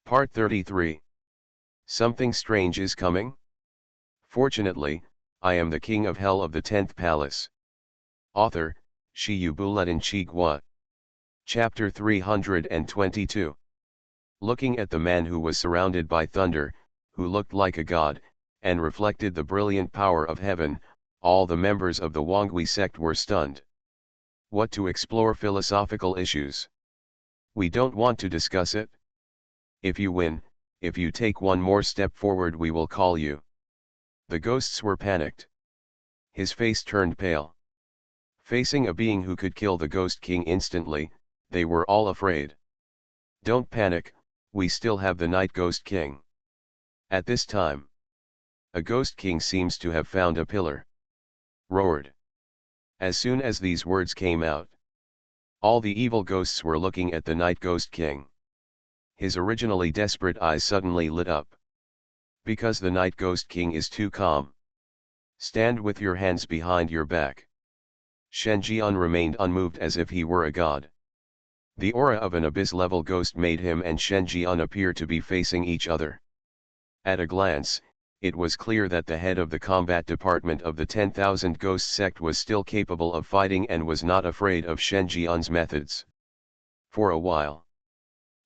Part 33. Something strange is coming? Fortunately, I am the king of hell of the 10th palace. Author, Shiyubuletin Chigwa. Chapter 322. Looking at the man who was surrounded by thunder, who looked like a god, and reflected the brilliant power of heaven, all the members of the Wangui sect were stunned. What to explore philosophical issues? We don't want to discuss it. If you win, if you take one more step forward we will call you. The ghosts were panicked. His face turned pale. Facing a being who could kill the Ghost King instantly, they were all afraid. Don't panic, we still have the Night Ghost King. At this time, a Ghost King seems to have found a pillar. Roared. As soon as these words came out, all the evil ghosts were looking at the Night Ghost King. His originally desperate eyes suddenly lit up. Because the Night Ghost King is too calm. Stand with your hands behind your back. Shen Jian remained unmoved as if he were a god. The aura of an abyss-level ghost made him and Shen Jian appear to be facing each other. At a glance, it was clear that the head of the combat department of the 10,000 Ghost sect was still capable of fighting and was not afraid of Shen Jian's methods. For a while,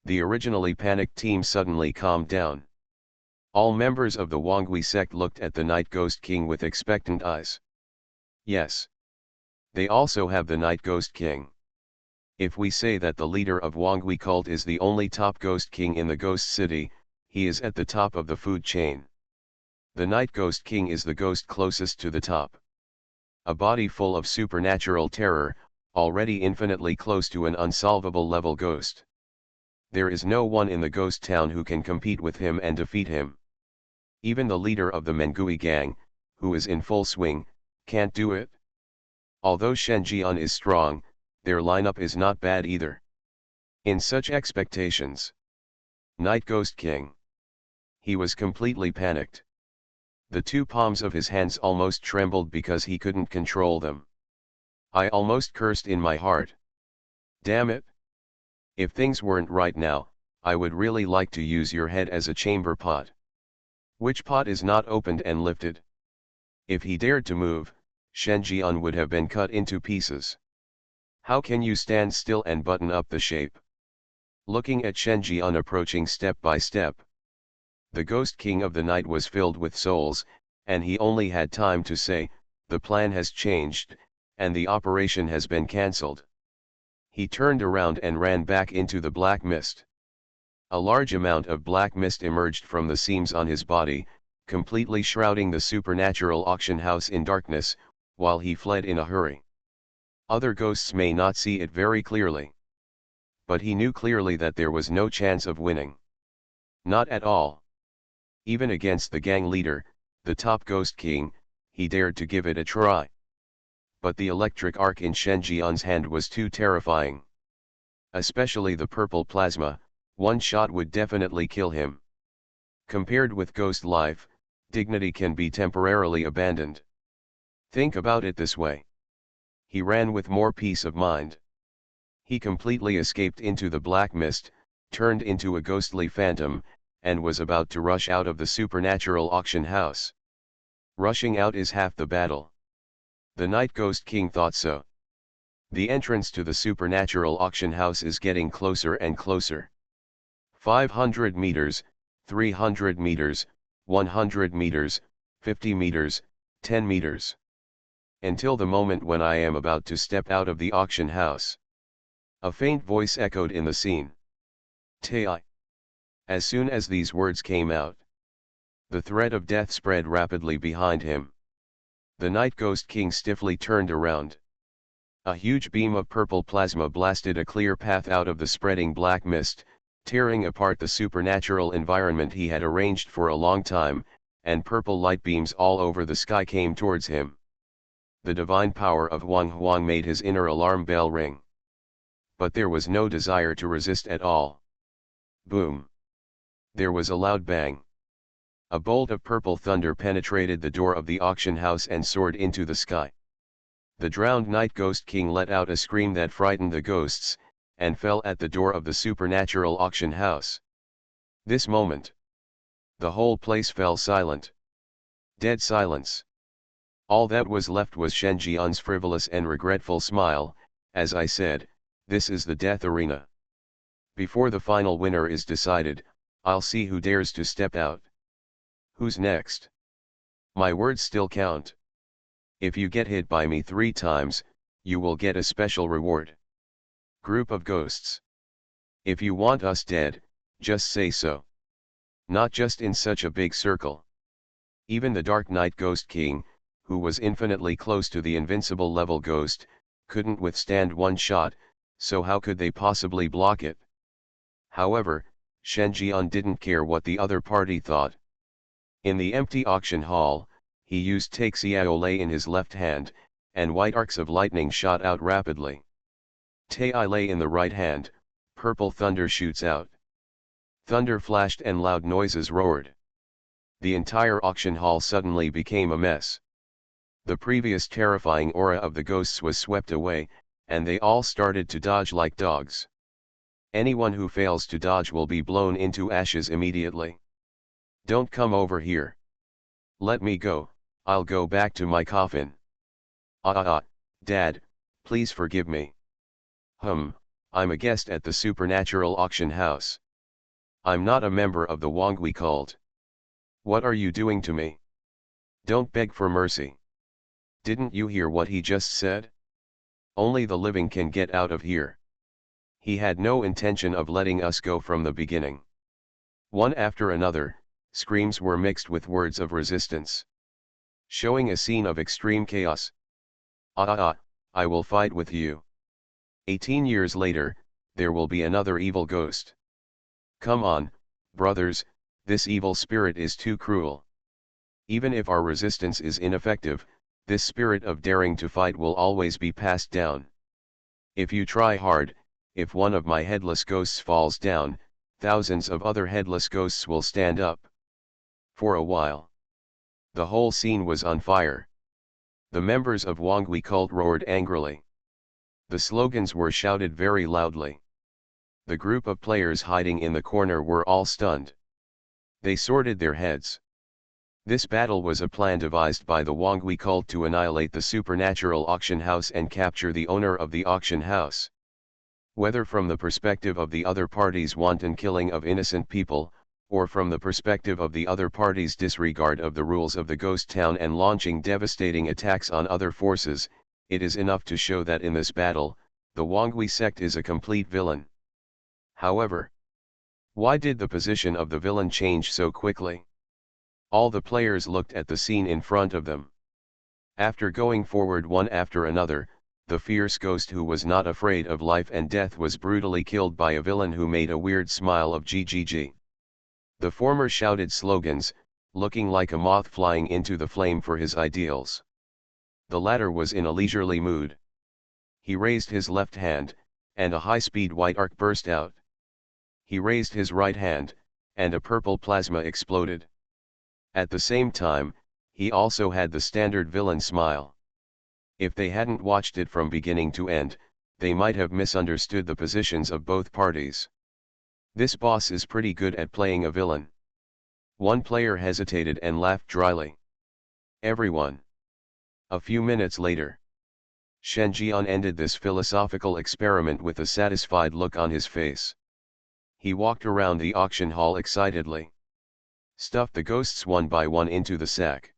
the originally panicked team suddenly calmed down. All members of the Wangui sect looked at the Night Ghost King with expectant eyes. Yes. They also have the Night Ghost King. If we say that the leader of Wangui cult is the only top Ghost King in the Ghost City, he is at the top of the food chain. The Night Ghost King is the ghost closest to the top. A body full of supernatural terror, already infinitely close to an unsolvable level ghost. There is no one in the ghost town who can compete with him and defeat him. Even the leader of the Mengui gang, who is in full swing, can't do it. Although Shen Jian is strong, their lineup is not bad either. In such expectations, Night Ghost King. He was completely panicked. The two palms of his hands almost trembled because he couldn't control them. I almost cursed in my heart. Damn it! If things weren't right now, I would really like to use your head as a chamber pot. Which pot is not opened and lifted? If he dared to move, Shen Jian would have been cut into pieces. How can you stand still and button up the shape? Looking at Shen Jian approaching step by step. The Ghost King of the Night was filled with souls, and he only had time to say, the plan has changed, and the operation has been cancelled. He turned around and ran back into the black mist. A large amount of black mist emerged from the seams on his body, completely shrouding the supernatural auction house in darkness, while he fled in a hurry. Other ghosts may not see it very clearly. But he knew clearly that there was no chance of winning. Not at all. Even against the gang leader, the top Ghost King, he dared to give it a try. But the electric arc in Shen Jian's hand was too terrifying. Especially the purple plasma, one shot would definitely kill him. Compared with ghost life, dignity can be temporarily abandoned. Think about it this way. He ran with more peace of mind. He completely escaped into the black mist, turned into a ghostly phantom, and was about to rush out of the supernatural auction house. Rushing out is half the battle. The Night Ghost King thought so. The entrance to the supernatural auction house is getting closer and closer. 500 meters, 300 meters, 100 meters, 50 meters, 10 meters. Until the moment when I am about to step out of the auction house. A faint voice echoed in the scene. Tai. As soon as these words came out, the threat of death spread rapidly behind him. The Night Ghost King stiffly turned around. A huge beam of purple plasma blasted a clear path out of the spreading black mist, tearing apart the supernatural environment he had arranged for a long time, and purple light beams all over the sky came towards him. The divine power of Wang Huang made his inner alarm bell ring. But there was no desire to resist at all. Boom! There was a loud bang. A bolt of purple thunder penetrated the door of the auction house and soared into the sky. The drowned Night Ghost King let out a scream that frightened the ghosts, and fell at the door of the supernatural auction house. This moment, the whole place fell silent. Dead silence. All that was left was Shen Jian's frivolous and regretful smile. As I said, this is the death arena. Before the final winner is decided, I'll see who dares to step out. Who's next? My words still count. If you get hit by me 3 times, you will get a special reward. Group of ghosts. If you want us dead, just say so. Not just in such a big circle. Even the Dark Knight Ghost King, who was infinitely close to the invincible level ghost, couldn't withstand one shot, so how could they possibly block it? However, Shen Jian didn't care what the other party thought. In the empty auction hall, he used Take Xiao Lei in his left hand, and white arcs of lightning shot out rapidly. Tai Lei in the right hand, purple thunder shoots out. Thunder flashed and loud noises roared. The entire auction hall suddenly became a mess. The previous terrifying aura of the ghosts was swept away, and they all started to dodge like dogs. Anyone who fails to dodge will be blown into ashes immediately. Don't come over here. Let me go, I'll go back to my coffin. Dad, please forgive me. I'm a guest at the supernatural auction house. I'm not a member of the Wangui cult. What are you doing to me? Don't beg for mercy. Didn't you hear what he just said? Only the living can get out of here. He had no intention of letting us go from the beginning. One after another, screams were mixed with words of resistance. Showing a scene of extreme chaos. I will fight with you. 18 years later, there will be another evil ghost. Come on, brothers, this evil spirit is too cruel. Even if our resistance is ineffective, this spirit of daring to fight will always be passed down. If you try hard, if one of my headless ghosts falls down, thousands of other headless ghosts will stand up. For a while, the whole scene was on fire. The members of Wangui cult roared angrily. The slogans were shouted very loudly. The group of players hiding in the corner were all stunned. They sorted their heads. This battle was a plan devised by the Wangui cult to annihilate the supernatural auction house and capture the owner of the auction house. Whether from the perspective of the other party's wanton killing of innocent people, or from the perspective of the other party's disregard of the rules of the ghost town and launching devastating attacks on other forces, it is enough to show that in this battle, the Wangui sect is a complete villain. However, why did the position of the villain change so quickly? All the players looked at the scene in front of them. After going forward one after another, the fierce ghost who was not afraid of life and death was brutally killed by a villain who made a weird smile of GGG. The former shouted slogans, looking like a moth flying into the flame for his ideals. The latter was in a leisurely mood. He raised his left hand, and a high-speed white arc burst out. He raised his right hand, and a purple plasma exploded. At the same time, he also had the standard villain smile. If they hadn't watched it from beginning to end, they might have misunderstood the positions of both parties. This boss is pretty good at playing a villain. One player hesitated and laughed dryly. Everyone. A few minutes later, Shen Jian ended this philosophical experiment with a satisfied look on his face. He walked around the auction hall excitedly. Stuffed the ghosts one by one into the sack.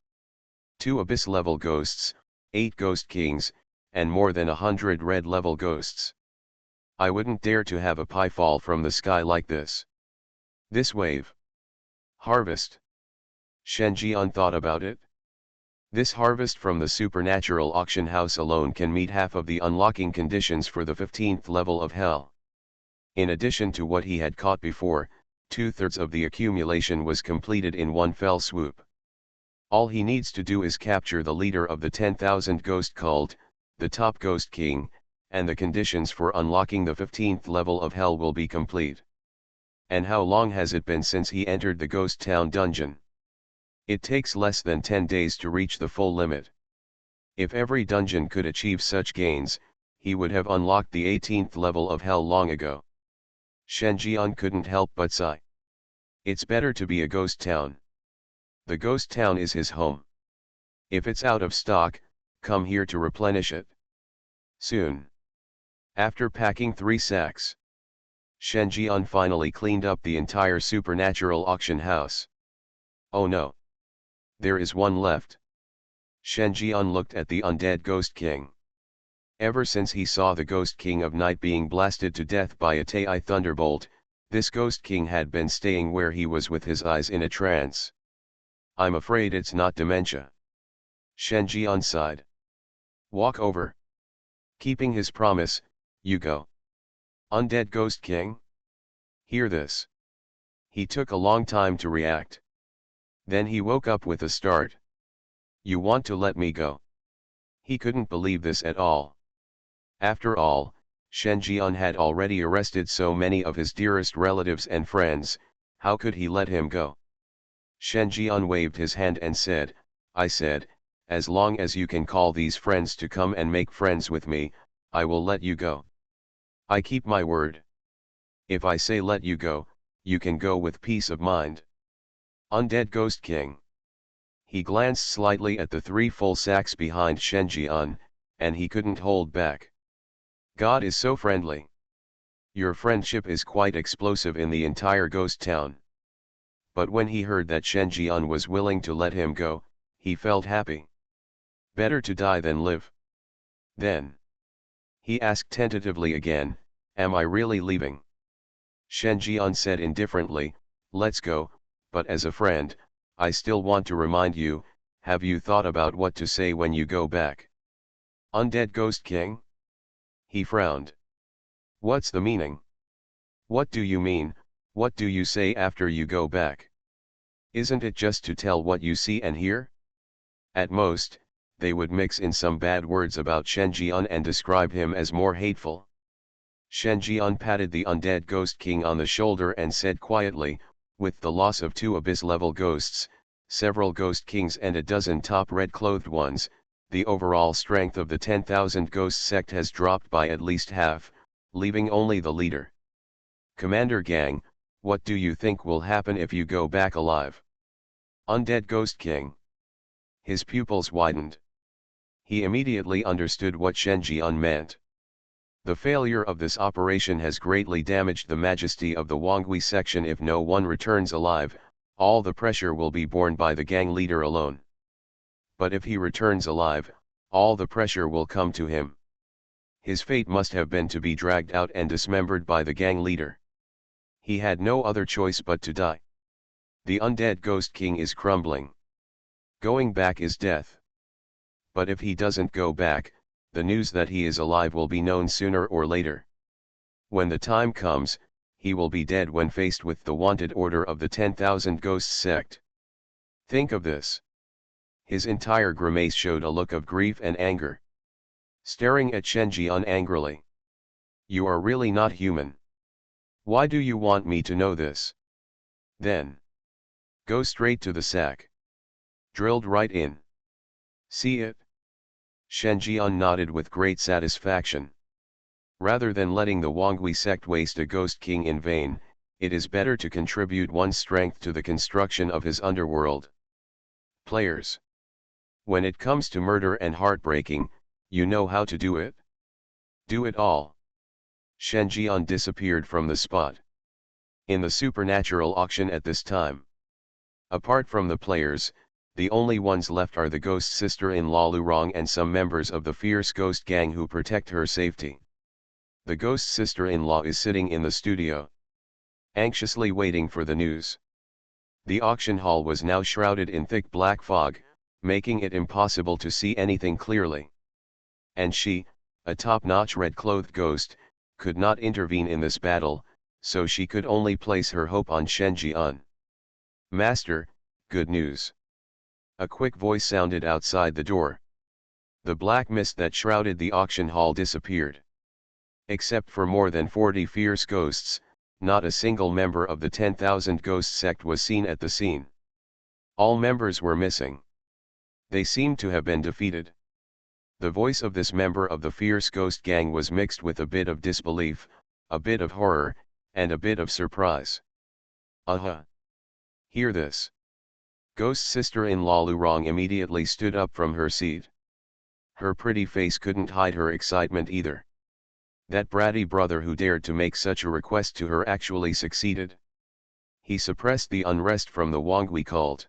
2 abyss-level ghosts, 8 ghost kings, and more than 100 red-level ghosts. I wouldn't dare to have a pie fall from the sky like this. This wave. Harvest. Shen Jian thought about it. This harvest from the supernatural auction house alone can meet half of the unlocking conditions for the 15th level of hell. In addition to what he had caught before, 2/3 of the accumulation was completed in one fell swoop. All he needs to do is capture the leader of the 10,000 ghost cult, the top ghost king, and the conditions for unlocking the 15th level of hell will be complete. And how long has it been since he entered the ghost town dungeon? It takes less than 10 days to reach the full limit. If every dungeon could achieve such gains, he would have unlocked the 18th level of hell long ago. Shen Jian couldn't help but sigh. It's better to be a ghost town. The ghost town is his home. If it's out of stock, come here to replenish it. Soon. After packing 3 sacks, Shen Jian finally cleaned up the entire supernatural auction house. Oh no. There is one left. Shen Jian looked at the undead Ghost King. Ever since he saw the Ghost King of Night being blasted to death by a Tai thunderbolt, this Ghost King had been staying where he was with his eyes in a trance. I'm afraid it's not dementia. Shen Jian sighed. Walk over. Keeping his promise, you go. Undead Ghost King? Hear this. He took a long time to react. Then he woke up with a start. You want to let me go? He couldn't believe this at all. After all, Shen Jian had already arrested so many of his dearest relatives and friends, how could he let him go? Shen Jian waved his hand and said, I said, as long as you can call these friends to come and make friends with me, I will let you go. I keep my word. If I say let you go, you can go with peace of mind. Undead Ghost King. He glanced slightly at the 3 full sacks behind Shen Jian, and he couldn't hold back. God is so friendly. Your friendship is quite explosive in the entire ghost town. But when he heard that Shen Jian was willing to let him go, he felt happy. Better to die than live. Then he asked tentatively again, am I really leaving? Shen Jian said indifferently, let's go, but as a friend, I still want to remind you, have you thought about what to say when you go back? Undead Ghost King? He frowned. What's the meaning? What do you mean, what do you say after you go back? Isn't it just to tell what you see and hear? At most, they would mix in some bad words about Shen Jian and describe him as more hateful. Shen Jian patted the undead Ghost King on the shoulder and said quietly, with the loss of 2 abyss-level ghosts, several Ghost Kings and a dozen top red-clothed ones, the overall strength of the 10,000 Ghost sect has dropped by at least half, leaving only the leader. Commander Gang, what do you think will happen if you go back alive? Undead Ghost King. His pupils widened. He immediately understood what Shen Jian meant. The failure of this operation has greatly damaged the majesty of the Wangui section. If no one returns alive, all the pressure will be borne by the gang leader alone. But if he returns alive, all the pressure will come to him. His fate must have been to be dragged out and dismembered by the gang leader. He had no other choice but to die. The undead Ghost King is crumbling. Going back is death. But if he doesn't go back, the news that he is alive will be known sooner or later. When the time comes, he will be dead when faced with the wanted order of the 10,000 Ghosts sect. Think of this. His entire grimace showed a look of grief and anger. Staring at Shen Jian angrily. You are really not human. Why do you want me to know this? Then go straight to the sack. Drilled right in. See it? Shen Jian nodded with great satisfaction. Rather than letting the Wangui sect waste a Ghost King in vain, it is better to contribute one's strength to the construction of his underworld. Players. When it comes to murder and heartbreaking, you know how to do it? Do it all. Shen Jian disappeared from the spot. In the supernatural auction at this time. Apart from the players, the only ones left are the ghost sister-in-law Lu Rong and some members of the fierce ghost gang who protect her safety. The ghost sister-in-law is sitting in the studio, anxiously waiting for the news. The auction hall was now shrouded in thick black fog, making it impossible to see anything clearly. And she, a top-notch red-clothed ghost, could not intervene in this battle, so she could only place her hope on Shen Jian. Master, good news. A quick voice sounded outside the door. The black mist that shrouded the auction hall disappeared. Except for more than 40 fierce ghosts, not a single member of the 10,000 Ghost sect was seen at the scene. All members were missing. They seemed to have been defeated. The voice of this member of the fierce ghost gang was mixed with a bit of disbelief, a bit of horror, and a bit of surprise. Hear this. Ghost sister-in-law Lurong immediately stood up from her seat. Her pretty face couldn't hide her excitement either. That bratty brother who dared to make such a request to her actually succeeded. He suppressed the unrest from the Wangui cult.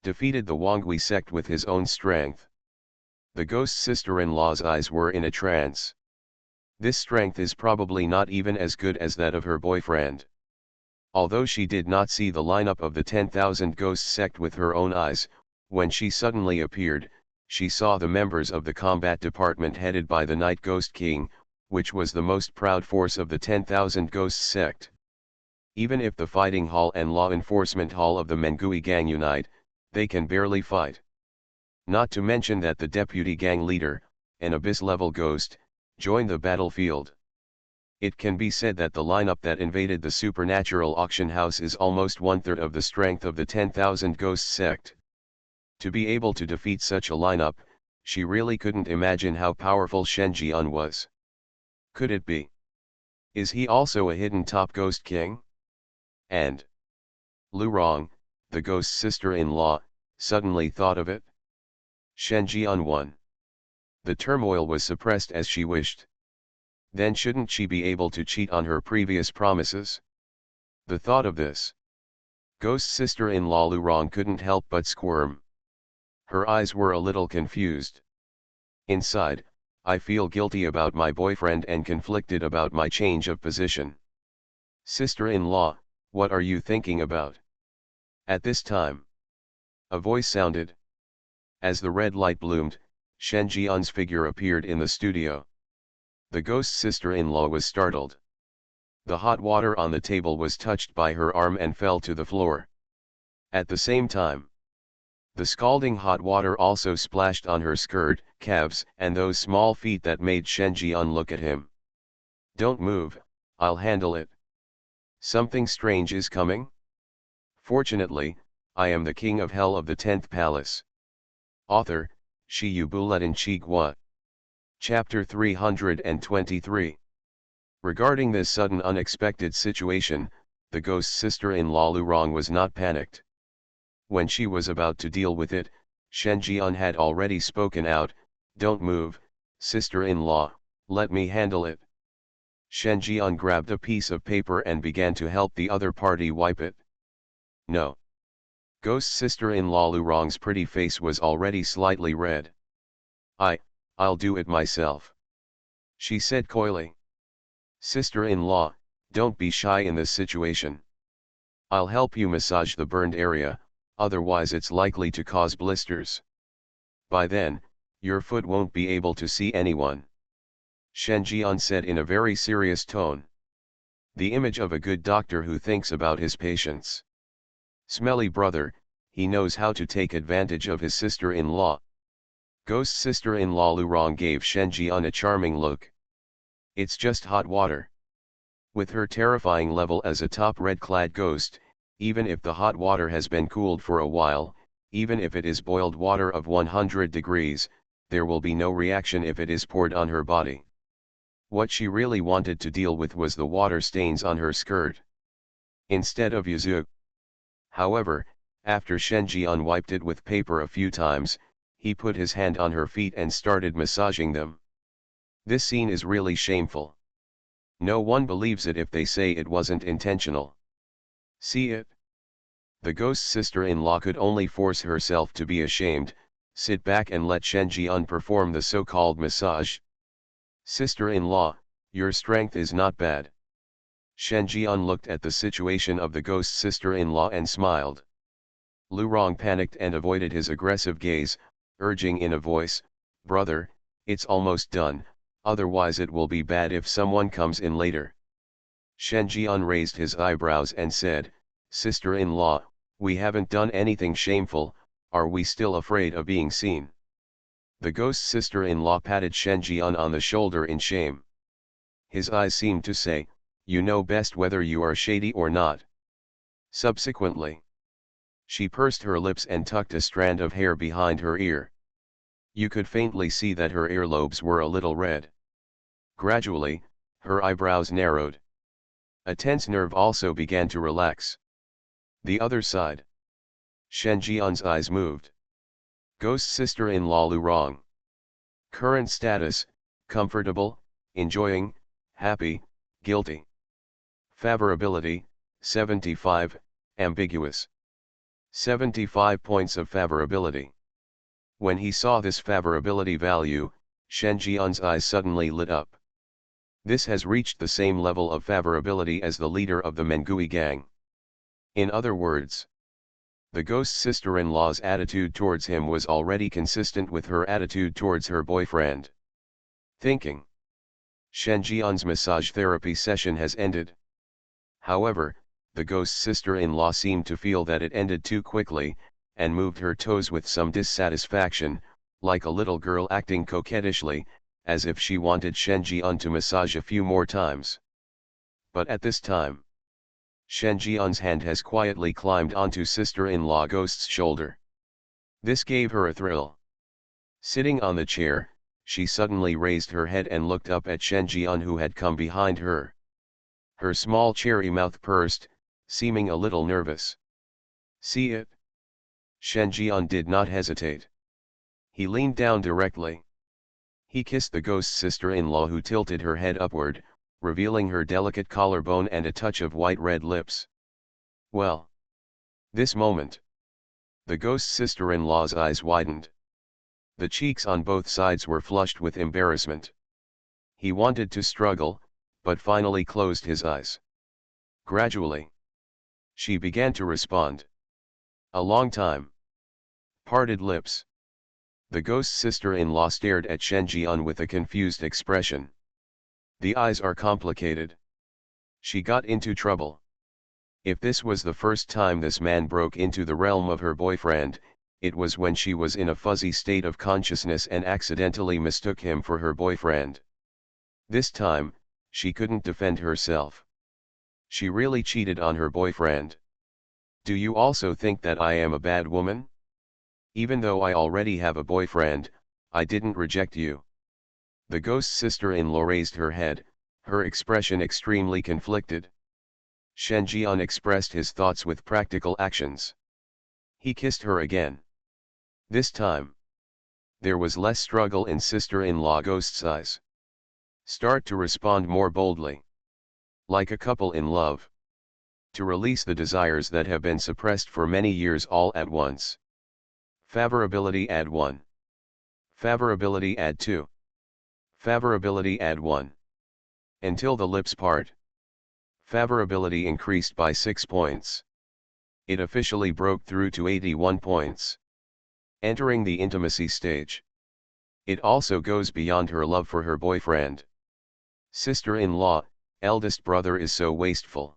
Defeated the Wangui sect with his own strength. The ghost sister-in-law's eyes were in a trance. This strength is probably not even as good as that of her boyfriend. Although she did not see the lineup of the 10,000 ghost sect with her own eyes, when she suddenly appeared, she saw the members of the combat department headed by the Night Ghost King, which was the most proud force of the 10,000 ghost sect. Even if the fighting hall and law enforcement hall of the Mengui gang unite, they can barely fight. Not to mention that the deputy gang leader, an abyss-level ghost, joined the battlefield. It can be said that the lineup that invaded the supernatural auction house is almost one-third of the strength of the 10,000 ghost sect. To be able to defeat such a lineup, she really couldn't imagine how powerful Shen Jian was. Could it be? Is he also a hidden top ghost king? And Lurong, the ghost sister-in-law, suddenly thought of it. Shen Jian won. The turmoil was suppressed as she wished. Then shouldn't she be able to cheat on her previous promises? The thought of this ghost sister-in-law Lurong couldn't help but squirm. Her eyes were a little confused. Inside, I feel guilty about my boyfriend and conflicted about my change of position. Sister-in-law, what are you thinking about? At this time, a voice sounded. As the red light bloomed, Shen Jian's figure appeared in the studio. The ghost sister-in-law was startled. The hot water on the table was touched by her arm and fell to the floor. At the same time, the scalding hot water also splashed on her skirt, calves, and those small feet that made Shen Jian look at him. Don't move, I'll handle it. Something strange is coming? Fortunately, I am the king of hell of the 10th palace. Author, Shi Yu Buletin Chi Gua. Chapter 323. Regarding this sudden unexpected situation, the ghost sister-in-law Lurong was not panicked. When she was about to deal with it, Shen Jian had already spoken out, "Don't move, sister-in-law, let me handle it." Shen Jian grabbed a piece of paper and began to help the other party wipe it. No. Ghost sister-in-law Lurong's pretty face was already slightly red. I'll do it myself," she said coyly. "Sister-in-law, don't be shy in this situation. I'll help you massage the burned area, otherwise it's likely to cause blisters. By then, your foot won't be able to see anyone," Shen Jian said in a very serious tone. The image of a good doctor who thinks about his patients. Smelly brother, he knows how to take advantage of his sister-in-law. Ghost sister-in-law Lurong gave Shen Jian a charming look. It's just hot water. With her terrifying level as a top red-clad ghost, even if the hot water has been cooled for a while, even if it is boiled water of 100 degrees, there will be no reaction if it is poured on her body. What she really wanted to deal with was the water stains on her skirt. Instead of yuzu. However, after Shen Jian wiped it with paper a few times, he put his hand on her feet and started massaging them. This scene is really shameful. No one believes it if they say it wasn't intentional. See it? The ghost sister-in-law could only force herself to be ashamed, sit back and let Shen Jian perform the so-called massage. Sister-in-law, your strength is not bad. Shen Jian looked at the situation of the ghost sister-in-law and smiled. Lurong panicked and avoided his aggressive gaze, urging in a voice, "Brother, it's almost done, otherwise it will be bad if someone comes in later." Shen Jian raised his eyebrows and said, "Sister-in-law, we haven't done anything shameful, are we still afraid of being seen?" The ghost sister-in-law patted Shen Jian on the shoulder in shame. His eyes seemed to say, "You know best whether you are shady or not." Subsequently, she pursed her lips and tucked a strand of hair behind her ear. You could faintly see that her earlobes were a little red. Gradually, her eyebrows narrowed. A tense nerve also began to relax. The other side. Shen Jian's eyes moved. Ghost sister-in-law Lu Rong. Current status, comfortable, enjoying, happy, guilty. Favorability, 75, ambiguous. 75 points of favorability. When he saw this favorability value, Shen Jian's eyes suddenly lit up. This has reached the same level of favorability as the leader of the Mengui gang. In other words, the ghost sister-in-law's attitude towards him was already consistent with her attitude towards her boyfriend. Thinking. Shen Jian's massage therapy session has ended. However, the ghost sister-in-law seemed to feel that it ended too quickly, and moved her toes with some dissatisfaction, like a little girl acting coquettishly, as if she wanted Shen Jian to massage a few more times. But at this time, Shen Jian's hand has quietly climbed onto sister-in-law Ghost's shoulder. This gave her a thrill. Sitting on the chair, she suddenly raised her head and looked up at Shen Jian, who had come behind her. Her small cherry mouth pursed, seeming a little nervous. See it? Shen Jian did not hesitate. He leaned down directly. He kissed the ghost sister-in-law, who tilted her head upward, revealing her delicate collarbone and a touch of white-red lips. Well. This moment. The ghost sister-in-law's eyes widened. The cheeks on both sides were flushed with embarrassment. He wanted to struggle, but finally closed his eyes. Gradually, she began to respond. A long time. Parted lips. The ghost sister-in-law stared at Shen Jian with a confused expression. The eyes are complicated. She got into trouble. If this was the first time this man broke into the realm of her boyfriend, it was when she was in a fuzzy state of consciousness and accidentally mistook him for her boyfriend. This time, she couldn't defend herself. She really cheated on her boyfriend. Do you also think that I am a bad woman? Even though I already have a boyfriend, I didn't reject you. The ghost sister-in-law raised her head, her expression extremely conflicted. Shen Jian expressed his thoughts with practical actions. He kissed her again. This time, there was less struggle in sister-in-law Ghost's eyes. Start to respond more boldly. Like a couple in love. To release the desires that have been suppressed for many years all at once. Favorability add 1. Favorability add 2. Favorability add 1. Until the lips part. Favorability increased by 6 points. It officially broke through to 81 points. Entering the intimacy stage. It also goes beyond her love for her boyfriend. Sister-in-law, eldest brother is so wasteful.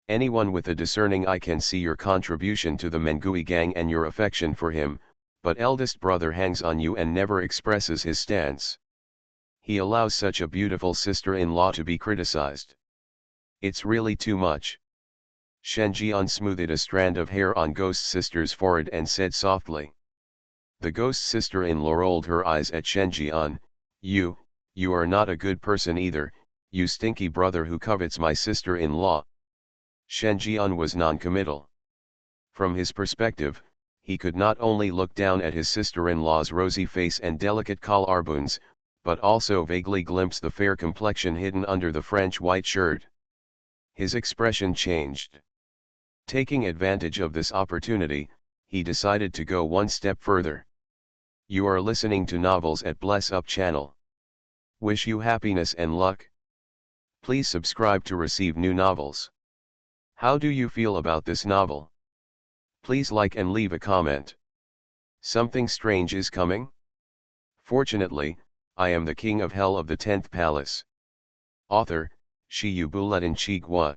Anyone with a discerning eye can see your contribution to the Mengui gang and your affection for him, but eldest brother hangs on you and never expresses his stance. He allows such a beautiful sister-in-law to be criticized. It's really too much. Shen Jian smoothed a strand of hair on Ghost Sister's forehead and said softly. The Ghost Sister-in-law rolled her eyes at Shen Jian. You are not a good person either, you stinky brother who covets my sister-in-law. Shen Jian was non-committal. From his perspective, he could not only look down at his sister-in-law's rosy face and delicate collarbones, but also vaguely glimpse the fair complexion hidden under the French white shirt. His expression changed. Taking advantage of this opportunity, he decided to go one step further. You are listening to Novels at Bless Up channel. Wish you happiness and luck. Please subscribe to receive new novels. How do you feel about this novel? Please like and leave a comment. Something strange is coming? Fortunately, I am the king of hell of the 10th palace. Author, Shiyu Bulletin Chigua.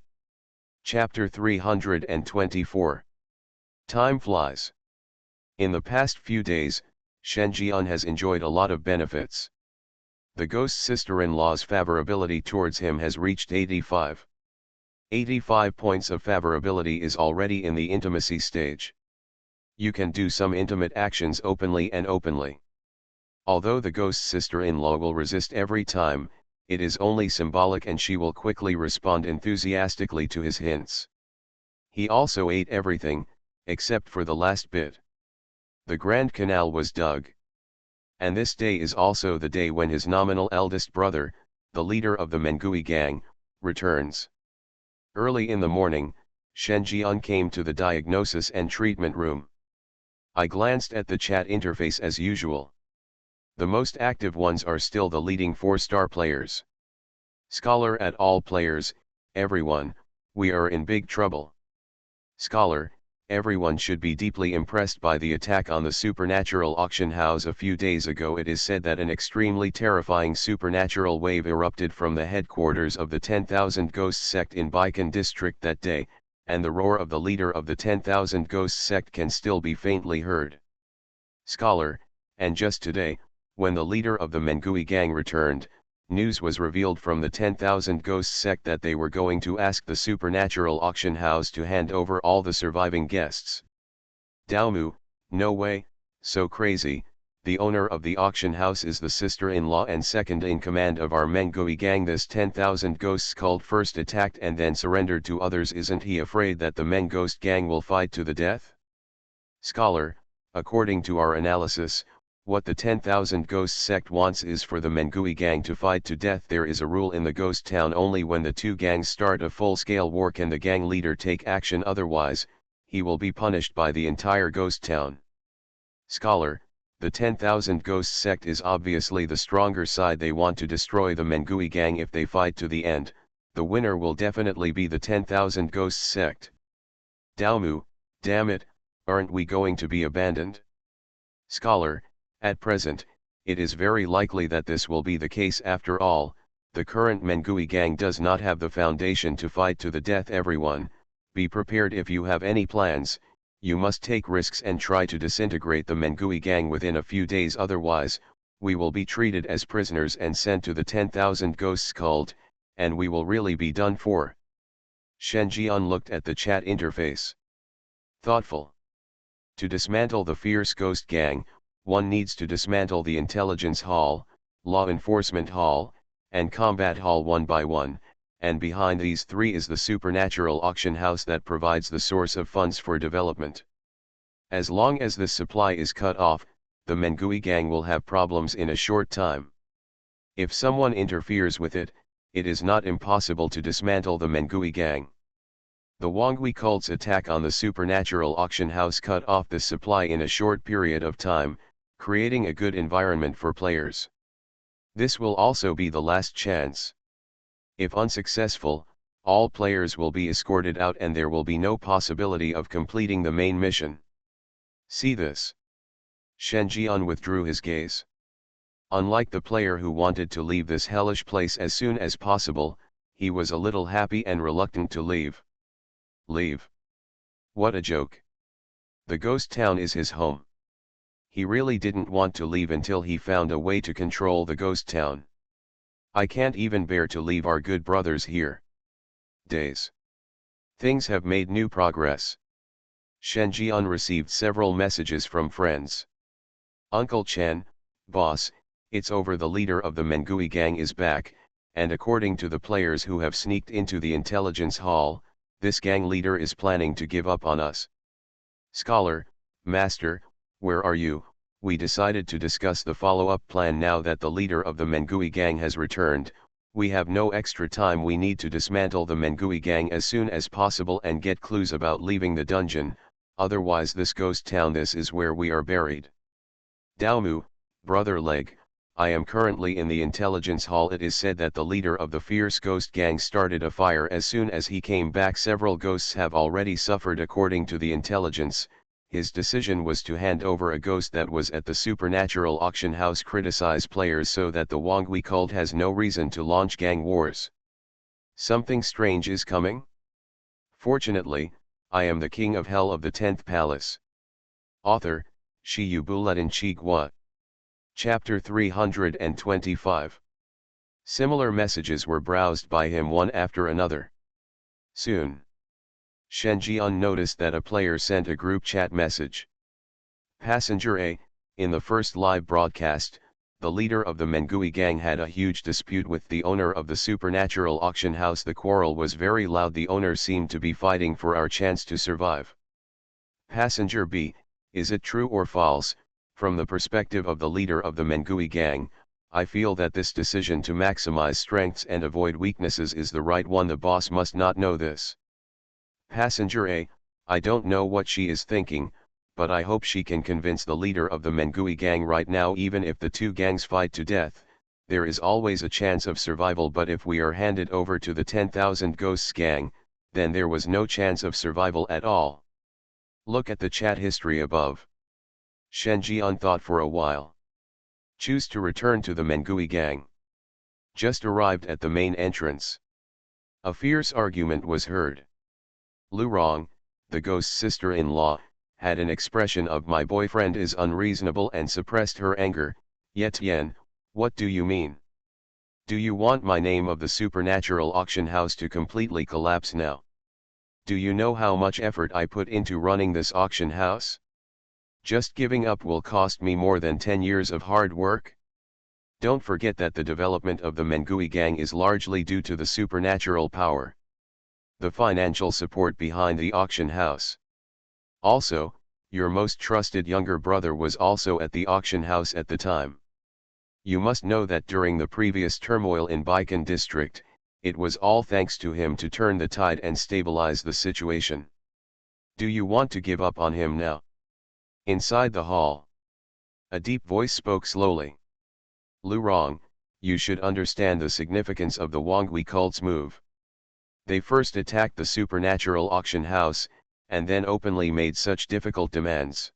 Chapter 324. Time flies. In the past few days, Shen Jian has enjoyed a lot of benefits. The ghost sister-in-law's favorability towards him has reached 85. 85 points of favorability is already in the intimacy stage. You can do some intimate actions openly and openly. Although the ghost sister-in-law will resist every time, it is only symbolic and she will quickly respond enthusiastically to his hints. He also ate everything, except for the last bit. The Grand Canal was dug. And this day is also the day when his nominal eldest brother, the leader of the Mengui gang, returns. Early in the morning, Shen Jian came to the diagnosis and treatment room. I glanced at the chat interface as usual. The most active ones are still the leading 4-star players. Scholar at all players, everyone, we are in big trouble. Scholar, everyone should be deeply impressed by the attack on the supernatural auction house a few days ago. It is said that an extremely terrifying supernatural wave erupted from the headquarters of the 10,000 Ghost sect in Baikan district that day, and the roar of the leader of the 10,000 Ghost sect can still be faintly heard. Scholar, and just today, when the leader of the Mengui gang returned, news was revealed from the 10,000 Ghost sect that they were going to ask the supernatural auction house to hand over all the surviving guests. Daomu, no way, so crazy. The owner of the auction house is the sister-in-law and second in command of our Mengui gang. This 10,000 Ghosts cult first attacked and then surrendered to others. Isn't he afraid that the Meng Ghost gang will fight to the death? Scholar, according to our analysis, what the 10,000 Ghost sect wants is for the Mengui gang to fight to death. There is a rule in the ghost town: only when the two gangs start a full-scale war can the gang leader take action, otherwise, he will be punished by the entire ghost town. Scholar, the 10,000 Ghost sect is obviously the stronger side. They want to destroy the Mengui gang. If they fight to the end, the winner will definitely be the 10,000 Ghost sect. Daomu, damn it, aren't we going to be abandoned? Scholar, at present, it is very likely that this will be the case. After all, the current Mengui gang does not have the foundation to fight to the death. Everyone, be prepared. If you have any plans, you must take risks and try to disintegrate the Mengui gang within a few days, otherwise, we will be treated as prisoners and sent to the 10,000 Ghosts cult, and we will really be done for. Shen Jian looked at the chat interface. Thoughtful. To dismantle the fierce ghost gang, one needs to dismantle the intelligence hall, law enforcement hall, and combat hall one by one, and behind these three is the supernatural auction house that provides the source of funds for development. As long as this supply is cut off, the Mengui gang will have problems in a short time. If someone interferes with it, it is not impossible to dismantle the Mengui gang. The Wangui cult's attack on the supernatural auction house cut off this supply in a short period of time, creating a good environment for players. This will also be the last chance. If unsuccessful, all players will be escorted out and there will be no possibility of completing the main mission. See this. Shen Jian withdrew his gaze. Unlike the player who wanted to leave this hellish place as soon as possible, he was a little happy and reluctant to leave. Leave? What a joke. The ghost town is his home. He really didn't want to leave until he found a way to control the ghost town. I can't even bear to leave our good brothers here. Days. Things have made new progress. Shen Jian received several messages from friends. Uncle Chen, boss, it's over. The leader of the Mengui gang is back, and according to the players who have sneaked into the intelligence hall, this gang leader is planning to give up on us. Scholar, master, where are you? We decided to discuss the follow-up plan now that the leader of the Mengui gang has returned. We have no extra time. We need to dismantle the Mengui gang as soon as possible and get clues about leaving the dungeon, otherwise this ghost town, this is where we are buried. Daomu, brother Leg, I am currently in the intelligence hall. It is said that the leader of the fierce ghost gang started a fire as soon as he came back. Several ghosts have already suffered according to the intelligence. His decision was to hand over a ghost that was at the supernatural auction house. Criticize players so that the Wangui cult has no reason to launch gang wars. Something strange is coming? Fortunately, I am the king of hell of the 10th palace. Author, Shiyu Buletin Chigua. Chapter 325. Similar messages were browsed by him one after another. Soon, Shen Jian noticed that a player sent a group chat message. Passenger A, in the first live broadcast, the leader of the Mengui gang had a huge dispute with the owner of the supernatural auction house. The quarrel was very loud. The owner seemed to be fighting for our chance to survive. Passenger B, is it true or false? From the perspective of the leader of the Mengui gang, I feel that this decision to maximize strengths and avoid weaknesses is the right one. The boss must not know this. Passenger A, I don't know what she is thinking, but I hope she can convince the leader of the Mengui gang right now. Even if the two gangs fight to death, there is always a chance of survival, but if we are handed over to the 10,000 Ghosts gang, then there was no chance of survival at all. Look at the chat history above. Shen Jian thought for a while. Choose to return to the Mengui gang. Just arrived at the main entrance. A fierce argument was heard. Lu Rong, the ghost's sister-in-law, had an expression of "my boyfriend is unreasonable" and suppressed her anger. Ye Tian, what do you mean? Do you want my name of the supernatural auction house to completely collapse now? Do you know how much effort I put into running this auction house? Just giving up will cost me more than 10 years of hard work. Don't forget that the development of the Mengui gang is largely due to the supernatural power. The financial support behind the auction house. Also, your most trusted younger brother was also at the auction house at the time. You must know that during the previous turmoil in Baikan district, it was all thanks to him to turn the tide and stabilize the situation. Do you want to give up on him now? Inside the hall, a deep voice spoke slowly. Lu Rong, you should understand the significance of the Wangui cult's move. They first attacked the supernatural auction house, and then openly made such difficult demands.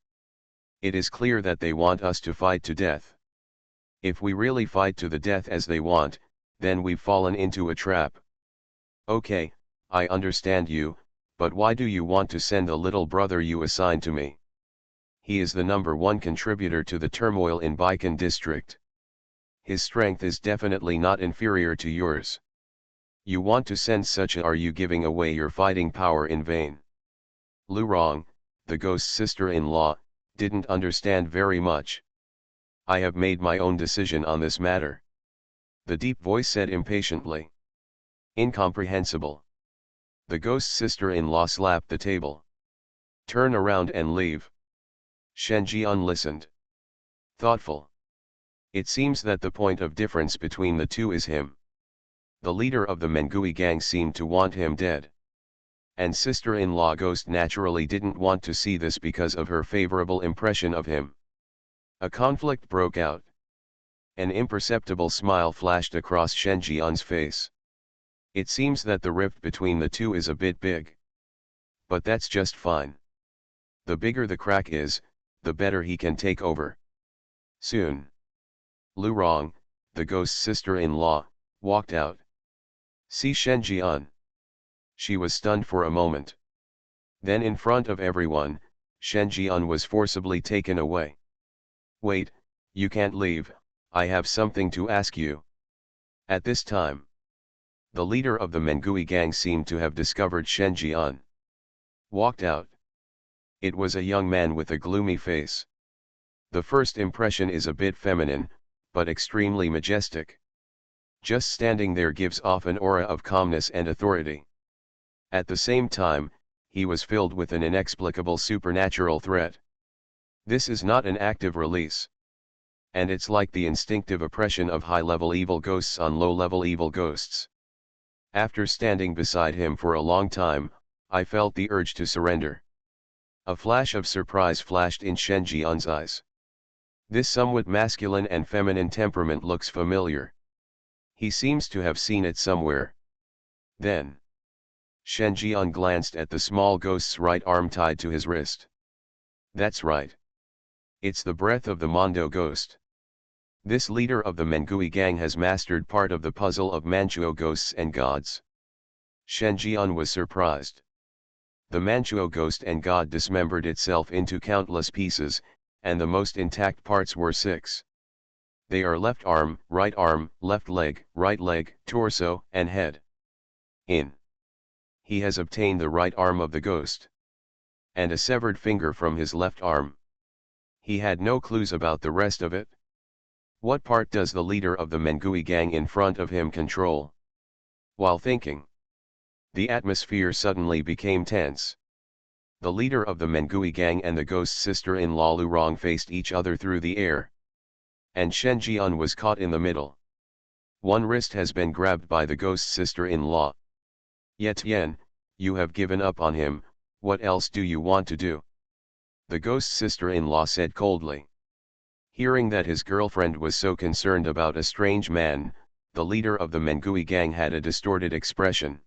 It is clear that they want us to fight to death. If we really fight to the death as they want, then we've fallen into a trap. Okay, I understand you, but why do you want to send the little brother you assigned to me? He is the #1 contributor to the turmoil in Baikan district. His strength is definitely not inferior to yours. You want to send such a? Are you giving away your fighting power in vain? Lu Rong, the ghost's sister-in-law, didn't understand very much. I have made my own decision on this matter. The deep voice said impatiently. Incomprehensible. The ghost's sister-in-law slapped the table. Turn around and leave. Shen Jian listened. Thoughtful. It seems that the point of difference between the two is him. The leader of the Mengui gang seemed to want him dead. And sister-in-law Ghost naturally didn't want to see this because of her favorable impression of him. A conflict broke out. An imperceptible smile flashed across Shen Jian's face. It seems that the rift between the two is a bit big. But that's just fine. The bigger the crack is, the better he can take over. Soon. Lu Rong, the ghost's sister-in-law, walked out. See Shen Jian. She was stunned for a moment. Then in front of everyone, Shen Jian was forcibly taken away. Wait, you can't leave, I have something to ask you. At this time, the leader of the Mengui gang seemed to have discovered Shen Jian. Walked out. It was a young man with a gloomy face. The first impression is a bit feminine, but extremely majestic. Just standing there gives off an aura of calmness and authority. At the same time, he was filled with an inexplicable supernatural threat. This is not an active release. And it's like the instinctive oppression of high-level evil ghosts on low-level evil ghosts. After standing beside him for a long time, I felt the urge to surrender. A flash of surprise flashed in Shen Jian's eyes. This somewhat masculine and feminine temperament looks familiar. He seems to have seen it somewhere. Then, Shen Jian glanced at the small ghost's right arm tied to his wrist. That's right. It's the breath of the Mondo ghost. This leader of the Mengui gang has mastered part of the puzzle of Manchuo ghosts and gods. Shen Jian was surprised. The Manchuo ghost and god dismembered itself into countless pieces, and the most intact parts were 6. They are left arm, left leg, torso, and head. He has obtained the right arm of the ghost. And a severed finger from his left arm. He had no clues about the rest of it. What part does the leader of the Mengui gang in front of him control? While thinking, the atmosphere suddenly became tense. The leader of the Mengui gang and the ghost sister-in-law Lu Rong faced each other through the air. And Shen Jian was caught in the middle. One wrist has been grabbed by the ghost sister-in-law. Ye Tian, you have given up on him, what else do you want to do? The ghost sister-in-law said coldly. Hearing that his girlfriend was so concerned about a strange man, the leader of the Mengui gang had a distorted expression.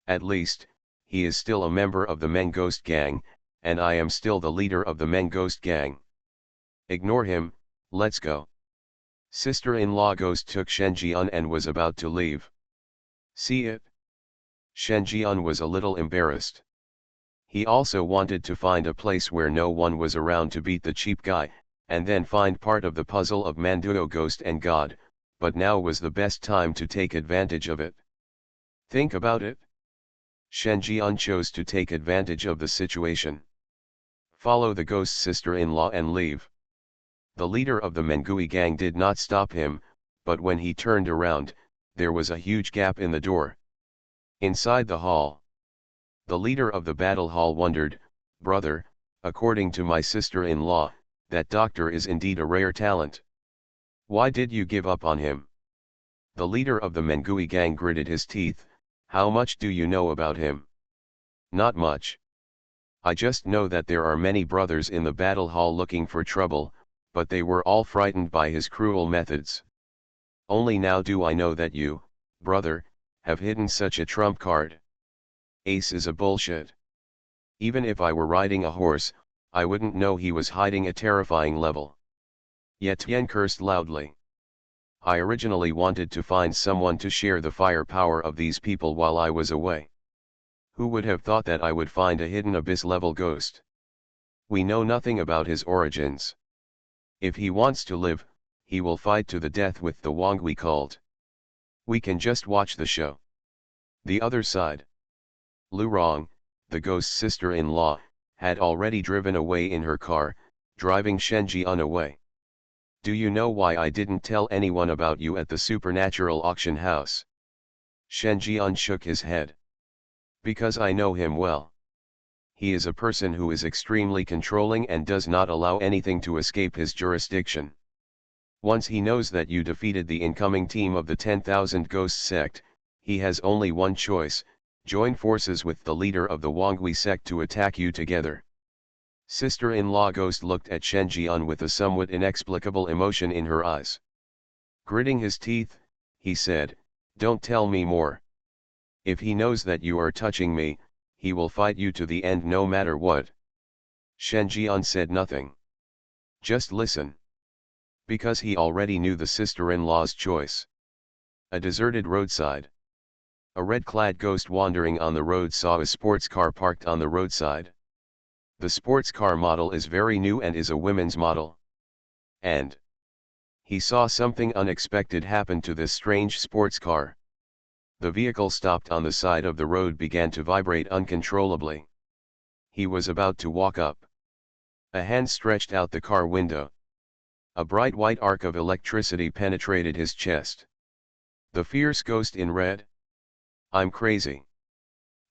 At least, he is still a member of the Meng Ghost gang, and I am still the leader of the Meng Ghost gang. Ignore him, let's go. Sister-in-law Ghost took Shen Jian and was about to leave. See it? Shen Jian was a little embarrassed. He also wanted to find a place where no one was around to beat the cheap guy, and then find part of the puzzle of Manduo Ghost and God, but now was the best time to take advantage of it. Think about it. Shen Jian chose to take advantage of the situation. Follow the ghost sister-in-law and leave. The leader of the Mengui gang did not stop him, but when he turned around, there was a huge gap in the door. Inside the hall, the leader of the battle hall wondered, brother, according to my sister-in-law, that doctor is indeed a rare talent. Why did you give up on him? The leader of the Mengui gang gritted his teeth. How much do you know about him? Not much. I just know that there are many brothers in the battle hall looking for trouble, but they were all frightened by his cruel methods. Only now do I know that you, brother, have hidden such a trump card. Ace is a bullshit. Even if I were riding a horse, I wouldn't know he was hiding a terrifying level. Ye Tian cursed loudly. I originally wanted to find someone to share the firepower of these people while I was away. Who would have thought that I would find a hidden abyss-level ghost? We know nothing about his origins. If he wants to live, he will fight to the death with the Wangui cult. We can just watch the show. The other side. Lu Rong, the ghost sister-in-law, had already driven away in her car, driving Shen Jian away. Do you know why I didn't tell anyone about you at the supernatural auction house? Shen Jian shook his head. Because I know him well. He is a person who is extremely controlling and does not allow anything to escape his jurisdiction. Once he knows that you defeated the incoming team of the 10,000 Ghost sect, he has only one choice: join forces with the leader of the Wangui sect to attack you together. Sister-in-law Ghost looked at Shen Jian with a somewhat inexplicable emotion in her eyes. Gritting his teeth, he said, don't tell me more. If he knows that you are touching me, he will fight you to the end no matter what. Shen Jian said nothing. Just listen. Because he already knew the sister-in-law's choice. A deserted roadside. A red-clad ghost wandering on the road saw a sports car parked on the roadside. The sports car model is very new and is a women's model. And he saw something unexpected happen to this strange sports car. The vehicle stopped on the side of the road, began to vibrate uncontrollably. He was about to walk up. A hand stretched out the car window. A bright white arc of electricity penetrated his chest. The fierce ghost in red. I'm crazy.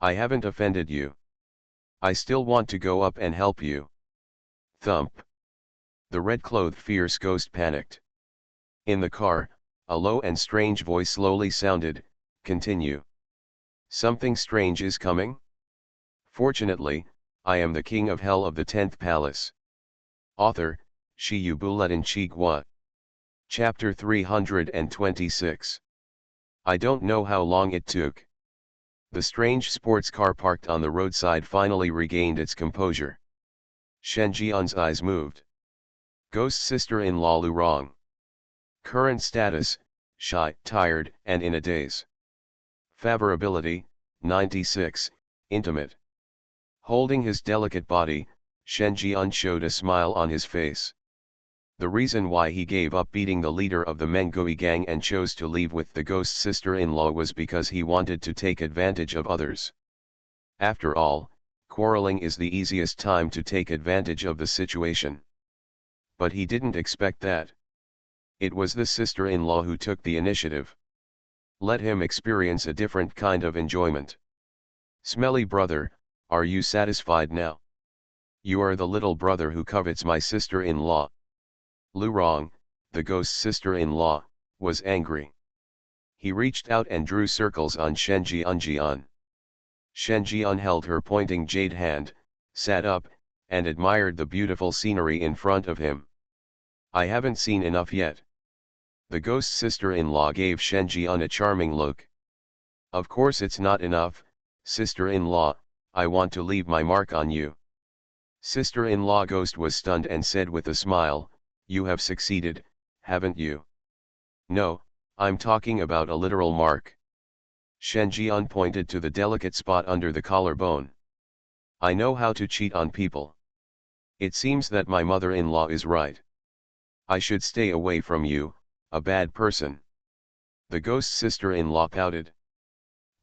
I haven't offended you. I still want to go up and help you. Thump. The red-clothed fierce ghost panicked. In the car, a low and strange voice slowly sounded, continue. Something strange is coming? Fortunately, I am the king of hell of the 10th palace. Author, Shi Yubuletin Chigua. Chapter 326. I don't know how long it took. The strange sports car parked on the roadside finally regained its composure. Shen Jian's eyes moved. Ghost sister-in-law Lu Rong. Current status, shy, tired, and in a daze. Favorability, 96, intimate. Holding his delicate body, Shen Jian showed a smile on his face. The reason why he gave up beating the leader of the Mengui gang and chose to leave with the ghost sister-in-law was because he wanted to take advantage of others. After all, quarreling is the easiest time to take advantage of the situation. But he didn't expect that. It was the sister-in-law who took the initiative. Let him experience a different kind of enjoyment. Smelly brother, are you satisfied now? You are the little brother who covets my sister-in-law. Lu Rong, the ghost's sister-in-law, was angry. He reached out and drew circles on Shen Jian. Shen Jian held her pointing jade hand, sat up, and admired the beautiful scenery in front of him. I haven't seen enough yet. The ghost's sister-in-law gave Shen Jian a charming look. Of course it's not enough, sister-in-law, I want to leave my mark on you. Sister-in-law ghost was stunned and said with a smile, you have succeeded, haven't you? No, I'm talking about a literal mark. Shen Jian pointed to the delicate spot under the collarbone. I know how to cheat on people. It seems that my mother-in-law is right. I should stay away from you, a bad person. The ghost's sister-in-law pouted.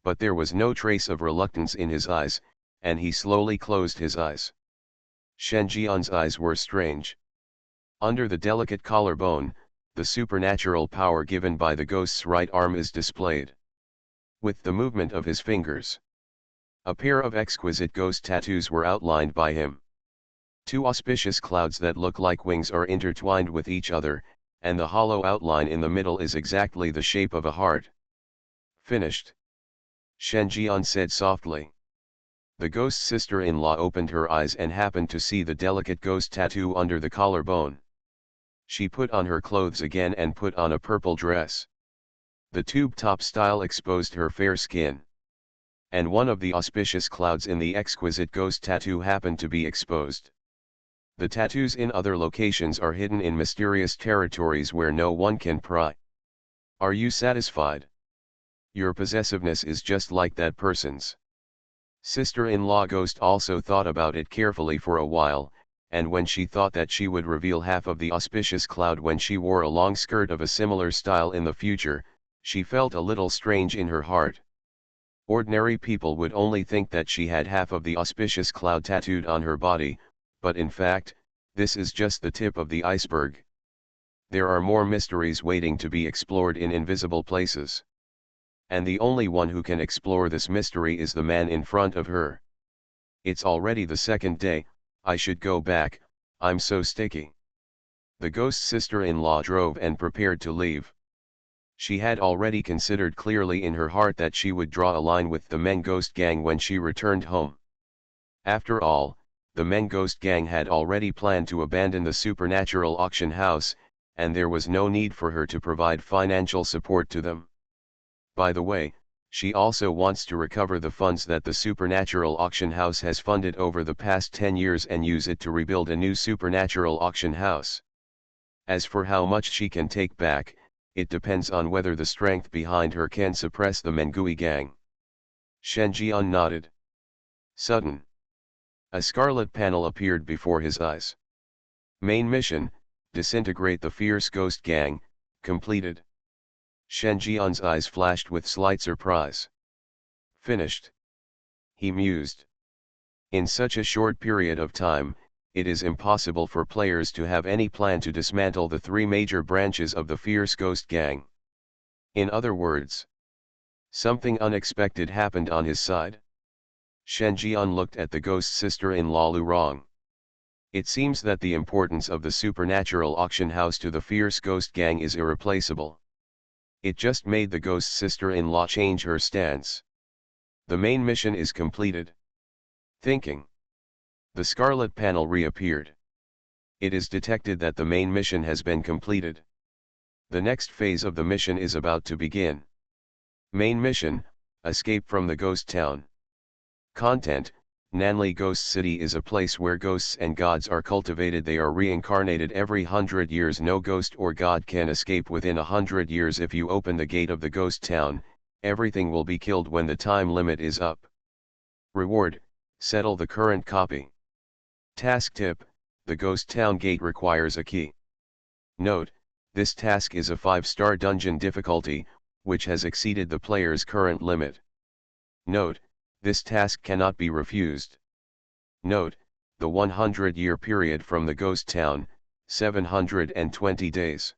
But there was no trace of reluctance in his eyes, and he slowly closed his eyes. Shen Jian's eyes were strange. Under the delicate collarbone, the supernatural power given by the ghost's right arm is displayed. With the movement of his fingers, a pair of exquisite ghost tattoos were outlined by him. Two auspicious clouds that look like wings are intertwined with each other, and the hollow outline in the middle is exactly the shape of a heart. Finished. Shen Jian said softly. The ghost's sister-in-law opened her eyes and happened to see the delicate ghost tattoo under the collarbone. She put on her clothes again and put on a purple dress. The tube top style exposed her fair skin. And one of the auspicious clouds in the exquisite ghost tattoo happened to be exposed. The tattoos in other locations are hidden in mysterious territories where no one can pry. Are you satisfied? Your possessiveness is just like that person's. Sister-in-law ghost also thought about it carefully for a while, and when she thought that she would reveal half of the auspicious cloud when she wore a long skirt of a similar style in the future, she felt a little strange in her heart. Ordinary people would only think that she had half of the auspicious cloud tattooed on her body, but in fact, this is just the tip of the iceberg. There are more mysteries waiting to be explored in invisible places. And the only one who can explore this mystery is the man in front of her. It's already the second day, I should go back, I'm so sticky. The ghost's sister-in-law drove and prepared to leave. She had already considered clearly in her heart that she would draw a line with the men ghost gang when she returned home. After all, the men ghost gang had already planned to abandon the supernatural auction house, and there was no need for her to provide financial support to them. By the way, she also wants to recover the funds that the supernatural auction house has funded over the past 10 years and use it to rebuild a new supernatural auction house. As for how much she can take back, it depends on whether the strength behind her can suppress the Mengui gang. Shen Jian nodded. Sudden. A scarlet panel appeared before his eyes. Main mission, disintegrate the fierce ghost gang, completed. Shen Jian's eyes flashed with slight surprise. Finished. He mused. In such a short period of time, it is impossible for players to have any plan to dismantle the three major branches of the fierce ghost gang. In other words, something unexpected happened on his side. Shen Jian looked at the ghost's sister-in-law Lu Rong. It seems that the importance of the supernatural auction house to the fierce ghost gang is irreplaceable. It just made the ghost's sister-in-law change her stance. The main mission is completed. Thinking. The scarlet panel reappeared. It is detected that the main mission has been completed. The next phase of the mission is about to begin. Main mission, escape from the ghost town. Content, Nanli Ghost City is a place where ghosts and gods are cultivated. They are reincarnated every 100 years. No ghost or god can escape within 100 years. If you open the gate of the ghost town, everything will be killed when the time limit is up. Reward, settle the current copy. Task tip, the ghost town gate requires a key. Note, this task is a 5-star dungeon difficulty, which has exceeded the player's current limit. Note, this task cannot be refused. Note, the 100-year period from the ghost town, 720 days.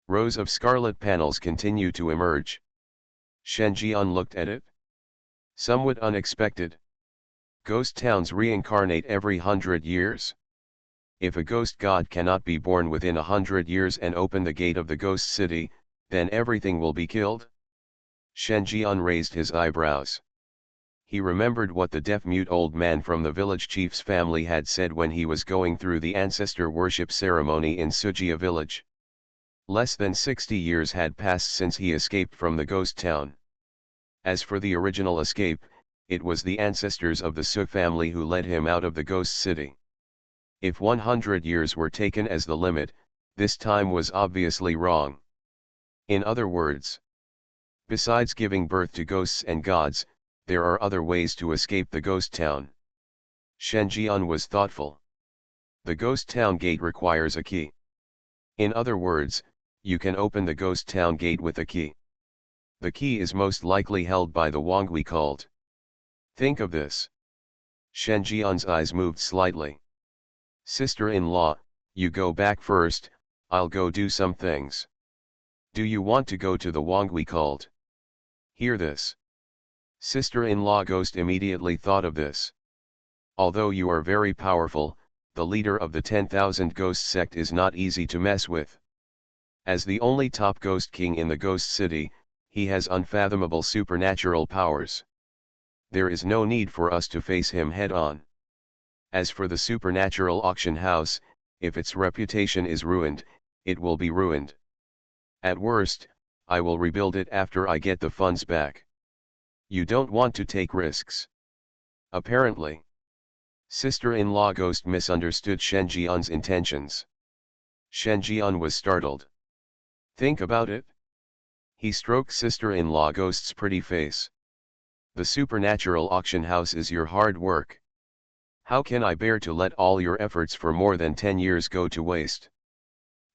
Rows of scarlet panels continue to emerge. Shen Jian looked at it. Somewhat unexpected. Ghost towns reincarnate every 100 years. If a ghost god cannot be born within 100 years and open the gate of the ghost city, then everything will be killed? Shen Jian raised his eyebrows. He remembered what the deaf-mute old man from the village chief's family had said when he was going through the ancestor worship ceremony in Sujia village. Less than 60 years had passed since he escaped from the ghost town. As for the original escape, it was the ancestors of the Su family who led him out of the ghost city. If 100 years were taken as the limit, this time was obviously wrong. In other words, besides giving birth to ghosts and gods, there are other ways to escape the ghost town. Shen Jian was thoughtful. The ghost town gate requires a key. In other words, you can open the ghost town gate with a key. The key is most likely held by the Wangui cult. Think of this. Shen Jian's eyes moved slightly. Sister-in-law, you go back first, I'll go do some things. Do you want to go to the Wangui cult? Hear this. Sister-in-law Ghost immediately thought of this. Although you are very powerful, the leader of the 10,000 Ghost sect is not easy to mess with. As the only top ghost king in the ghost city, he has unfathomable supernatural powers. There is no need for us to face him head-on. As for the supernatural auction house, if its reputation is ruined, it will be ruined. At worst, I will rebuild it after I get the funds back. You don't want to take risks. Apparently. Sister-in-law Ghost misunderstood Shen Jian's intentions. Shen Jian was startled. Think about it. He stroked sister-in-law Ghost's pretty face. The supernatural auction house is your hard work. How can I bear to let all your efforts for more than 10 years go to waste?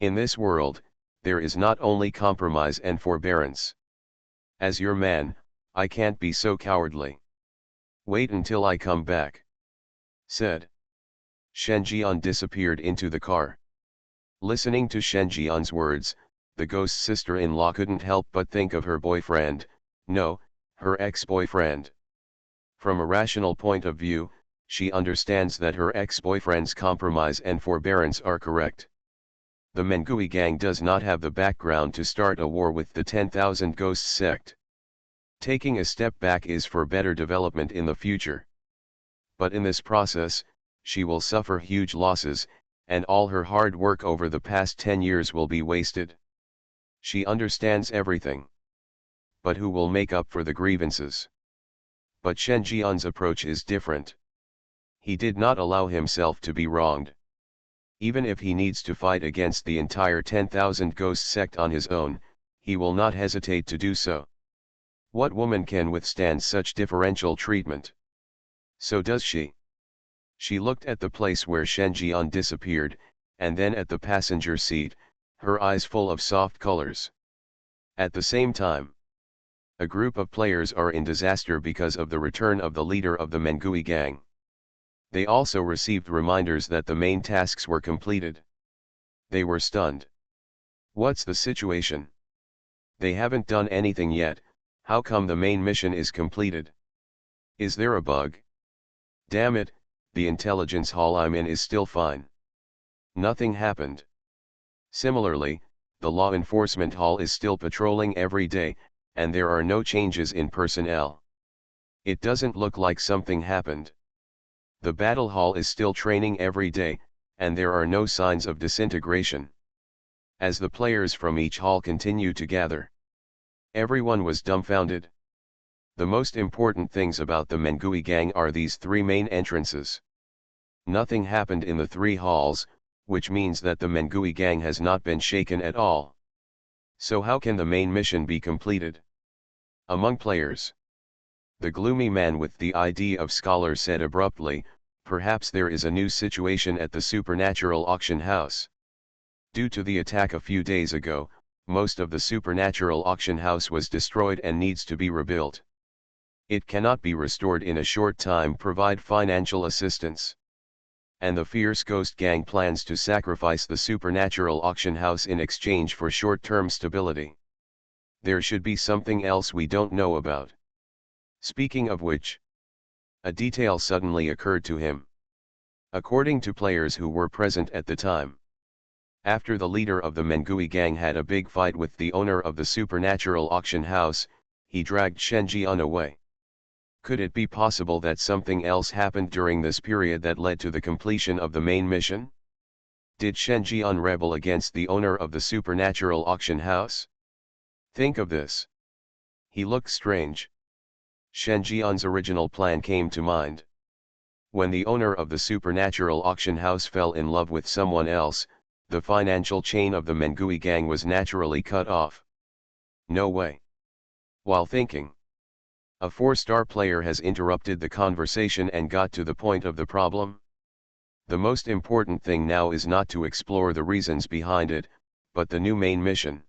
In this world, there is not only compromise and forbearance. As your man, I can't be so cowardly. Wait until I come back. Said. Shen Jian disappeared into the car. Listening to Shen Jian's words, the ghost sister-in-law couldn't help but think of her boyfriend, no, her ex-boyfriend. From a rational point of view, she understands that her ex-boyfriend's compromise and forbearance are correct. The Mengui gang does not have the background to start a war with the 10,000 Ghosts sect. Taking a step back is for better development in the future. But in this process, she will suffer huge losses, and all her hard work over the past 10 years will be wasted. She understands everything. But who will make up for the grievances? But Shen Jian's approach is different. He did not allow himself to be wronged. Even if he needs to fight against the entire 10,000 Ghost sect on his own, he will not hesitate to do so. What woman can withstand such differential treatment? So does she. She looked at the place where Shen Jian disappeared, and then at the passenger seat, her eyes full of soft colors. At the same time, a group of players are in disaster because of the return of the leader of the Mengui gang. They also received reminders that the main tasks were completed. They were stunned. What's the situation? They haven't done anything yet, how come the main mission is completed? Is there a bug? Damn it, the intelligence hall I'm in is still fine. Nothing happened. Similarly, the law enforcement hall is still patrolling every day, and there are no changes in personnel. It doesn't look like something happened. The battle hall is still training every day, and there are no signs of disintegration. As the players from each hall continue to gather, everyone was dumbfounded. The most important things about the Mengui gang are these three main entrances. Nothing happened in the three halls, which means that the Mengui gang has not been shaken at all. So how can the main mission be completed? Among players, the gloomy man with the ID of scholar said abruptly, perhaps there is a new situation at the supernatural auction house. Due to the attack a few days ago, most of the supernatural auction house was destroyed and needs to be rebuilt. It cannot be restored in a short time. Provide financial assistance. and the fierce ghost gang plans to sacrifice the supernatural auction house in exchange for short-term stability. There should be something else we don't know about. Speaking of which, a detail suddenly occurred to him. According to players who were present at the time, after the leader of the Mengui gang had a big fight with the owner of the supernatural auction house, he dragged Shen Jian away. Could it be possible that something else happened during this period that led to the completion of the main mission? Did Shen Jian rebel against the owner of the supernatural auction house? Think of this. He looked strange. Shen Jian's original plan came to mind. When the owner of the supernatural auction house fell in love with someone else, the financial chain of the Mengui gang was naturally cut off. No way. While thinking, a 4-star player has interrupted the conversation and got to the point of the problem. The most important thing now is not to explore the reasons behind it, but the new main mission.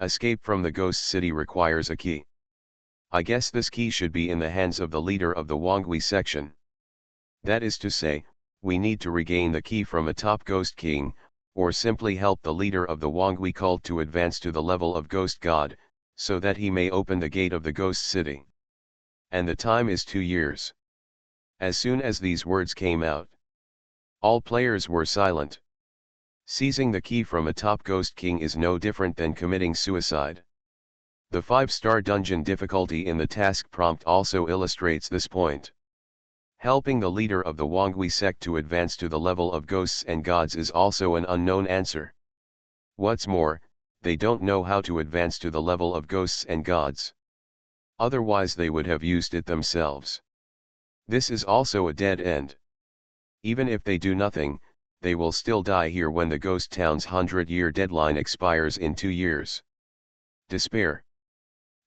Escape from the ghost city requires a key. I guess this key should be in the hands of the leader of the Wangui section. That is to say, we need to regain the key from a top ghost king, or simply help the leader of the Wangui cult to advance to the level of ghost god, so that he may open the gate of the ghost city. And the time is 2 years. As soon as these words came out, all players were silent. Seizing the key from a top ghost king is no different than committing suicide. The 5-star dungeon difficulty in the task prompt also illustrates this point. Helping the leader of the Wangui sect to advance to the level of ghosts and gods is also an unknown answer. What's more, they don't know how to advance to the level of ghosts and gods. Otherwise they would have used it themselves. This is also a dead end. Even if they do nothing, they will still die here when the ghost town's 100-year deadline expires in 2 years. Despair.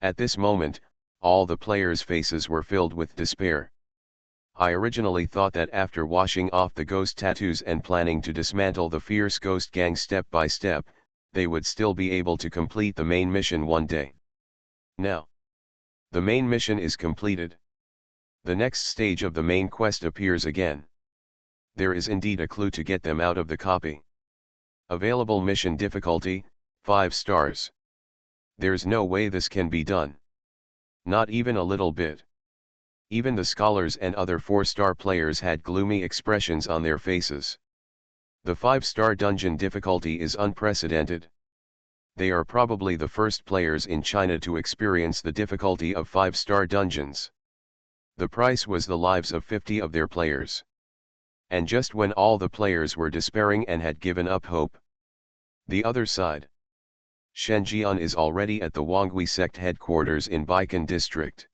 At this moment, all the players' faces were filled with despair. I originally thought that after washing off the ghost tattoos and planning to dismantle the fierce ghost gang step by step, they would still be able to complete the main mission one day. Now, the main mission is completed. The next stage of the main quest appears again. There is indeed a clue to get them out of the copy. Available mission difficulty, 5 stars. There's no way this can be done. Not even a little bit. Even the scholars and other 4-star players had gloomy expressions on their faces. The 5-star dungeon difficulty is unprecedented. They are probably the first players in China to experience the difficulty of 5-star dungeons. The price was the lives of 50 of their players. And just when all the players were despairing and had given up hope. The other side. Shen Jian is already at the Wangui sect headquarters in Baikan district.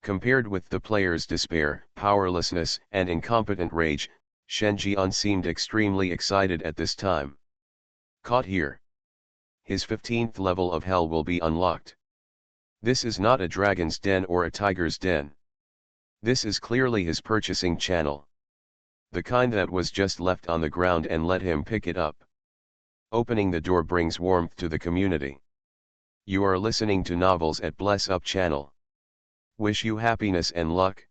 Compared with the players' despair, powerlessness, and incompetent rage, Shen Jian seemed extremely excited at this time. Caught here. His 15th level of hell will be unlocked. This is not a dragon's den or a tiger's den. This is clearly his purchasing channel. The kind that was just left on the ground and let him pick it up. Opening the door brings warmth to the community. You are listening to Novels at Bless Up channel. Wish you happiness and luck.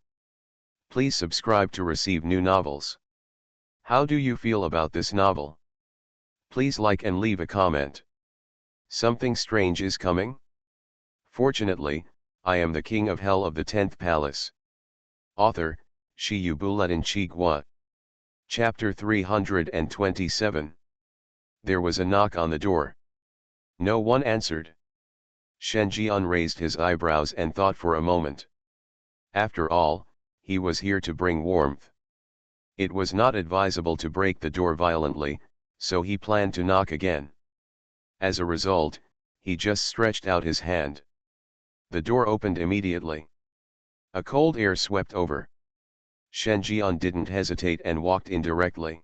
Please subscribe to receive new novels. How do you feel about this novel? Please like and leave a comment. Something strange is coming? Fortunately, I am the king of hell of the 10th palace. Author, Shi Yubuletin Chigua. Chapter 327. There was a knock on the door. No one answered. Shen Jian raised his eyebrows and thought for a moment. After all, he was here to bring warmth. It was not advisable to break the door violently, so he planned to knock again. As a result, he just stretched out his hand. The door opened immediately. A cold air swept over. Shen Jian didn't hesitate and walked in directly.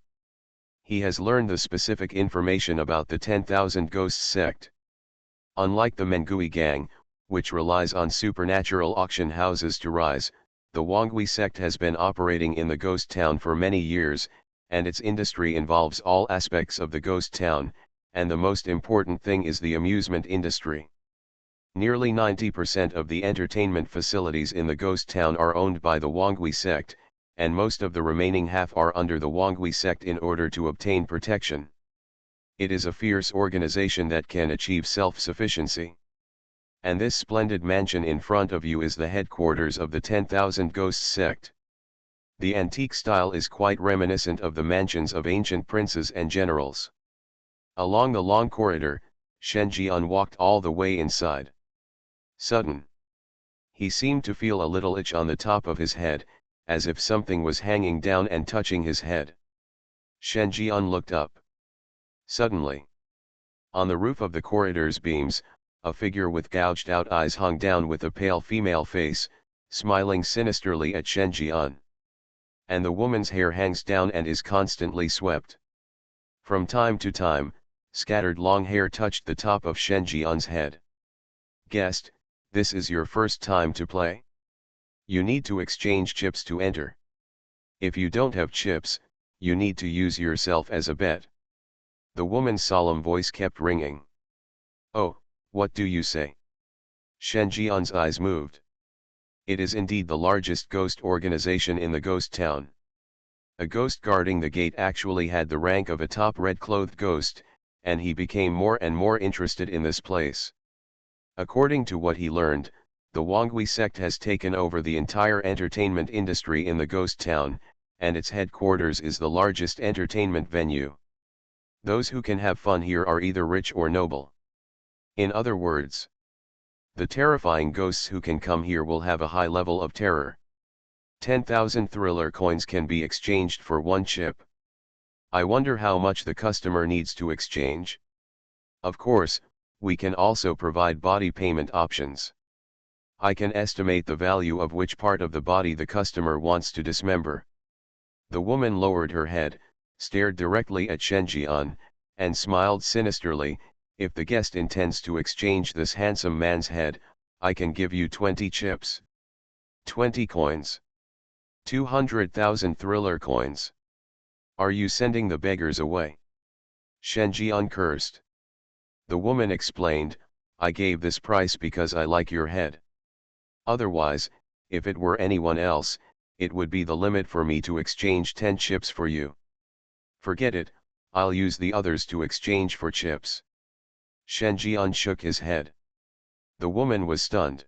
He has learned the specific information about the 10,000 Ghosts sect. Unlike the Mengui gang, which relies on supernatural auction houses to rise, the Wangui sect has been operating in the ghost town for many years, and its industry involves all aspects of the ghost town, and the most important thing is the amusement industry. Nearly 90% of the entertainment facilities in the ghost town are owned by the Wangui sect, and most of the remaining half are under the Wangui sect in order to obtain protection. It is a fierce organization that can achieve self-sufficiency. And this splendid mansion in front of you is the headquarters of the 10,000 Ghosts sect. The antique style is quite reminiscent of the mansions of ancient princes and generals. Along the long corridor, Shen Jian walked all the way inside. Sudden. He seemed to feel a little itch on the top of his head, as if something was hanging down and touching his head. Shen Jian looked up. Suddenly, on the roof of the corridor's beams, a figure with gouged out eyes hung down with a pale female face, smiling sinisterly at Shen Jian. And the woman's hair hangs down and is constantly swept. From time to time, scattered long hair touched the top of Shen Jian's head. Guest, this is your first time to play? You need to exchange chips to enter. If you don't have chips, you need to use yourself as a bet. The woman's solemn voice kept ringing. Oh, what do you say? Shen Jian's eyes moved. It is indeed the largest ghost organization in the ghost town. A ghost guarding the gate actually had the rank of a top red-clothed ghost, and he became more and more interested in this place. According to what he learned, the Wangui sect has taken over the entire entertainment industry in the ghost town, and its headquarters is the largest entertainment venue. Those who can have fun here are either rich or noble. In other words, the terrifying ghosts who can come here will have a high level of terror. 10,000 thriller coins can be exchanged for one chip. I wonder how much the customer needs to exchange. Of course, we can also provide body payment options. I can estimate the value of which part of the body the customer wants to dismember. The woman lowered her head, stared directly at Shen Jian, and smiled sinisterly. If the guest intends to exchange this handsome man's head, I can give you 20 chips. 20 coins. 200,000 thriller coins. Are you sending the beggars away? Shen Jian cursed. The woman explained, I gave this price because I like your head. Otherwise, if it were anyone else, it would be the limit for me to exchange 10 chips for you. Forget it, I'll use the others to exchange for chips. Shen Jian shook his head. The woman was stunned.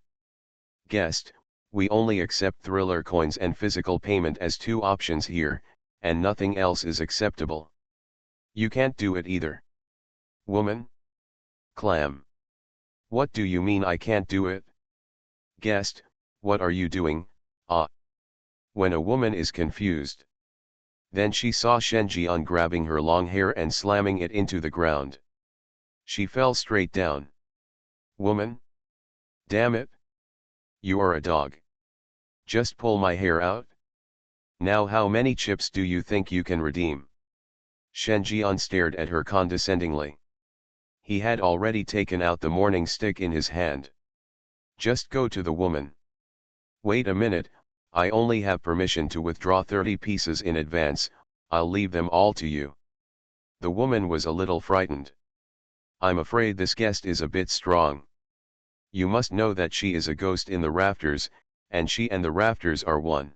Guest, we only accept thriller coins and physical payment as two options here, and nothing else is acceptable. You can't do it either. Woman? Clam. What do you mean I can't do it? Guest, what are you doing? When a woman is confused. Then she saw Shen Jian grabbing her long hair and slamming it into the ground. She fell straight down. Woman? Damn it! You are a dog. Just pull my hair out. Now how many chips do you think you can redeem? Shen Jian stared at her condescendingly. He had already taken out the morning stick in his hand. Just go to the woman. Wait a minute, I only have permission to withdraw 30 pieces in advance, I'll leave them all to you. The woman was a little frightened. I'm afraid this guest is a bit strong. You must know that she is a ghost in the rafters, and she and the rafters are one.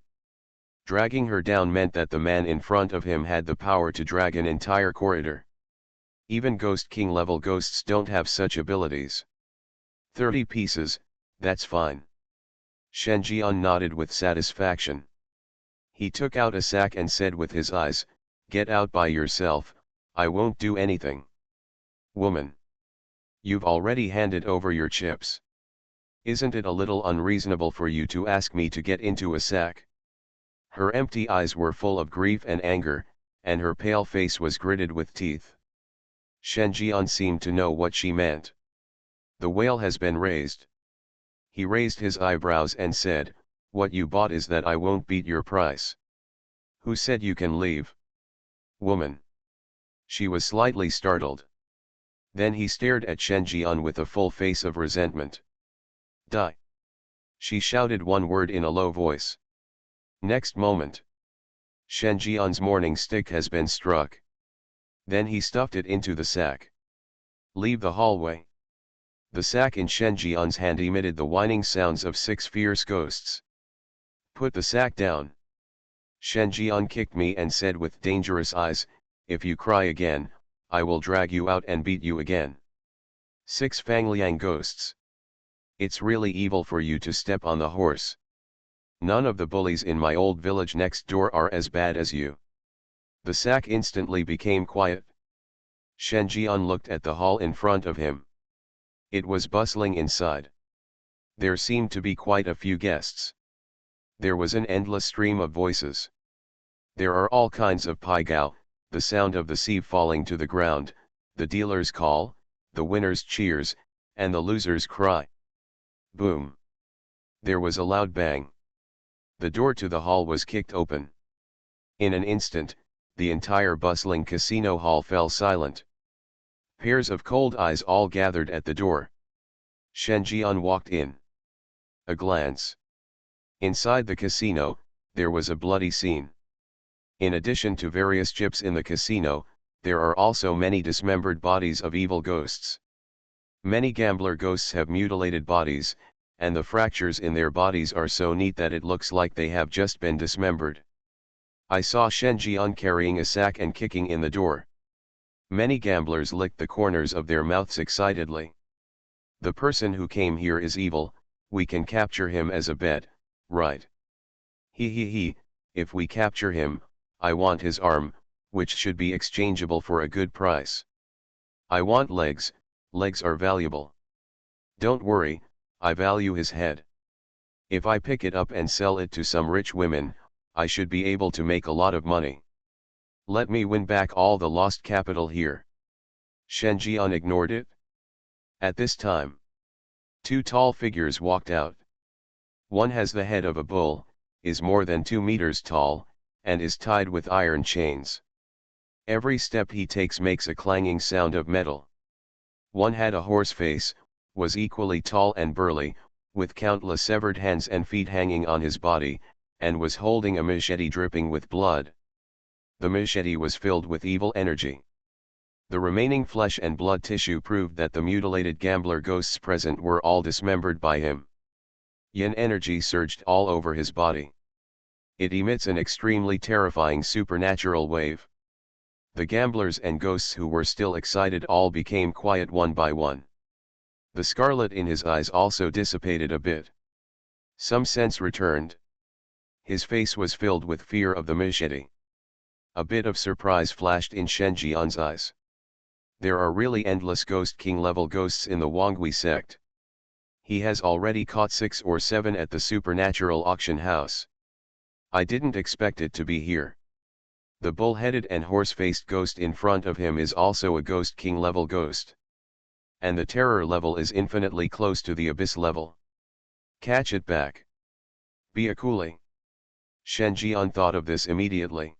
Dragging her down meant that the man in front of him had the power to drag an entire corridor. Even Ghost King level ghosts don't have such abilities. 30 pieces, that's fine. Shen Jian nodded with satisfaction. He took out a sack and said with his eyes, get out by yourself, I won't do anything. Woman. You've already handed over your chips. Isn't it a little unreasonable for you to ask me to get into a sack? Her empty eyes were full of grief and anger, and her pale face was gritted with teeth. Shen Jian seemed to know what she meant. The whale has been raised. He raised his eyebrows and said, what you bought is that I won't beat your price. Who said you can leave? Woman. She was slightly startled. Then he stared at Shen Jian with a full face of resentment. Die. She shouted one word in a low voice. Next moment. Shen Jian's morning stick has been struck. Then he stuffed it into the sack. Leave the hallway. The sack in Shen Jian's hand emitted the whining sounds of 6 fierce ghosts. Put the sack down. Shen Jian kicked me and said with dangerous eyes, if you cry again, I will drag you out and beat you again. 6 Fangliang ghosts. It's really evil for you to step on the horse. None of the bullies in my old village next door are as bad as you. The sack instantly became quiet. Shen Jian looked at the hall in front of him. It was bustling inside. There seemed to be quite a few guests. There was an endless stream of voices. There are all kinds of pai gao, the sound of the sieve falling to the ground, the dealer's call, the winner's cheers, and the loser's cry. Boom! There was a loud bang. The door to the hall was kicked open. In an instant, the entire bustling casino hall fell silent. Pairs of cold eyes all gathered at the door. Shen Jian walked in. A glance. Inside the casino, there was a bloody scene. In addition to various chips in the casino, there are also many dismembered bodies of evil ghosts. Many gambler ghosts have mutilated bodies, and the fractures in their bodies are so neat that it looks like they have just been dismembered. I saw Shen Jian carrying a sack and kicking in the door. Many gamblers licked the corners of their mouths excitedly. The person who came here is evil, we can capture him as a bet, right? He, if we capture him, I want his arm, which should be exchangeable for a good price. I want legs, legs are valuable. Don't worry, I value his head. If I pick it up and sell it to some rich women, I should be able to make a lot of money. Let me win back all the lost capital here. Shen Jian ignored it. At this time, 2 tall figures walked out. One has the head of a bull, is more than 2 meters tall, and is tied with iron chains. Every step he takes makes a clanging sound of metal. One had a horse face, was equally tall and burly, with countless severed hands and feet hanging on his body, and was holding a machete dripping with blood. The machete was filled with evil energy. The remaining flesh and blood tissue proved that the mutilated gambler ghosts present were all dismembered by him. Yin energy surged all over his body. It emits an extremely terrifying supernatural wave. The gamblers and ghosts who were still excited all became quiet one by one. The scarlet in his eyes also dissipated a bit. Some sense returned. His face was filled with fear of the machete. A bit of surprise flashed in Shen Jian's eyes. There are really endless Ghost King level ghosts in the Wangui sect. He has already caught 6 or 7 at the supernatural auction house. I didn't expect it to be here. The bull-headed and horse-faced ghost in front of him is also a Ghost King level ghost. And the terror level is infinitely close to the abyss level. Catch it back. Be a coolie. Shen Jian thought of this immediately.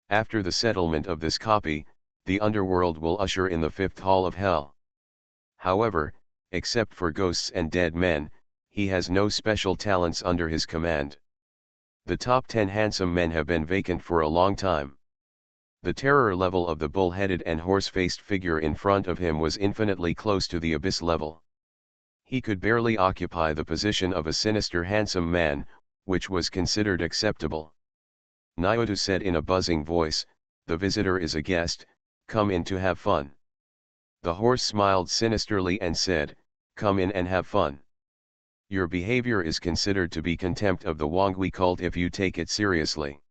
After the settlement of this copy, the underworld will usher in the 5th hall of hell. However, except for ghosts and dead men, he has no special talents under his command. The top 10 handsome men have been vacant for a long time. The terror level of the bull-headed and horse-faced figure in front of him was infinitely close to the abyss level. He could barely occupy the position of a sinister handsome man, which was considered acceptable. Nyotu said in a buzzing voice, "The visitor is a guest, come in to have fun." The horse smiled sinisterly and said, "Come in and have fun. Your behavior is considered to be contempt of the Wangui cult if you take it seriously.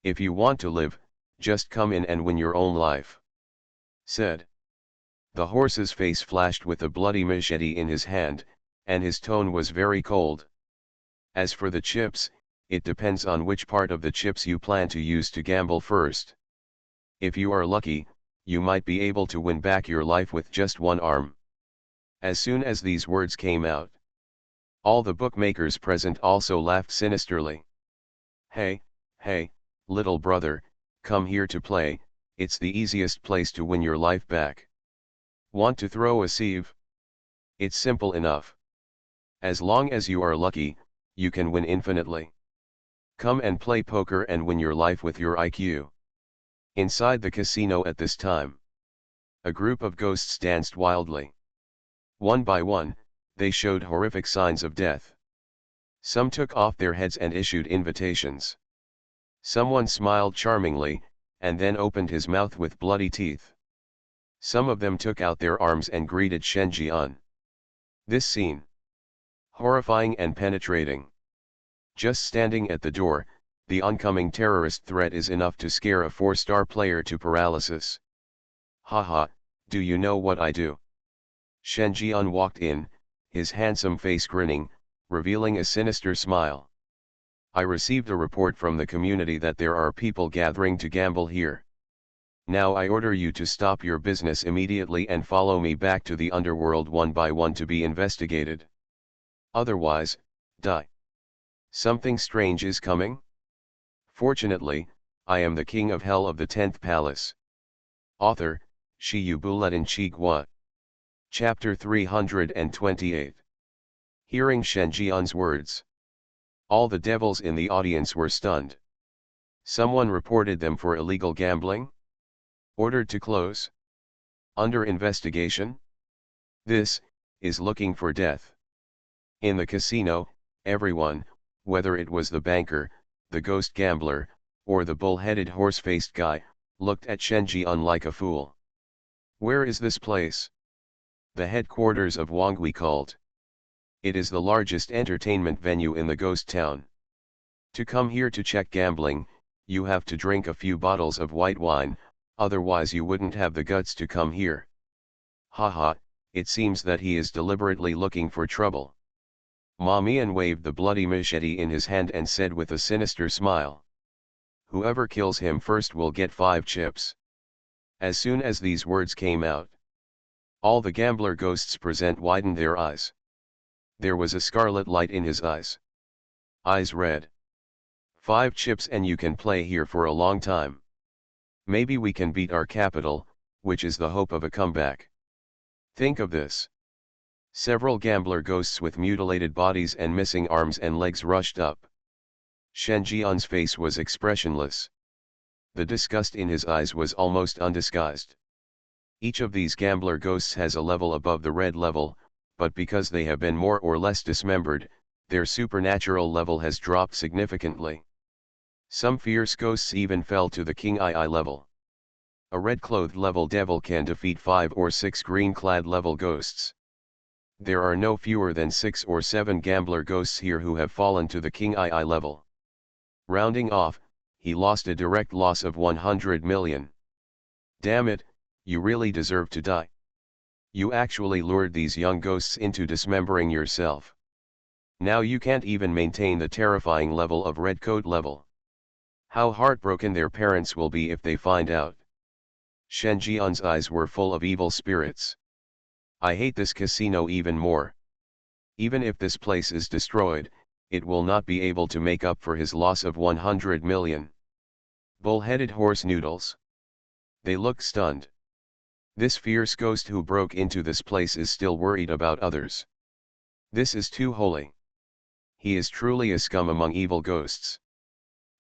If you want to live, just come in and win your own life." Said. The horse's face flashed with a bloody machete in his hand, and his tone was very cold. As for the chips, it depends on which part of the chips you plan to use to gamble first. If you are lucky, you might be able to win back your life with just one arm. As soon as these words came out, all the bookmakers present also laughed sinisterly. Hey, little brother, come here to play, it's the easiest place to win your life back. Want to throw a sieve? It's simple enough. As long as you are lucky, you can win infinitely. Come and play poker and win your life with your IQ. Inside the casino at this time, a group of ghosts danced wildly. One by one, they showed horrific signs of death. Some took off their heads and issued invitations. Someone smiled charmingly, and then opened his mouth with bloody teeth. Some of them took out their arms and greeted Shen Jian. This scene, horrifying and penetrating. Just standing at the door, the oncoming terrorist threat is enough to scare a 4-star player to paralysis. Haha, do you know what I do? Shen Jian walked in, his handsome face grinning, revealing a sinister smile. I received a report from the community that there are people gathering to gamble here. Now I order you to stop your business immediately and follow me back to the underworld one by one to be investigated. Otherwise, die. Something strange is coming? Fortunately, I am the king of hell of the 10th palace. Author, Shi Buletin Chigua. Chapter 328. Hearing Shen Jian's words, all the devils in the audience were stunned. Someone reported them for illegal gambling? Ordered to close? Under investigation? This is looking for death. In the casino, everyone, whether it was the banker, the ghost gambler, or the bull-headed horse-faced guy, looked at Shen Jian like a fool. Where is this place? The headquarters of Wangui called. It is the largest entertainment venue in the ghost town. To come here to check gambling, you have to drink a few bottles of white wine, otherwise you wouldn't have the guts to come here. Haha, it seems that he is deliberately looking for trouble. Ma Mian waved the bloody machete in his hand and said with a sinister smile. Whoever kills him first will get 5 chips. As soon as these words came out, all the gambler ghosts present widened their eyes. There was a scarlet light in his eyes. Eyes red. 5 chips and you can play here for a long time. Maybe we can beat our capital, which is the hope of a comeback. Think of this. Several gambler ghosts with mutilated bodies and missing arms and legs rushed up. Shen Jian's face was expressionless. The disgust in his eyes was almost undisguised. Each of these gambler ghosts has a level above the red level, but because they have been more or less dismembered, their supernatural level has dropped significantly. Some fierce ghosts even fell to the King II level. A red-clothed level devil can defeat 5 or 6 green-clad level ghosts. There are no fewer than 6 or 7 gambler ghosts here who have fallen to the King II level. Rounding off, he lost a direct loss of 100 million. Damn it, you really deserve to die. You actually lured these young ghosts into dismembering yourself. Now you can't even maintain the terrifying level of red coat level. How heartbroken their parents will be if they find out. Shen Jian's eyes were full of evil spirits. I hate this casino even more. Even if this place is destroyed, it will not be able to make up for his loss of 100 million. Bull-headed horse noodles. They looked stunned. This fierce ghost who broke into this place is still worried about others. This is too holy. He is truly a scum among evil ghosts.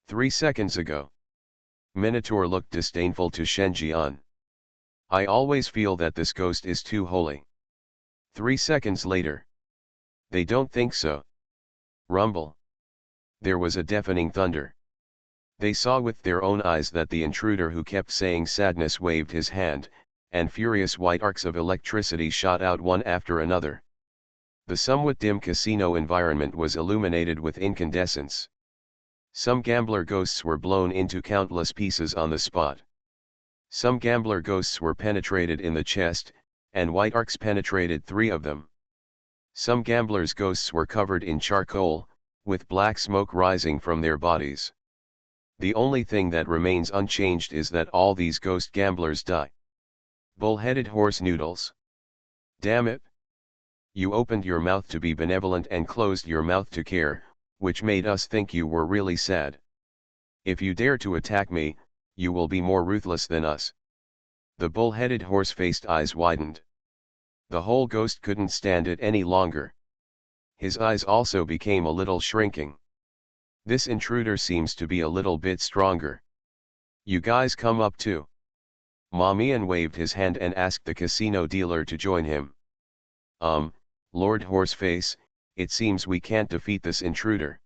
3 seconds ago, Minotaur looked disdainful to Shen Jian. I always feel that this ghost is too holy. 3 seconds later. They don't think so. Rumble. There was a deafening thunder. They saw with their own eyes that the intruder who kept saying sadness waved his hand, and furious white arcs of electricity shot out one after another. The somewhat dim casino environment was illuminated with incandescence. Some gambler ghosts were blown into countless pieces on the spot. Some gambler ghosts were penetrated in the chest, and white arcs penetrated 3 of them. Some gamblers' ghosts were covered in charcoal, with black smoke rising from their bodies. The only thing that remains unchanged is that all these ghost gamblers die. Bull-headed horse noodles. Damn it! You opened your mouth to be benevolent and closed your mouth to care, which made us think you were really sad. If you dare to attack me, you will be more ruthless than us. The bull-headed horse-faced eyes widened. The whole ghost couldn't stand it any longer. His eyes also became a little shrinking. This intruder seems to be a little bit stronger. You guys come up too. Ma Mian waved his hand and asked the casino dealer to join him. Lord Horseface, it seems we can't defeat this intruder.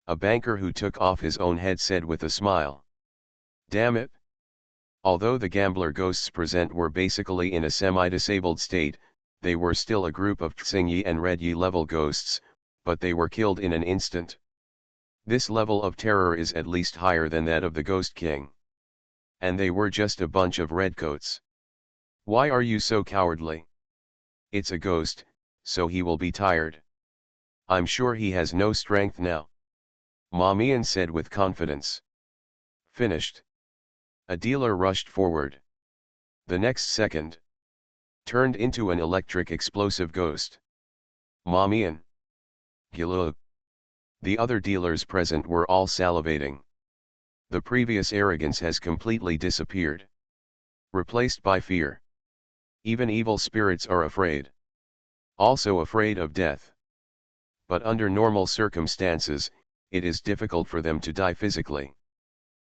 A banker who took off his own head said with a smile. Damn it. Although the gambler ghosts present were basically in a semi-disabled state, they were still a group of Xingyi and Redyi level ghosts, but they were killed in an instant. This level of terror is at least higher than that of the Ghost King. And they were just a bunch of redcoats. Why are you so cowardly? It's a ghost, so he will be tired. I'm sure he has no strength now. Ma Mian said with confidence. Finished. A dealer rushed forward. The next second, turned into an electric explosive ghost. Ma Mian. Gilug. The other dealers present were all salivating. The previous arrogance has completely disappeared. Replaced by fear. Even evil spirits are afraid. Also afraid of death. But under normal circumstances, it is difficult for them to die physically.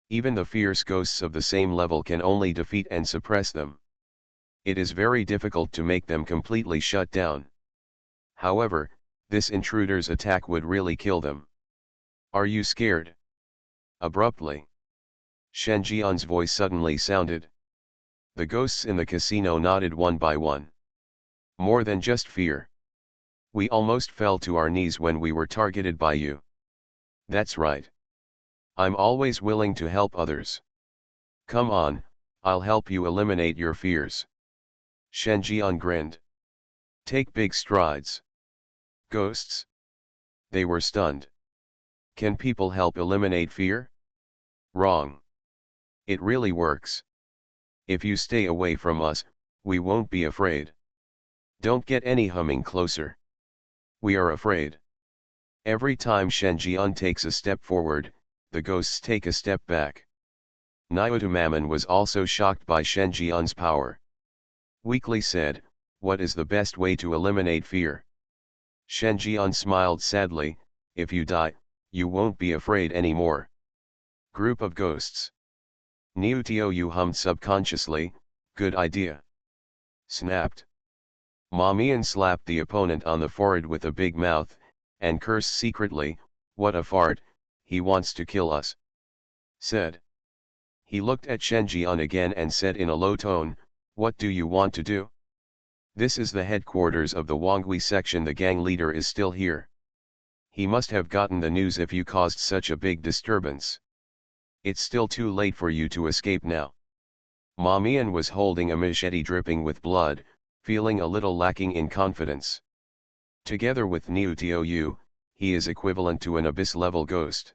Even the fierce ghosts of the same level can only defeat and suppress them. It is very difficult to make them completely shut down. However, this intruder's attack would really kill them. Are you scared? Abruptly, Shen Jian's voice suddenly sounded. The ghosts in the casino nodded one by one. More than just fear. We almost fell to our knees when we were targeted by you. That's right. I'm always willing to help others. Come on, I'll help you eliminate your fears. Shen Jian grinned. Take big strides. Ghosts? They were stunned. Can people help eliminate fear? Wrong. It really works. If you stay away from us, we won't be afraid. Don't get any humming closer. We are afraid. Every time Shen Jian takes a step forward, the ghosts take a step back. Nyutumaman was also shocked by Shen Jian's power. Weakly said, what is the best way to eliminate fear? Shen Jian smiled sadly, if you die, you won't be afraid anymore. Group of ghosts. Niutio hummed subconsciously, good idea. Snapped. Ma Mian slapped the opponent on the forehead with a big mouth, and cursed secretly, what a fart, he wants to kill us. Said. He looked at Shen Jian again and said in a low tone, what do you want to do? This is the headquarters of the Wangui section, the gang leader is still here. He must have gotten the news if you caused such a big disturbance. It's still too late for you to escape now. Ma Mian was holding a machete dripping with blood, feeling a little lacking in confidence. Together with Niutio, he is equivalent to an abyss-level ghost.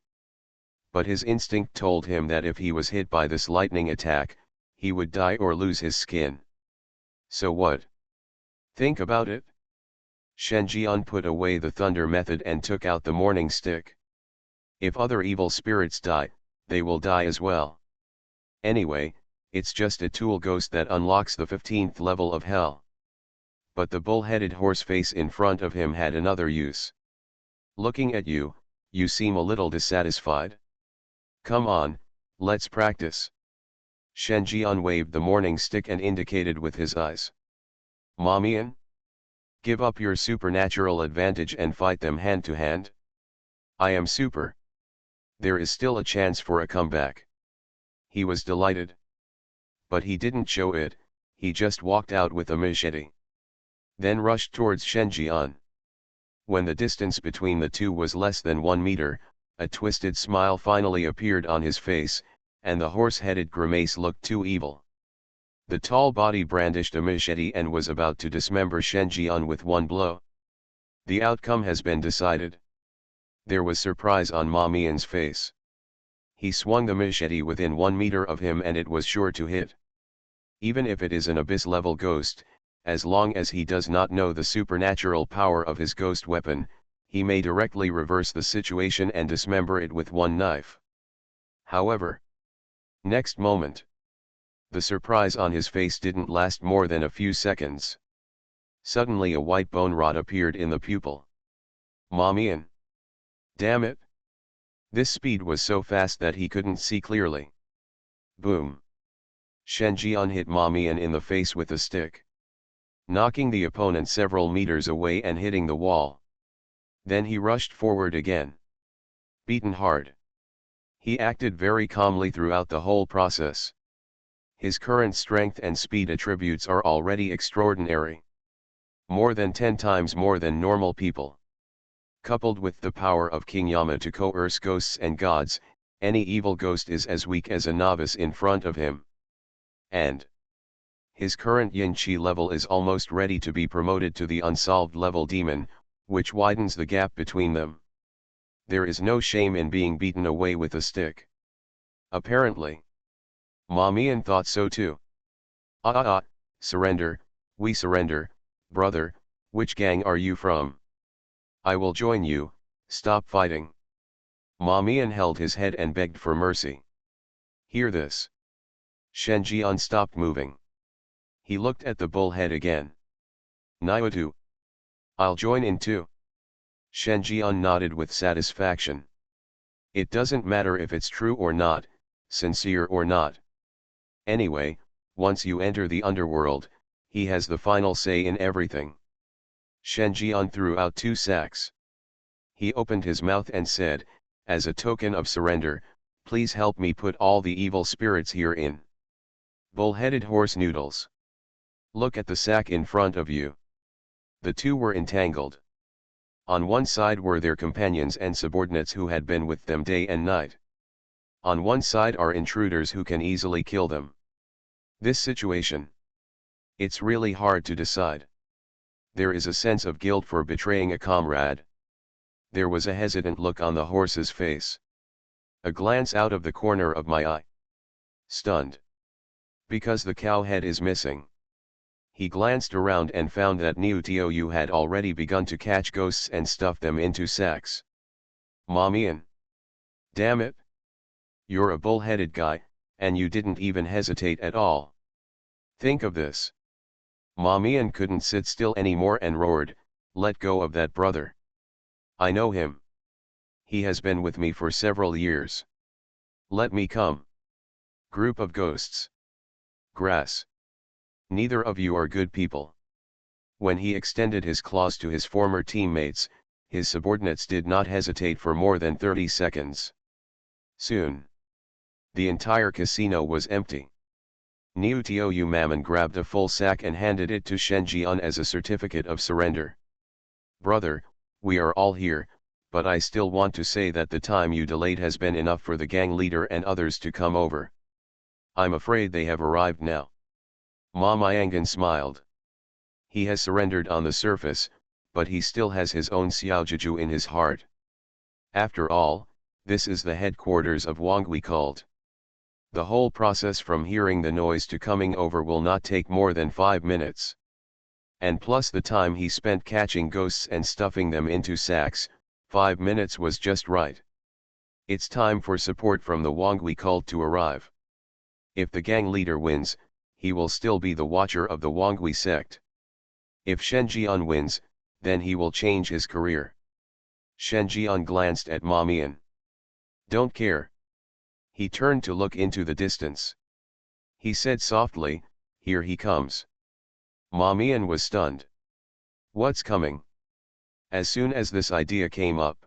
But his instinct told him that if he was hit by this lightning attack, he would die or lose his skin. So what? Think about it. Shen Jian put away the thunder method and took out the morning stick. If other evil spirits die, they will die as well. Anyway, it's just a tool ghost that unlocks the 15th level of hell. But the bull-headed horse face in front of him had another use. Looking at you, you seem a little dissatisfied. Come on, let's practice. Shen Jian waved the morning stick and indicated with his eyes. Ma Mian? Give up your supernatural advantage and fight them hand to hand. I am super. There is still a chance for a comeback. He was delighted. But he didn't show it, he just walked out with a machete. Then rushed towards Shen Jian. When the distance between the two was less than 1 meter, a twisted smile finally appeared on his face, and the horse-headed grimace looked too evil. The tall body brandished a machete and was about to dismember Shen Jian with one blow. The outcome has been decided. There was surprise on Ma Mian's face. He swung the machete within 1 meter of him and it was sure to hit. Even if it is an abyss-level ghost, as long as he does not know the supernatural power of his ghost weapon, he may directly reverse the situation and dismember it with one knife. However, next moment, the surprise on his face didn't last more than a few seconds. Suddenly a white bone rod appeared in the pupil. Ma Mian. Damn it! This speed was so fast that he couldn't see clearly. Boom! Shen Jian hit Ma Mian in the face with a stick, knocking the opponent several meters away and hitting the wall. Then he rushed forward again. Beaten hard. He acted very calmly throughout the whole process. His current strength and speed attributes are already extraordinary. More than 10 times more than normal people. Coupled with the power of King Yama to coerce ghosts and gods, any evil ghost is as weak as a novice in front of him. And his current yin chi level is almost ready to be promoted to the unsolved level demon, which widens the gap between them. There is no shame in being beaten away with a stick. Apparently. Ma Mian thought so too. Surrender, we surrender, brother, which gang are you from? I will join you, stop fighting. Ma Mian held his head and begged for mercy. Hear this. Shen Jian stopped moving. He looked at the bullhead again. Nyutu. I'll join in too. Shen Jian nodded with satisfaction. It doesn't matter if it's true or not, sincere or not. Anyway, once you enter the underworld, he has the final say in everything. Shen Jian threw out 2 sacks. He opened his mouth and said, as a token of surrender, please help me put all the evil spirits here in. Bull-headed horse noodles. Look at the sack in front of you. The 2 were entangled. On one side were their companions and subordinates who had been with them day and night. On one side are intruders who can easily kill them. This situation. It's really hard to decide. There is a sense of guilt for betraying a comrade. There was a hesitant look on the horse's face. A glance out of the corner of my eye. Stunned. Because the cow head is missing. He glanced around and found that Niu had already begun to catch ghosts and stuff them into sacks. Ma Mian. Damn it. You're a bull-headed guy, and you didn't even hesitate at all. Think of this. Ma Mian couldn't sit still anymore and roared, let go of that brother. I know him. He has been with me for several years. Let me come. Group of ghosts. Grass. Neither of you are good people. When he extended his claws to his former teammates, his subordinates did not hesitate for more than 30 seconds. Soon. The entire casino was empty. Niu Mammon grabbed a full sack and handed it to Shen Jian as a certificate of surrender. Brother, we are all here, but I still want to say that the time you delayed has been enough for the gang leader and others to come over. I'm afraid they have arrived now. Ma Miangan smiled. He has surrendered on the surface, but he still has his own Xiaojuju in his heart. After all, this is the headquarters of Wangui cult. The whole process from hearing the noise to coming over will not take more than 5 minutes. And plus the time he spent catching ghosts and stuffing them into sacks, 5 minutes was just right. It's time for support from the Wangui cult to arrive. If the gang leader wins, he will still be the watcher of the Wangui sect. If Shen Jian wins, then he will change his career. Shen Jian glanced at Ma Mian. Don't care. He turned to look into the distance. He said softly, here he comes. Ma Mian was stunned. What's coming? As soon as this idea came up,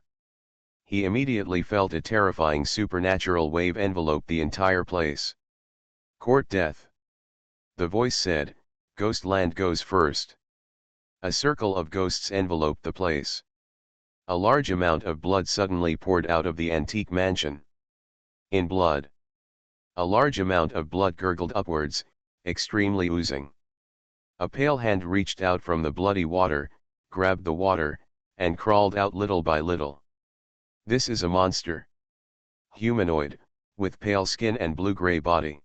he immediately felt a terrifying supernatural wave envelope the entire place. Court death. The voice said, Ghostland goes first. A circle of ghosts enveloped the place. A large amount of blood suddenly poured out of the antique mansion. In blood. A large amount of blood gurgled upwards, extremely oozing. A pale hand reached out from the bloody water, grabbed the water, and crawled out little by little. This is a monster. Humanoid, with pale skin and blue-gray body.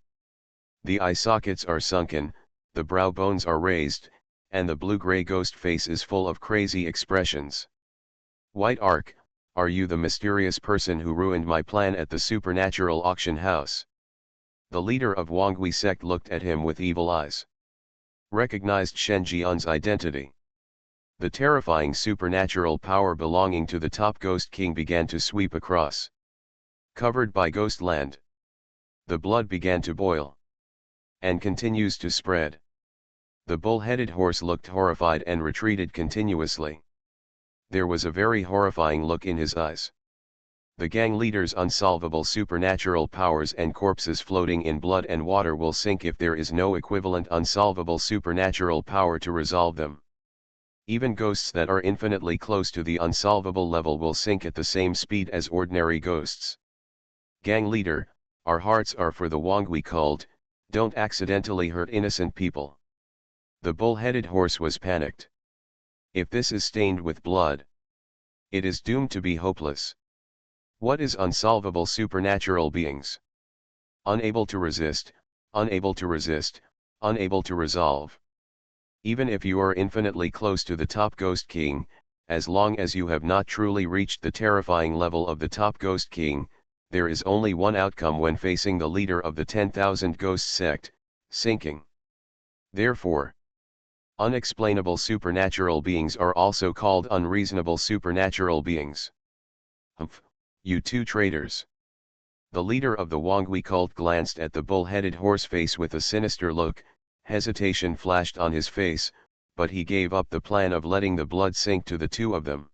The eye sockets are sunken, the brow bones are raised, and the blue-gray ghost face is full of crazy expressions. White Ark, are you the mysterious person who ruined my plan at the supernatural auction house? The leader of Wangui sect looked at him with evil eyes. Recognized Shen Jian's identity. The terrifying supernatural power belonging to the top ghost king began to sweep across. Covered by Ghostland. The blood began to boil. And continues to spread. The bull-headed horse looked horrified and retreated continuously. There was a very horrifying look in his eyes. The gang leader's unsolvable supernatural powers and corpses floating in blood and water will sink if there is no equivalent unsolvable supernatural power to resolve them. Even ghosts that are infinitely close to the unsolvable level will sink at the same speed as ordinary ghosts. Gang leader, our hearts are for the Wangwi cult, don't accidentally hurt innocent people. The bull-headed horse was panicked. If this is stained with blood, it is doomed to be hopeless. What is unsolvable supernatural beings? Unable to resist, unable to resist, unable to resolve. Even if you are infinitely close to the top Ghost King, as long as you have not truly reached the terrifying level of the top Ghost King, there is only one outcome when facing the leader of the 10,000 Ghost sect, sinking. Therefore, unexplainable supernatural beings are also called unreasonable supernatural beings. Humph, you two traitors. The leader of the Wangwi cult glanced at the bull-headed horse face with a sinister look. Hesitation flashed on his face, but he gave up the plan of letting the blood sink to the two of them.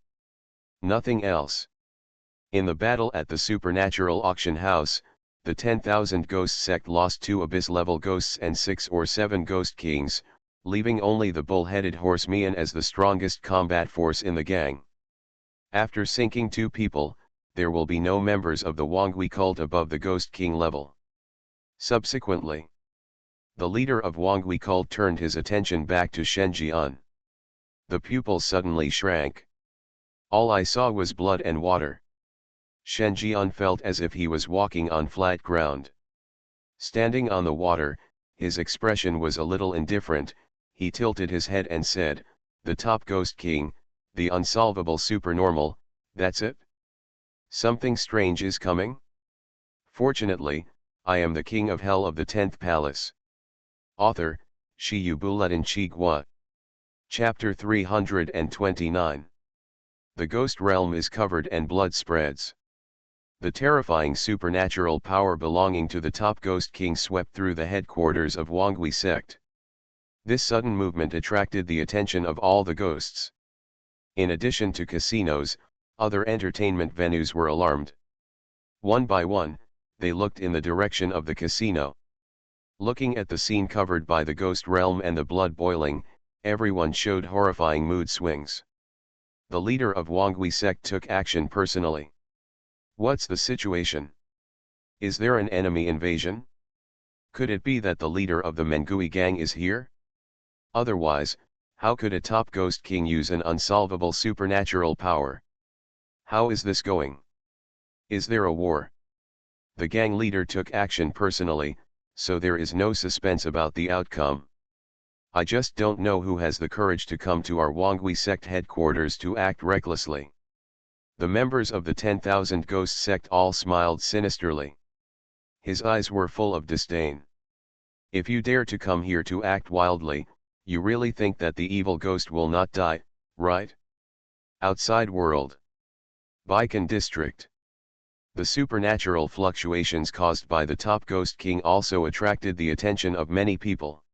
Nothing else. In the battle at the supernatural auction house, the 10,000 Ghost sect lost 2 abyss-level ghosts and 6 or 7 Ghost Kings, leaving only the bull-headed horse Mian as the strongest combat force in the gang. After sinking 2 people, there will be no members of the Wangwi cult above the Ghost King level. Subsequently, the leader of Wangwi cult turned his attention back to Shen Jian. The pupil suddenly shrank. All I saw was blood and water. Shen Jian felt as if he was walking on flat ground. Standing on the water, his expression was a little indifferent. He tilted his head and said, "The top Ghost King, the unsolvable supernormal, that's it? Something strange is coming? Fortunately, I am the king of hell of the 10th palace." Author, Shi Yubuletin Chigua. Chapter 329. The ghost realm is covered and blood spreads. The terrifying supernatural power belonging to the top Ghost King swept through the headquarters of Wangwi sect. This sudden movement attracted the attention of all the ghosts. In addition to casinos, other entertainment venues were alarmed. One by one, they looked in the direction of the casino. Looking at the scene covered by the ghost realm and the blood boiling, everyone showed horrifying mood swings. The leader of Wangwi sect took action personally. What's the situation? Is there an enemy invasion? Could it be that the leader of the Mengui gang is here? Otherwise, how could a top Ghost King use an unsolvable supernatural power? How is this going? Is there a war? The gang leader took action personally, so there is no suspense about the outcome. I just don't know who has the courage to come to our Wangwi sect headquarters to act recklessly. The members of the 10,000 Ghost sect all smiled sinisterly. His eyes were full of disdain. If you dare to come here to act wildly, you really think that the evil ghost will not die, right? Outside world. Baikan district. The supernatural fluctuations caused by the top Ghost King also attracted the attention of many people.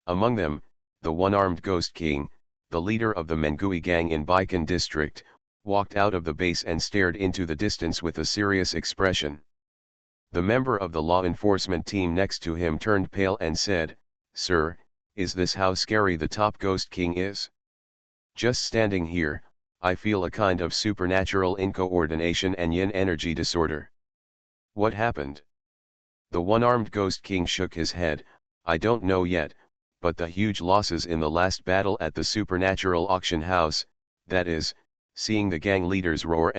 Among them, the one-armed Ghost King, the leader of the Mengui gang in Baikan district, walked out of the base and stared into the distance with a serious expression. The member of the law enforcement team next to him turned pale and said, "Sir, is this how scary the top Ghost King is? Just standing here, I feel a kind of supernatural incoordination and yin energy disorder. What happened?" The one-armed Ghost King shook his head. "I don't know yet, but the huge losses in the last battle at the supernatural auction house, that is, seeing the gang leaders roar,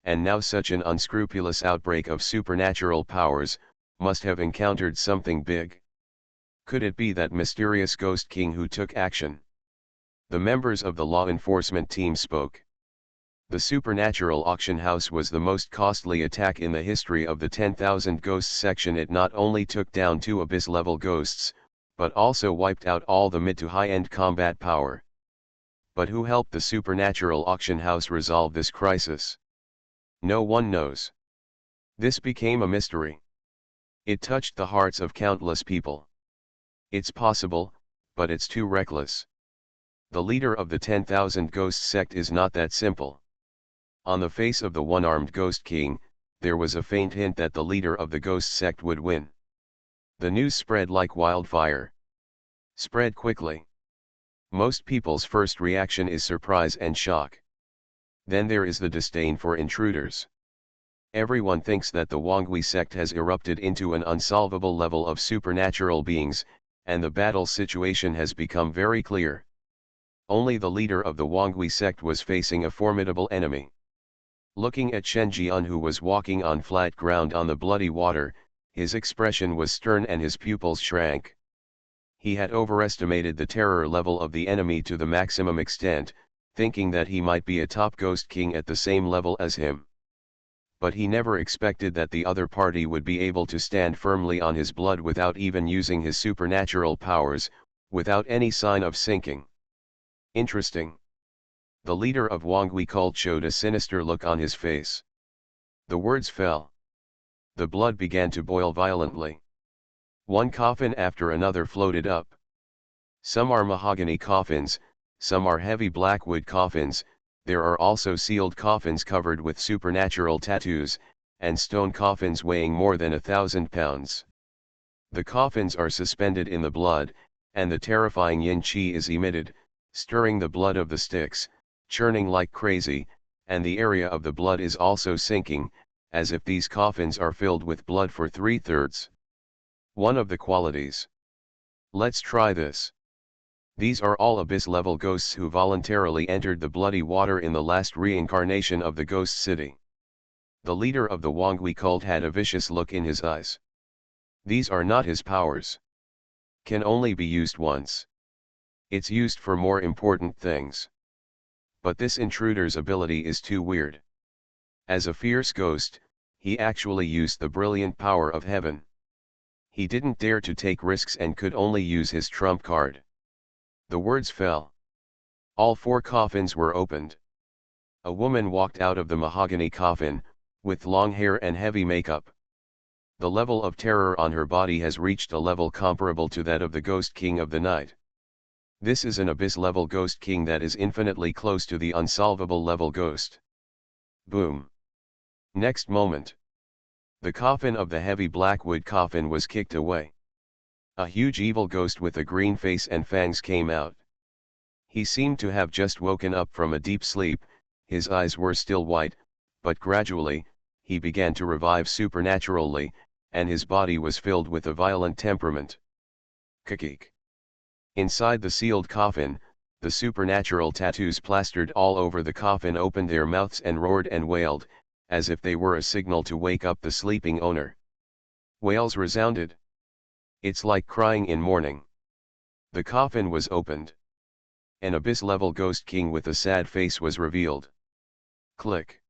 and now such an unscrupulous outbreak of supernatural powers, must have encountered something big. Could it be that mysterious Ghost King who took action?" The members of the law enforcement team spoke. The supernatural auction house was the most costly attack in the history of the 10,000 Ghosts section. It not only took down 2 abyss-level ghosts, but also wiped out all the mid to high-end combat power. But who helped the supernatural auction house resolve this crisis? No one knows. This became a mystery. It touched the hearts of countless people. It's possible, but it's too reckless. The leader of the 10,000 Ghosts sect is not that simple. On the face of the one-armed Ghost King, there was a faint hint that the leader of the ghost sect would win. The news spread like wildfire. Spread quickly. Most people's first reaction is surprise and shock. Then there is the disdain for intruders. Everyone thinks that the Wangui sect has erupted into an unsolvable level of supernatural beings, and the battle situation has become very clear. Only the leader of the Wangui sect was facing a formidable enemy. Looking at Shen Jian, who was walking on flat ground on the bloody water, his expression was stern and his pupils shrank. He had overestimated the terror level of the enemy to the maximum extent, thinking that he might be a top Ghost King at the same level as him. But he never expected that the other party would be able to stand firmly on his blood without even using his supernatural powers, without any sign of sinking. Interesting. The leader of Wangui cult showed a sinister look on his face. The words fell. The blood began to boil violently. One coffin after another floated up. Some are mahogany coffins, some are heavy black wood coffins, there are also sealed coffins covered with supernatural tattoos, and stone coffins weighing more than 1,000 pounds. The coffins are suspended in the blood, and the terrifying yin qi is emitted, stirring the blood of the sticks, churning like crazy, and the area of the blood is also sinking, as if these coffins are filled with blood for 3/3. One of the qualities. Let's try this. These are all abyss-level ghosts who voluntarily entered the bloody water in the last reincarnation of the ghost city. The leader of the Wangui cult had a vicious look in his eyes. These are not his powers. Can only be used once. It's used for more important things. But this intruder's ability is too weird. As a fierce ghost, he actually used the brilliant power of heaven. He didn't dare to take risks and could only use his trump card. The words fell. All 4 coffins were opened. A woman walked out of the mahogany coffin, with long hair and heavy makeup. The level of terror on her body has reached a level comparable to that of the Ghost King of the night. This is an abyss-level Ghost King that is infinitely close to the unsolvable level ghost. Boom. Next moment. The coffin of the heavy blackwood coffin was kicked away. A huge evil ghost with a green face and fangs came out. He seemed to have just woken up from a deep sleep, his eyes were still white, but gradually, he began to revive supernaturally, and his body was filled with a violent temperament. Kakik. Inside the sealed coffin, the supernatural tattoos plastered all over the coffin opened their mouths and roared and wailed, as if they were a signal to wake up the sleeping owner. Wails resounded. It's like crying in mourning. The coffin was opened. An abyss-level Ghost King with a sad face was revealed. Click.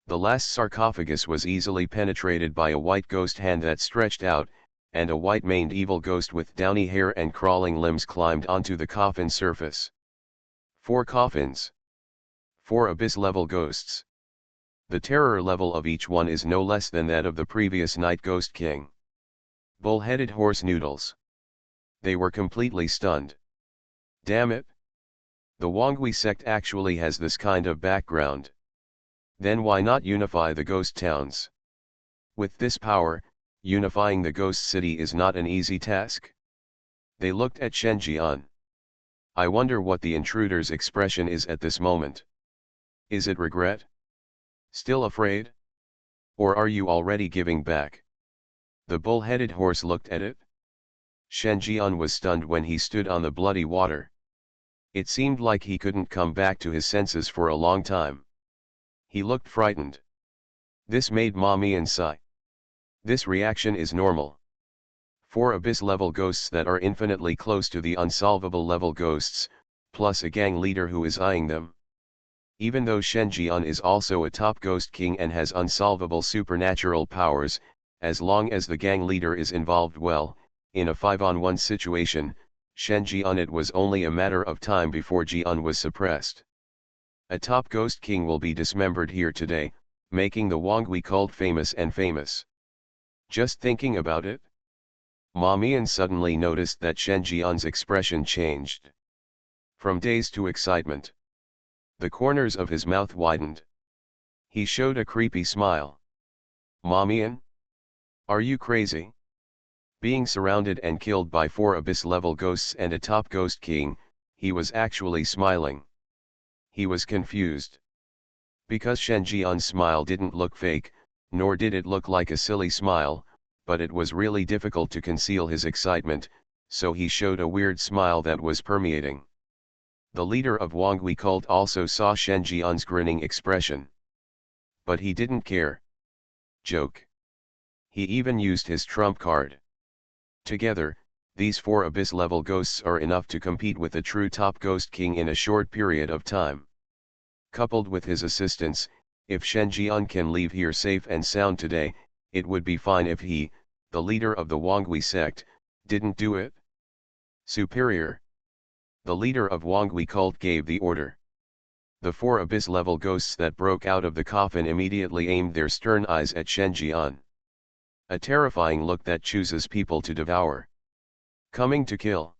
The last sarcophagus was easily penetrated by a white ghost hand that stretched out, and a white-maned evil ghost with downy hair and crawling limbs climbed onto the coffin surface. 4 coffins. 4 abyss-level ghosts. The terror level of each one is no less than that of the previous night Ghost King. Bull-headed horse noodles. They were completely stunned. Damn it! The Wangui sect actually has this kind of background. Then why not unify the ghost towns? With this power, unifying the ghost city is not an easy task. They looked at Shen Jian. I wonder what the intruder's expression is at this moment. Is it regret? Still afraid? Or are you already giving back? The bull-headed horse looked at it. Shen Jian was stunned when he stood on the bloody water. It seemed like he couldn't come back to his senses for a long time. He looked frightened. This made Mommy sigh. This reaction is normal. 4 abyss-level ghosts that are infinitely close to the unsolvable level ghosts, plus a gang leader who is eyeing them. Even though Shen Jian is also a top Ghost King and has unsolvable supernatural powers, as long as the gang leader is involved well, in a 5-on-1 situation, Shen Jian it was only a matter of time before Jian was suppressed. A top Ghost King will be dismembered here today, making the Wangui cult famous and famous. Just thinking about it? Mamian suddenly noticed that Shen Jian's expression changed. From daze to excitement. The corners of his mouth widened. He showed a creepy smile. Mamian? Are you crazy? Being surrounded and killed by 4 abyss-level ghosts and a top ghost king, he was actually smiling. He was confused. Because Shen Jian's smile didn't look fake, nor did it look like a silly smile, but it was really difficult to conceal his excitement, so he showed a weird smile that was permeating. The leader of Wangui cult also saw Shen Jian's grinning expression. But he didn't care. Joke. He even used his trump card. Together, these 4 abyss-level ghosts are enough to compete with a true top ghost king in a short period of time. Coupled with his assistance, if Shen Jian can leave here safe and sound today, it would be fine if he, the leader of the Wangui sect, didn't do it. Superior. The leader of Wangui cult gave the order. The 4 abyss-level ghosts that broke out of the coffin immediately aimed their stern eyes at Shen Jian. A terrifying look that chooses people to devour. Coming to kill.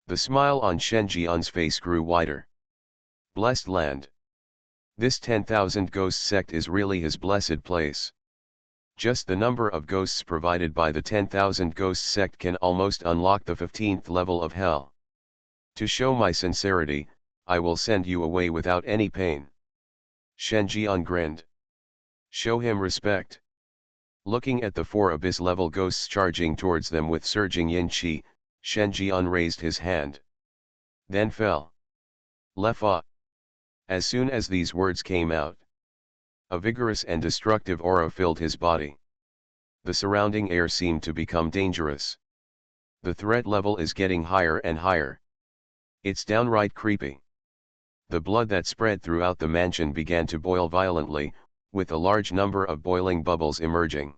The smile on Shen Jian's face grew wider. Blessed land. This 10,000 ghost sect is really his blessed place. Just the number of ghosts provided by the 10,000 ghost sect can almost unlock the 15th level of hell. To show my sincerity, I will send you away without any pain. Shen Jian grinned. Show him respect. Looking at the 4 abyss-level ghosts charging towards them with surging yin qi, Shen Jian raised his hand. Then fell. Lefa. As soon as these words came out, a vigorous and destructive aura filled his body. The surrounding air seemed to become dangerous. The threat level is getting higher and higher. It's downright creepy. The blood that spread throughout the mansion began to boil violently, with a large number of boiling bubbles emerging.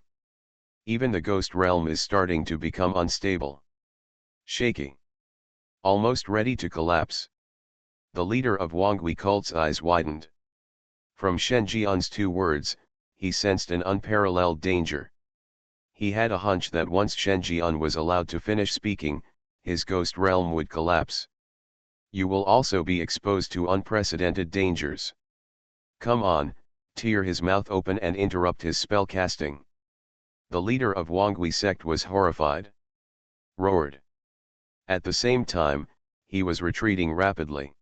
Even the ghost realm is starting to become unstable. Shaky. Almost ready to collapse. The leader of Wangui cult's eyes widened. From Shen Jian's 2 words, he sensed an unparalleled danger. He had a hunch that once Shen Jian was allowed to finish speaking, his ghost realm would collapse. You will also be exposed to unprecedented dangers. Come on, tear his mouth open and interrupt his spell casting. The leader of Wangui sect was horrified. Roared. At the same time, he was retreating rapidly.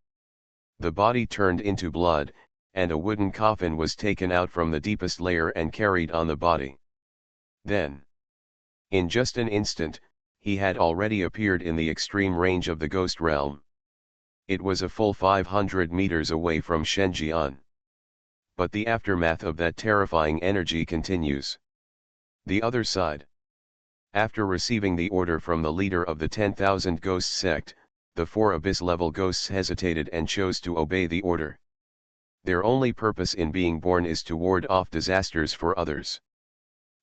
The body turned into blood, and a wooden coffin was taken out from the deepest layer and carried on the body. Then, in just an instant, he had already appeared in the extreme range of the ghost realm. It was a full 500 meters away from Shen Jian. But the aftermath of that terrifying energy continues. The other side. After receiving the order from the leader of the 10,000 ghost sect, the 4 abyss-level ghosts hesitated and chose to obey the order. Their only purpose in being born is to ward off disasters for others.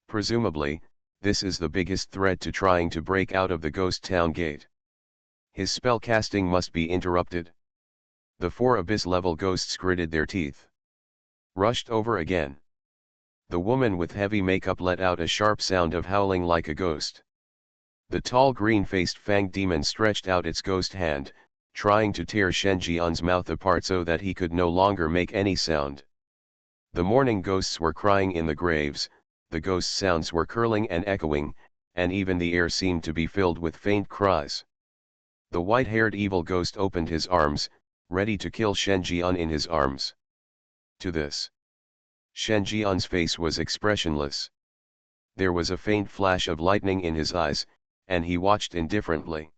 Presumably, this is the biggest threat to trying to break out of the ghost town gate. His spell casting must be interrupted. The 4 abyss-level ghosts gritted their teeth. Rushed over again. The woman with heavy makeup let out a sharp sound of howling like a ghost. The tall green-faced fanged demon stretched out its ghost hand, trying to tear Shen Jian's mouth apart so that he could no longer make any sound. The mourning ghosts were crying in the graves, the ghost sounds were curling and echoing, and even the air seemed to be filled with faint cries. The white-haired evil ghost opened his arms, ready to kill Shen Jian in his arms. To this, Shen Jian's face was expressionless. There was a faint flash of lightning in his eyes, and he watched indifferently.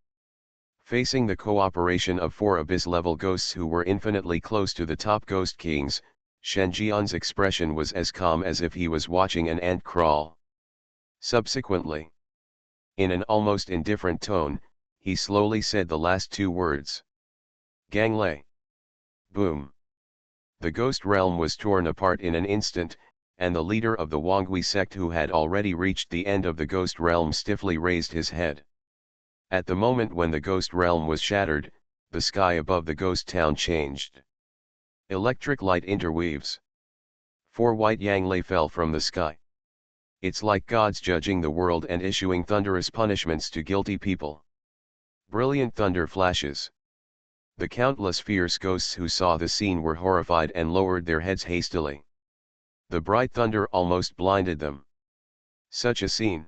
Facing the cooperation of 4 abyss-level ghosts who were infinitely close to the top ghost kings, Shen Jian's expression was as calm as if he was watching an ant crawl. Subsequently, in an almost indifferent tone, he slowly said the last 2 words. Ganglei. Boom. The ghost realm was torn apart in an instant, and the leader of the Wangui sect who had already reached the end of the ghost realm stiffly raised his head. At the moment when the ghost realm was shattered, the sky above the ghost town changed. Electric light interweaves. 4 white Yanglei fell from the sky. It's like gods judging the world and issuing thunderous punishments to guilty people. Brilliant thunder flashes. The countless fierce ghosts who saw the scene were horrified and lowered their heads hastily. The bright thunder almost blinded them. Such a scene.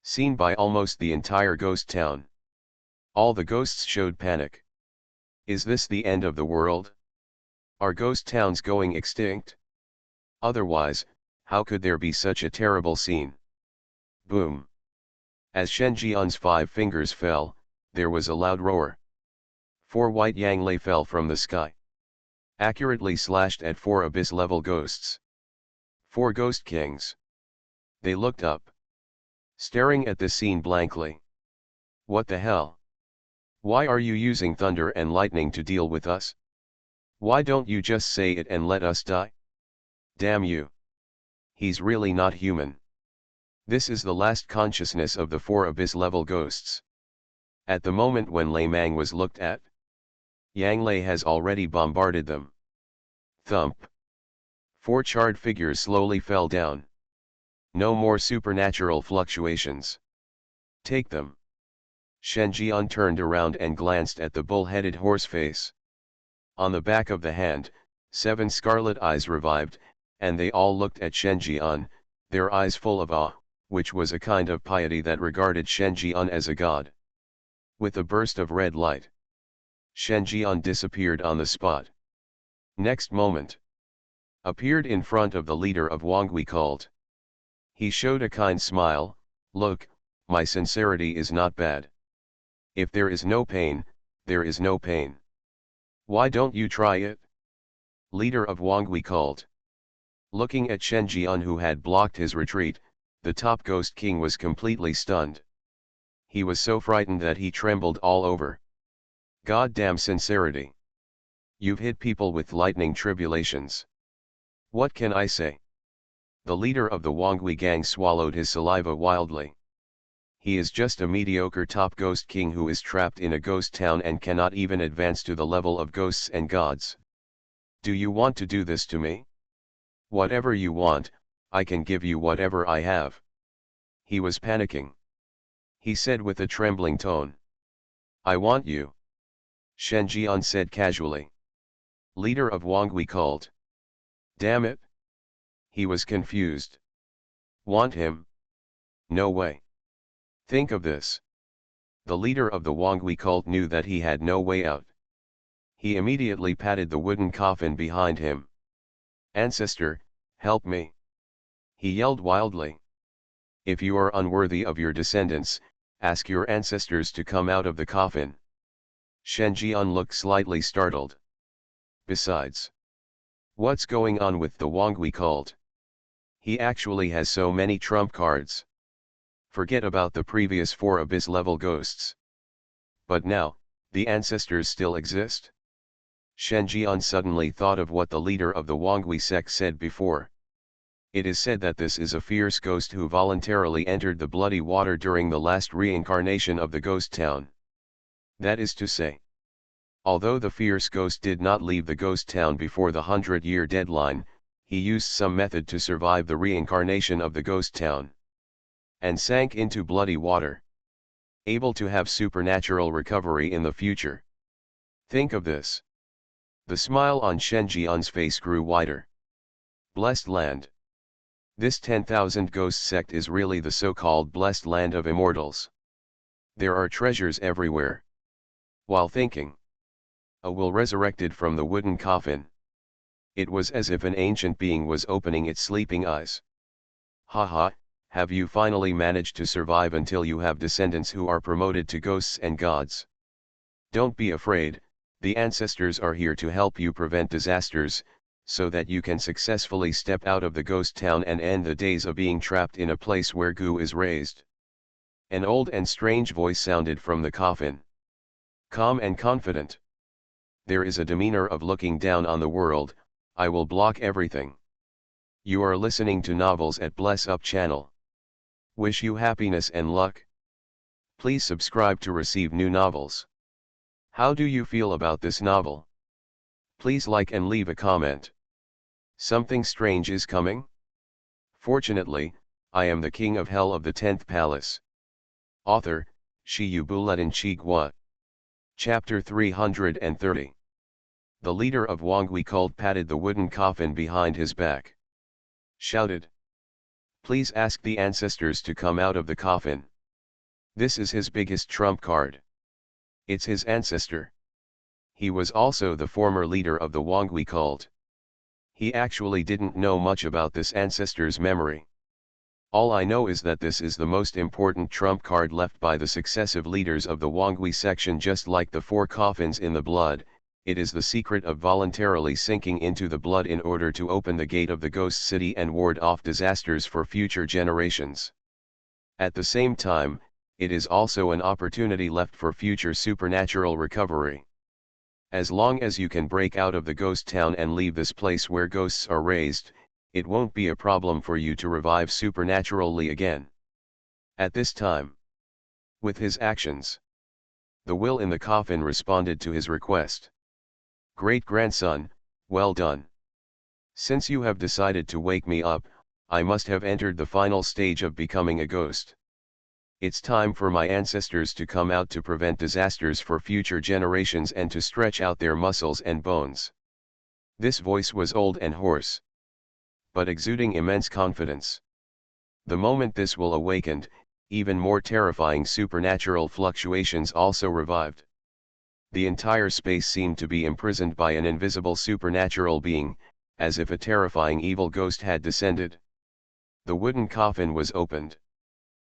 Seen by almost the entire ghost town. All the ghosts showed panic. Is this the end of the world? Are ghost towns going extinct? Otherwise, how could there be such a terrible scene? Boom. As Shen Jian's 5 fingers fell, there was a loud roar. 4 white Yanglei fell from the sky. Accurately slashed at 4 abyss-level ghosts. 4 ghost kings. They looked up. Staring at the scene blankly. What the hell? Why are you using thunder and lightning to deal with us? Why don't you just say it and let us die? Damn you. He's really not human. This is the last consciousness of the 4 abyss-level ghosts. At the moment when Lei Mang was looked at, Yang Lei has already bombarded them. Thump. 4 charred figures slowly fell down. No more supernatural fluctuations. Take them. Shen Jian turned around and glanced at the bull-headed horse face. On the back of the hand, 7 scarlet eyes revived, and they all looked at Shen Jian, their eyes full of awe, which was a kind of piety that regarded Shen Jian as a god. With a burst of red light, Shen Jian disappeared on the spot. Next moment, appeared in front of the leader of Wangui cult. He showed a kind smile. Look, my sincerity is not bad. If there is no pain, there is no pain. Why don't you try it? Leader of Wangui cult. Looking at Shen Jian, who had blocked his retreat, the top ghost king was completely stunned. He was so frightened that he trembled all over. Goddamn sincerity. You've hit people with lightning tribulations. What can I say? The leader of the Wangui gang swallowed his saliva wildly. He is just a mediocre top ghost king who is trapped in a ghost town and cannot even advance to the level of ghosts and gods. Do you want to do this to me? Whatever you want, I can give you whatever I have. He was panicking. He said with a trembling tone. I want you. Shen Jian said casually. Leader of Wangui cult. Damn it. He was confused. Want him? No way. Think of this. The leader of the Wangui cult knew that he had no way out. He immediately patted the wooden coffin behind him. Ancestor, help me. He yelled wildly. If you are unworthy of your descendants, ask your ancestors to come out of the coffin. Shen Jian looked slightly startled. Besides, what's going on with the Wangui cult? He actually has so many trump cards. Forget about the previous 4 abyss-level ghosts. But now, the ancestors still exist? Shen Jian suddenly thought of what the leader of the Wangui sect said before. It is said that this is a fierce ghost who voluntarily entered the bloody water during the last reincarnation of the ghost town. That is to say, although the fierce ghost did not leave the ghost town before the 100-year deadline, he used some method to survive the reincarnation of the ghost town. And sank into bloody water. Able to have supernatural recovery in the future. Think of this. The smile on Shen Jian's face grew wider. Blessed land. This 10,000 ghost sect is really the so-called blessed land of immortals. There are treasures everywhere. While thinking, a will resurrected from the wooden coffin. It was as if an ancient being was opening its sleeping eyes. Haha, have you finally managed to survive until you have descendants who are promoted to ghosts and gods? Don't be afraid, the ancestors are here to help you prevent disasters, so that you can successfully step out of the ghost town and end the days of being trapped in a place where goo is raised. An old and strange voice sounded from the coffin. Calm and confident. There is a demeanor of looking down on the world. I will block everything. You are listening to Novels at Bless Up channel. Wish you happiness and luck. Please subscribe to receive new novels. How do you feel about this novel? Please like and leave a comment. Something strange is coming? Fortunately, I am the king of hell of the 10th palace. Author, Shi Yubuletin Chigua. Chapter 330. The leader of Wangui cult patted the wooden coffin behind his back. shouted. Please ask the ancestors to come out of the coffin. This is his biggest trump card. It's his ancestor. He was also the former leader of the Wangui cult. He actually didn't know much about this ancestor's memory. All I know is that this is the most important trump card left by the successive leaders of the Wangui section. Just like the 4 coffins in the blood, it is the secret of voluntarily sinking into the blood in order to open the gate of the ghost city and ward off disasters for future generations. At the same time, it is also an opportunity left for future supernatural recovery. As long as you can break out of the ghost town and leave this place where ghosts are raised, it won't be a problem for you to revive supernaturally again. At this time, with his actions, the will in the coffin responded to his request. Great-grandson, well done. Since you have decided to wake me up, I must have entered the final stage of becoming a ghost. It's time for my ancestors to come out to prevent disasters for future generations and to stretch out their muscles and bones. This voice was old and hoarse, but exuding immense confidence. The moment this will awakened, even more terrifying supernatural fluctuations also revived. The entire space seemed to be imprisoned by an invisible supernatural being, as if a terrifying evil ghost had descended. The wooden coffin was opened.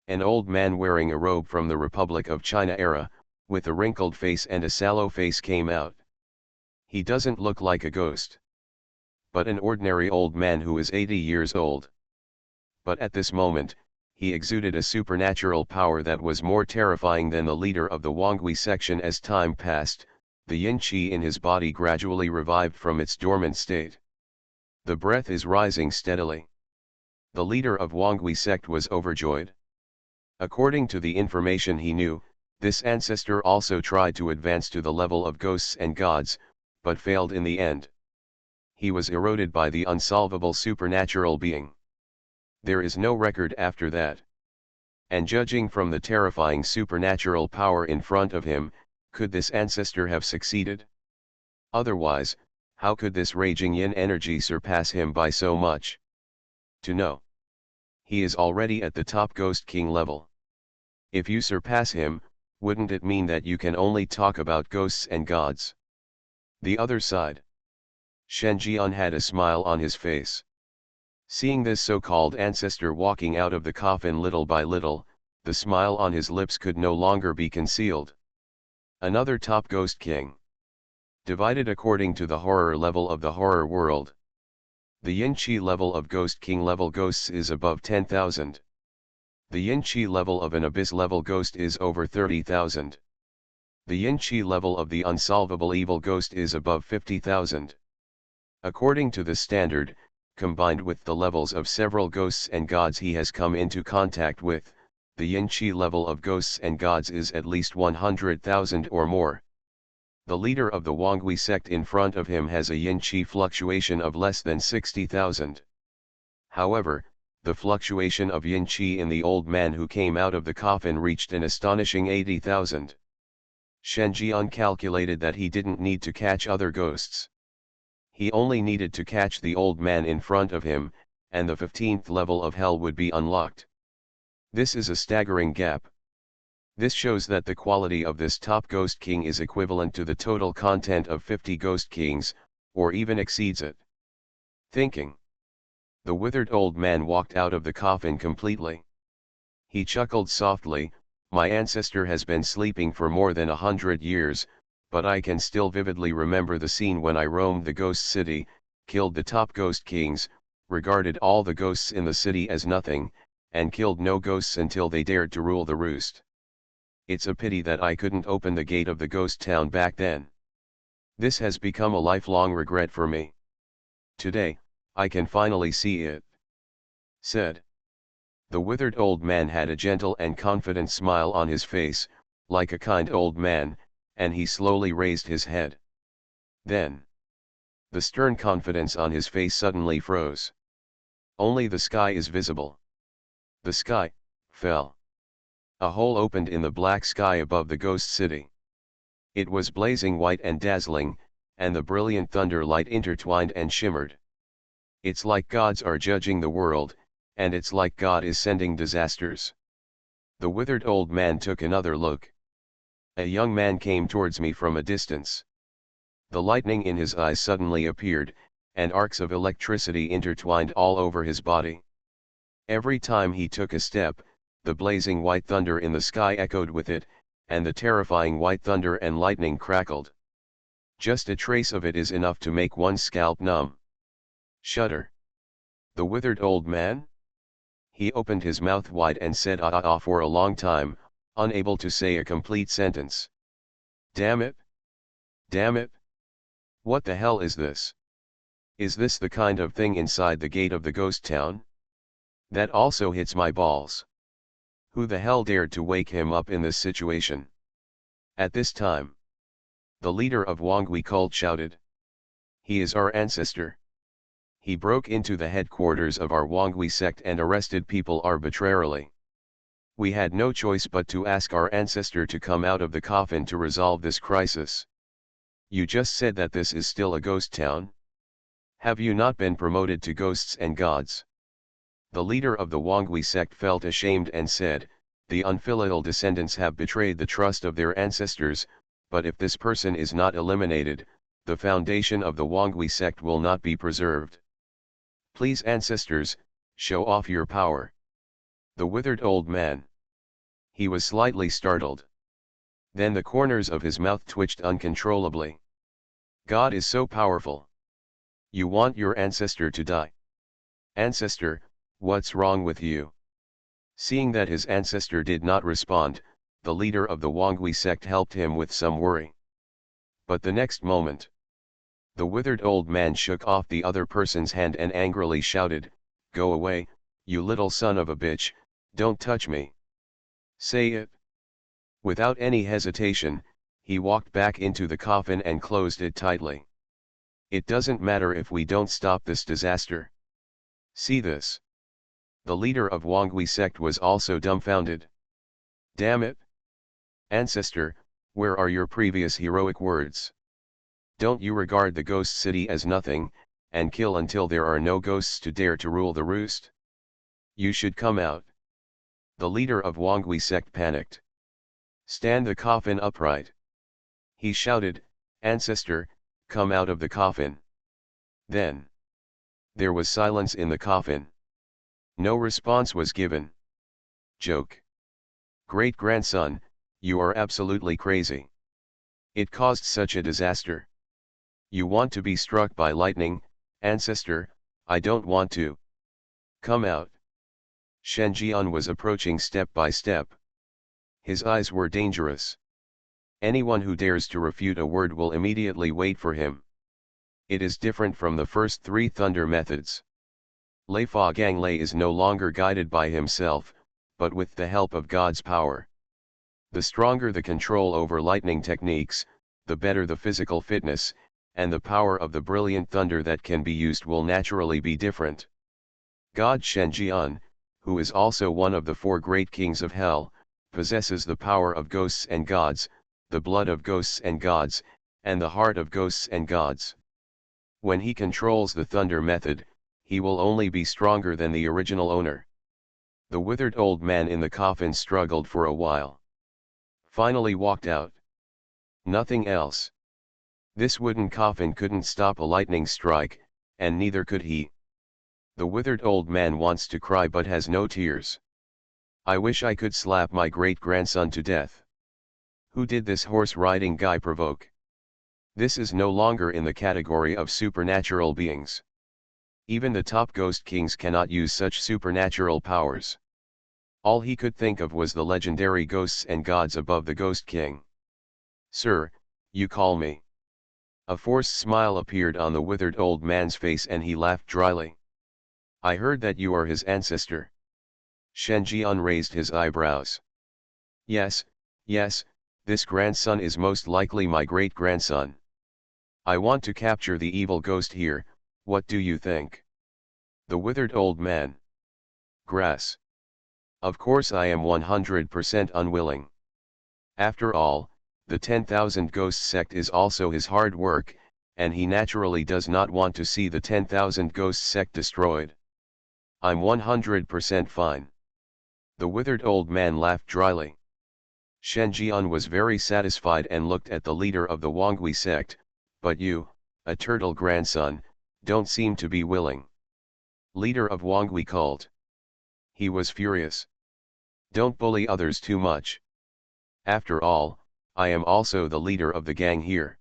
An old man wearing a robe from the Republic of China era, with a wrinkled face and a sallow face came out. He doesn't look like a ghost, but an ordinary old man who is 80 years old. But at this moment, he exuded a supernatural power that was more terrifying than the leader of the Wangui section. As time passed, the yin qi in his body gradually revived from its dormant state. The breath is rising steadily. The leader of Wangui sect was overjoyed. According to the information he knew, this ancestor also tried to advance to the level of ghosts and gods, but failed in the end. He was eroded by the unsolvable supernatural being. There is no record after that. And judging from the terrifying supernatural power in front of him, could this ancestor have succeeded? Otherwise, how could this raging yin energy surpass him by so much? To know. He is already at the top Ghost King level. If you surpass him, wouldn't it mean that you can only talk about ghosts and gods? The other side. Shen Jian had a smile on his face. Seeing this so-called ancestor walking out of the coffin little by little, the smile on his lips could no longer be concealed. Another top Ghost King. Divided according to the horror level of the horror world. The Yin Qi level of Ghost King level ghosts is above 10,000. The Yin Qi level of an Abyss level ghost is over 30,000. The Yin Qi level of the unsolvable evil ghost is above 50,000. According to this standard, combined with the levels of several ghosts and gods he has come into contact with, the Yin Qi level of ghosts and gods is at least 100,000 or more. The leader of the Wangui sect in front of him has a Yin Qi fluctuation of less than 60,000. However, the fluctuation of Yin Qi in the old man who came out of the coffin reached an astonishing 80,000. Shen Jian calculated that he didn't need to catch other ghosts. He only needed to catch the old man in front of him, and the 15th level of hell would be unlocked. This is a staggering gap. This shows that the quality of this top Ghost King is equivalent to the total content of 50 Ghost Kings, or even exceeds it. Thinking. The withered old man walked out of the coffin completely. He chuckled softly, "My ancestor has been sleeping for more than 100 years, but I can still vividly remember the scene when I roamed the ghost city, killed the top Ghost Kings, regarded all the ghosts in the city as nothing, and killed no ghosts until they dared to rule the roost. It's a pity that I couldn't open the gate of the ghost town back then. This has become a lifelong regret for me. Today, I can finally see it," said. The withered old man had a gentle and confident smile on his face, like a kind old man, and he slowly raised his head. Then, the stern confidence on his face suddenly froze. Only the sky is visible. The sky fell. A hole opened in the black sky above the ghost city. It was blazing white and dazzling, and the brilliant thunder light intertwined and shimmered. It's like gods are judging the world, and it's like God is sending disasters. The withered old man took another look. A young man came towards me from a distance. The lightning in his eyes suddenly appeared, and arcs of electricity intertwined all over his body. Every time he took a step, the blazing white thunder in the sky echoed with it, and the terrifying white thunder and lightning crackled. Just a trace of it is enough to make one's scalp numb. Shudder. The withered old man? He opened his mouth wide and said ah ah ah for a long time, unable to say a complete sentence. Damn it! Damn it! What the hell is this? Is this the kind of thing inside the gate of the ghost town? That also hits my balls. Who the hell dared to wake him up in this situation? At this time, the leader of Wangui cult shouted. He is our ancestor. He broke into the headquarters of our Wangui sect and arrested people arbitrarily. We had no choice but to ask our ancestor to come out of the coffin to resolve this crisis. You just said that this is still a ghost town? Have you not been promoted to ghosts and gods? The leader of the Wangui sect felt ashamed and said, the unfilial descendants have betrayed the trust of their ancestors, but if this person is not eliminated, the foundation of the Wangui sect will not be preserved. Please ancestors, show off your power. The withered old man. He was slightly startled. Then the corners of his mouth twitched uncontrollably. God is so powerful. You want your ancestor to die? Ancestor, what's wrong with you? Seeing that his ancestor did not respond, the leader of the Wangui sect helped him with some worry. But the next moment, the withered old man shook off the other person's hand and angrily shouted, "Go away, you little son of a bitch, don't touch me." Say it. Without any hesitation, he walked back into the coffin and closed it tightly. It doesn't matter if we don't stop this disaster. See this. The leader of Wangui sect was also dumbfounded. Damn it. Ancestor, where are your previous heroic words? Don't you regard the ghost city as nothing, and kill until there are no ghosts to dare to rule the roost? You should come out. The leader of Wangui sect panicked. Stand the coffin upright. He shouted, Ancestor, come out of the coffin. Then, there was silence in the coffin. No response was given. Joke. Great-grandson, you are absolutely crazy. It caused such a disaster. You want to be struck by lightning, ancestor? I don't want to. Come out. Shen Jian was approaching step by step. His eyes were dangerous. Anyone who dares to refute a word will immediately wait for him. It is different from the first three thunder methods. Lei Fa Gang Lei is no longer guided by himself, but with the help of God's power. The stronger the control over lightning techniques, the better the physical fitness, and the power of the brilliant thunder that can be used will naturally be different. God Shen Jian, who is also one of the four great kings of hell, possesses the power of ghosts and gods, the blood of ghosts and gods, and the heart of ghosts and gods. When he controls the thunder method, he will only be stronger than the original owner. The withered old man in the coffin struggled for a while. Finally walked out. Nothing else. This wooden coffin couldn't stop a lightning strike, and neither could he. The withered old man wants to cry but has no tears. I wish I could slap my great-grandson to death. Who did this horse-riding guy provoke? This is no longer in the category of supernatural beings. Even the top ghost kings cannot use such supernatural powers. All he could think of was the legendary ghosts and gods above the Ghost King. Sir, you call me. A forced smile appeared on the withered old man's face and he laughed dryly. I heard that you are his ancestor. Shen Jian raised his eyebrows. Yes, yes, this grandson is most likely my great-grandson. I want to capture the evil ghost here, what do you think? The withered old man. Grass. Of course I am 100% unwilling. After all, the 10,000 Ghosts sect is also his hard work, and he naturally does not want to see the 10,000 ghost sect destroyed. I'm 100% fine. The withered old man laughed dryly. Shen Jian was very satisfied and looked at the leader of the Wangui sect, but you, a turtle grandson, don't seem to be willing. Leader of Wangui cult. He was furious. Don't bully others too much. After all, I am also the leader of the gang here.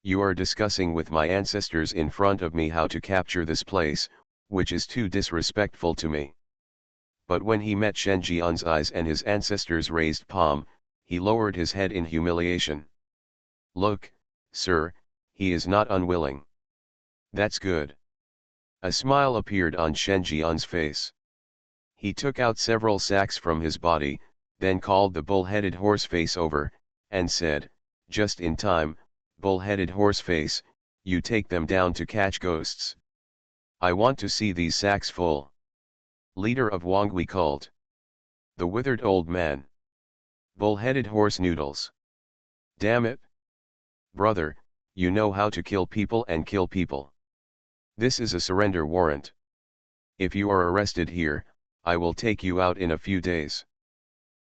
You are discussing with my ancestors in front of me how to capture this place, which is too disrespectful to me. But when he met Shen Jian's eyes and his ancestors' raised palm, he lowered his head in humiliation. Look, sir, he is not unwilling. That's good. A smile appeared on Shen Jian's face. He took out several sacks from his body, then called the bull-headed horseface over, and said, just in time, bull-headed horseface, you take them down to catch ghosts. I want to see these sacks full. Leader of Wangui cult. The withered old man. Bull-headed horse noodles. Damn it. Brother, you know how to kill people and kill people. This is a surrender warrant. If you are arrested here, I will take you out in a few days.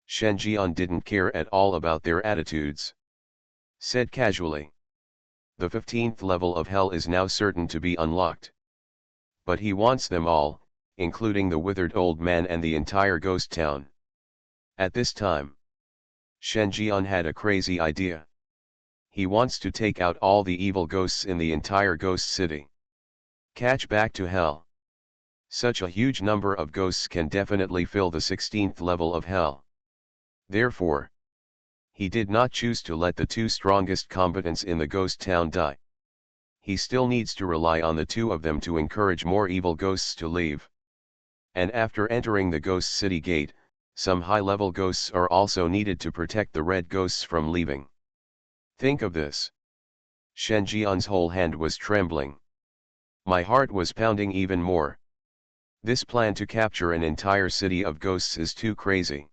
Shen Jian didn't care at all about their attitudes. Said casually. The 15th level of hell is now certain to be unlocked. But he wants them all, including the withered old man and the entire ghost town. At this time, Shen Jian had a crazy idea. He wants to take out all the evil ghosts in the entire ghost city. Catch back to hell. Such a huge number of ghosts can definitely fill the 16th level of hell. Therefore, he did not choose to let the two strongest combatants in the ghost town die. He still needs to rely on the two of them to encourage more evil ghosts to leave. And after entering the ghost city gate, some high-level ghosts are also needed to protect the red ghosts from leaving. Think of this. Shen Jian's whole hand was trembling. My heart was pounding even more. This plan to capture an entire city of ghosts is too crazy.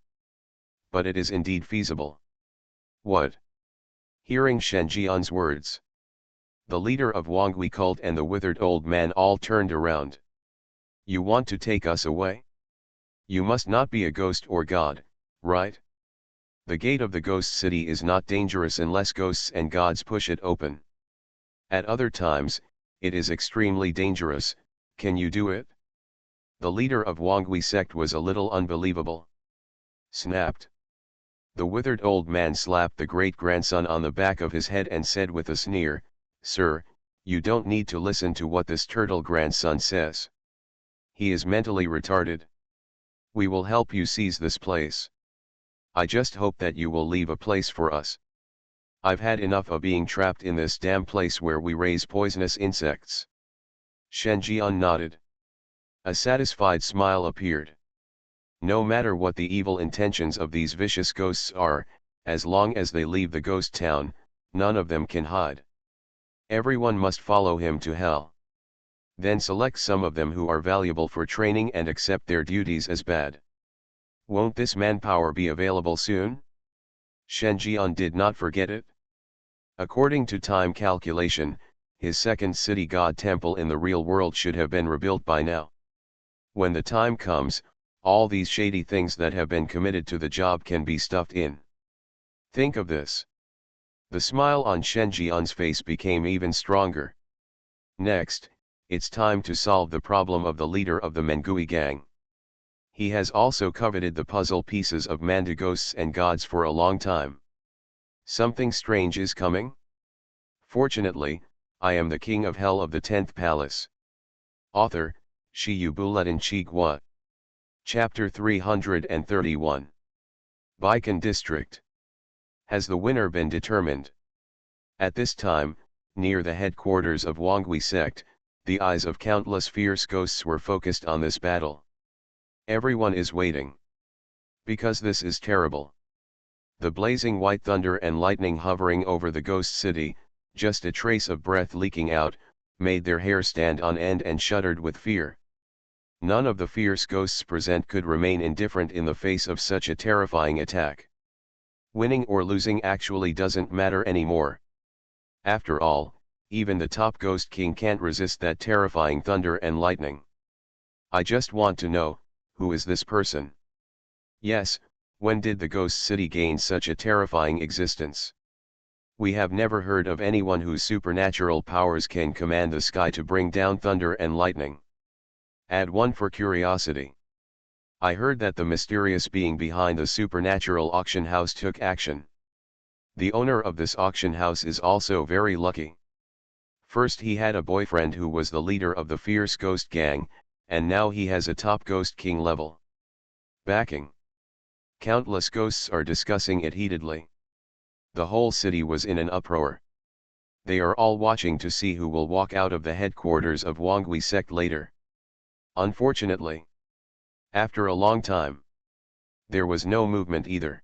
But it is indeed feasible. What? Hearing Shen Jian's words, the leader of Wangui cult and the withered old man all turned around. You want to take us away? You must not be a ghost or god, right? The gate of the ghost city is not dangerous unless ghosts and gods push it open. At other times, it is extremely dangerous. Can you do it? The leader of Wangui sect was a little unbelievable. Snapped. The withered old man slapped the great-grandson on the back of his head and said with a sneer, Sir, you don't need to listen to what this turtle grandson says. He is mentally retarded. We will help you seize this place. I just hope that you will leave a place for us. I've had enough of being trapped in this damn place where we raise poisonous insects. Shen Jian nodded. A satisfied smile appeared. No matter what the evil intentions of these vicious ghosts are, as long as they leave the ghost town, none of them can hide. Everyone must follow him to hell. Then select some of them who are valuable for training and accept their duties as bad. Won't this manpower be available soon? Shen Jian did not forget it. According to time calculation, his second city god temple in the real world should have been rebuilt by now. When the time comes, all these shady things that have been committed to the job can be stuffed in. Think of this. The smile on Shen Jian's face became even stronger. Next, it's time to solve the problem of the leader of the Mengui gang. He has also coveted the puzzle pieces of Manda ghosts and gods for a long time. Something strange is coming? Fortunately, I am the king of hell of the 10th palace. Author, Shi Yu Buletin Chi Gua. Chapter 331. Baikan District. Has the winner been determined? At this time, near the headquarters of Wangui sect, the eyes of countless fierce ghosts were focused on this battle. Everyone is waiting. Because this is terrible. The blazing white thunder and lightning hovering over the ghost city, just a trace of breath leaking out, made their hair stand on end and shuddered with fear. None of the fierce ghosts present could remain indifferent in the face of such a terrifying attack. Winning or losing actually doesn't matter anymore. After all, Even the top Ghost King can't resist that terrifying thunder and lightning. I just want to know, who is this person? Yes, when did the Ghost City gain such a terrifying existence? We have never heard of anyone whose supernatural powers can command the sky to bring down thunder and lightning. Add 1 for curiosity. I heard that the mysterious being behind the supernatural auction house took action. The owner of this auction house is also very lucky. First he had a boyfriend who was the leader of the fierce ghost gang, and now he has a top Ghost King level backing. Countless ghosts are discussing it heatedly. The whole city was in an uproar. They are all watching to see who will walk out of the headquarters of Wangui sect later. Unfortunately, after a long time, there was no movement either.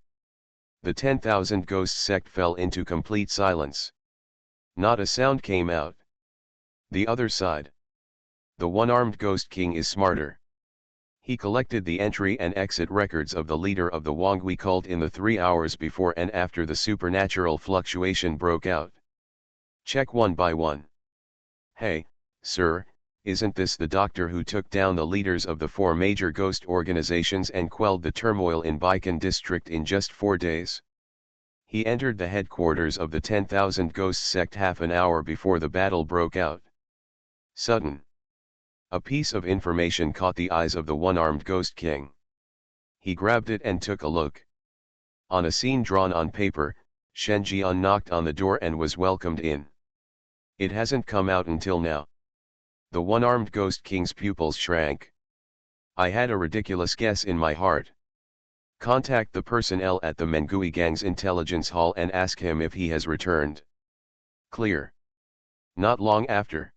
The 10,000 Ghost sect fell into complete silence. Not a sound came out. The other side. The one-armed Ghost King is smarter. He collected the entry and exit records of the leader of the Wangui cult in the 3 hours before and after the supernatural fluctuation broke out. Check one by one. Hey, sir, isn't this the doctor who took down the leaders of the 4 major ghost organizations and quelled the turmoil in Baikan district in just 4 days? He entered the headquarters of the 10,000 Ghost sect half an hour before the battle broke out. Sudden. A piece of information caught the eyes of the one-armed Ghost King. He grabbed it and took a look. On a scene drawn on paper, Shen Jian knocked on the door and was welcomed in. It hasn't come out until now. The one-armed Ghost King's pupils shrank. I had a ridiculous guess in my heart. Contact the personnel at the Mengui gang's intelligence hall and ask him if he has returned. Clear. Not long after.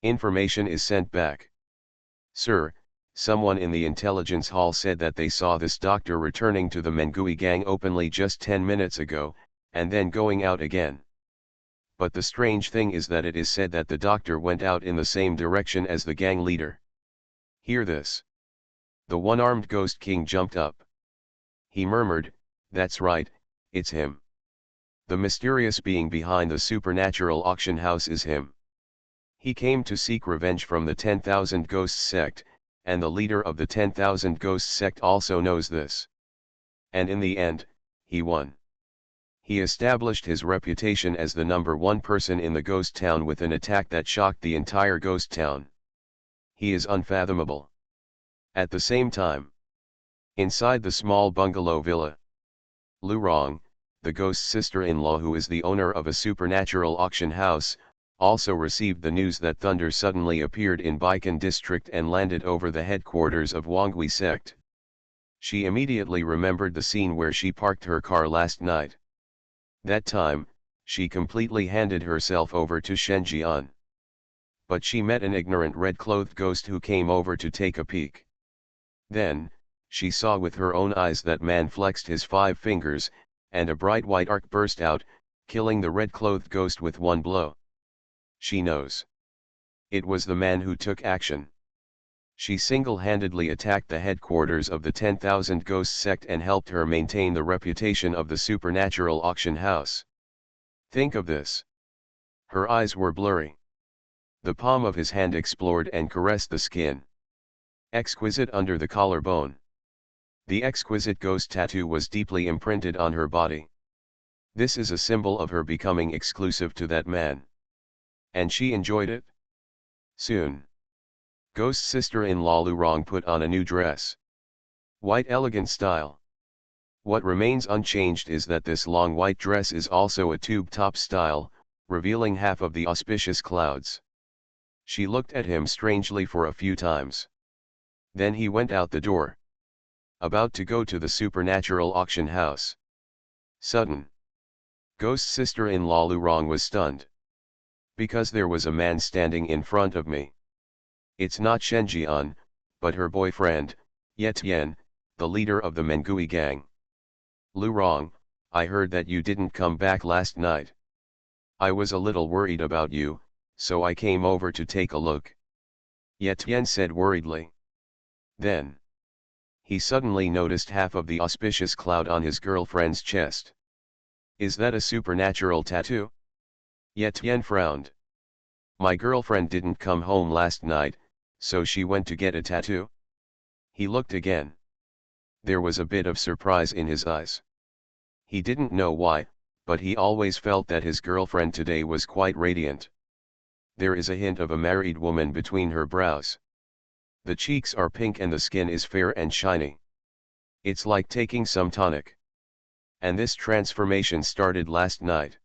Information is sent back. Sir, someone in the intelligence hall said that they saw this doctor returning to the Mengui gang openly just 10 minutes ago, and then going out again. But the strange thing is that it is said that the doctor went out in the same direction as the gang leader. Hear this. The one-armed Ghost King jumped up. He murmured, "That's right, it's him. The mysterious being behind the supernatural auction house is him. He came to seek revenge from the 10,000 Ghosts sect, and the leader of the 10,000 Ghosts sect also knows this. And in the end, he won. He established his reputation as the #1 person in the ghost town with an attack that shocked the entire ghost town. He is unfathomable." At the same time, inside the small bungalow villa, Lu Rong, the ghost sister-in-law who is the owner of a supernatural auction house, also received the news that thunder suddenly appeared in Baikan district and landed over the headquarters of Wangui sect. She immediately remembered the scene where she parked her car last night. That time, she completely handed herself over to Shen Jian. But she met an ignorant red-clothed ghost who came over to take a peek. Then, she saw with her own eyes that man flexed his 5 fingers, and a bright white arc burst out, killing the red-clothed ghost with one blow. She knows. It was the man who took action. She single-handedly attacked the headquarters of the 10,000 Ghost sect and helped her maintain the reputation of the supernatural auction house. Think of this. Her eyes were blurry. The palm of his hand explored and caressed the skin. Exquisite under the collarbone. The exquisite ghost tattoo was deeply imprinted on her body. This is a symbol of her becoming exclusive to that man. And she enjoyed it. Soon. Ghost sister-in-law Lu Rong put on a new dress. White elegant style. What remains unchanged is that this long white dress is also a tube top style, revealing half of the auspicious clouds. She looked at him strangely for a few times. Then he went out the door. About to go to the supernatural auction house. Sudden. Ghost sister-in-law Lu Rong was stunned. Because there was a man standing in front of me. It's not Shen Jian, but her boyfriend, Ye Tian, the leader of the Mengui gang. Lu Rong, I heard that you didn't come back last night. I was a little worried about you, so I came over to take a look. Ye Tian said worriedly. Then. He suddenly noticed half of the auspicious cloud on his girlfriend's chest. Is that a supernatural tattoo? Ye Tian frowned. My girlfriend didn't come home last night, so she went to get a tattoo. He looked again. There was a bit of surprise in his eyes. He didn't know why, but he always felt that his girlfriend today was quite radiant. There is a hint of a married woman between her brows. The cheeks are pink and the skin is fair and shiny. It's like taking some tonic. And this transformation started last night.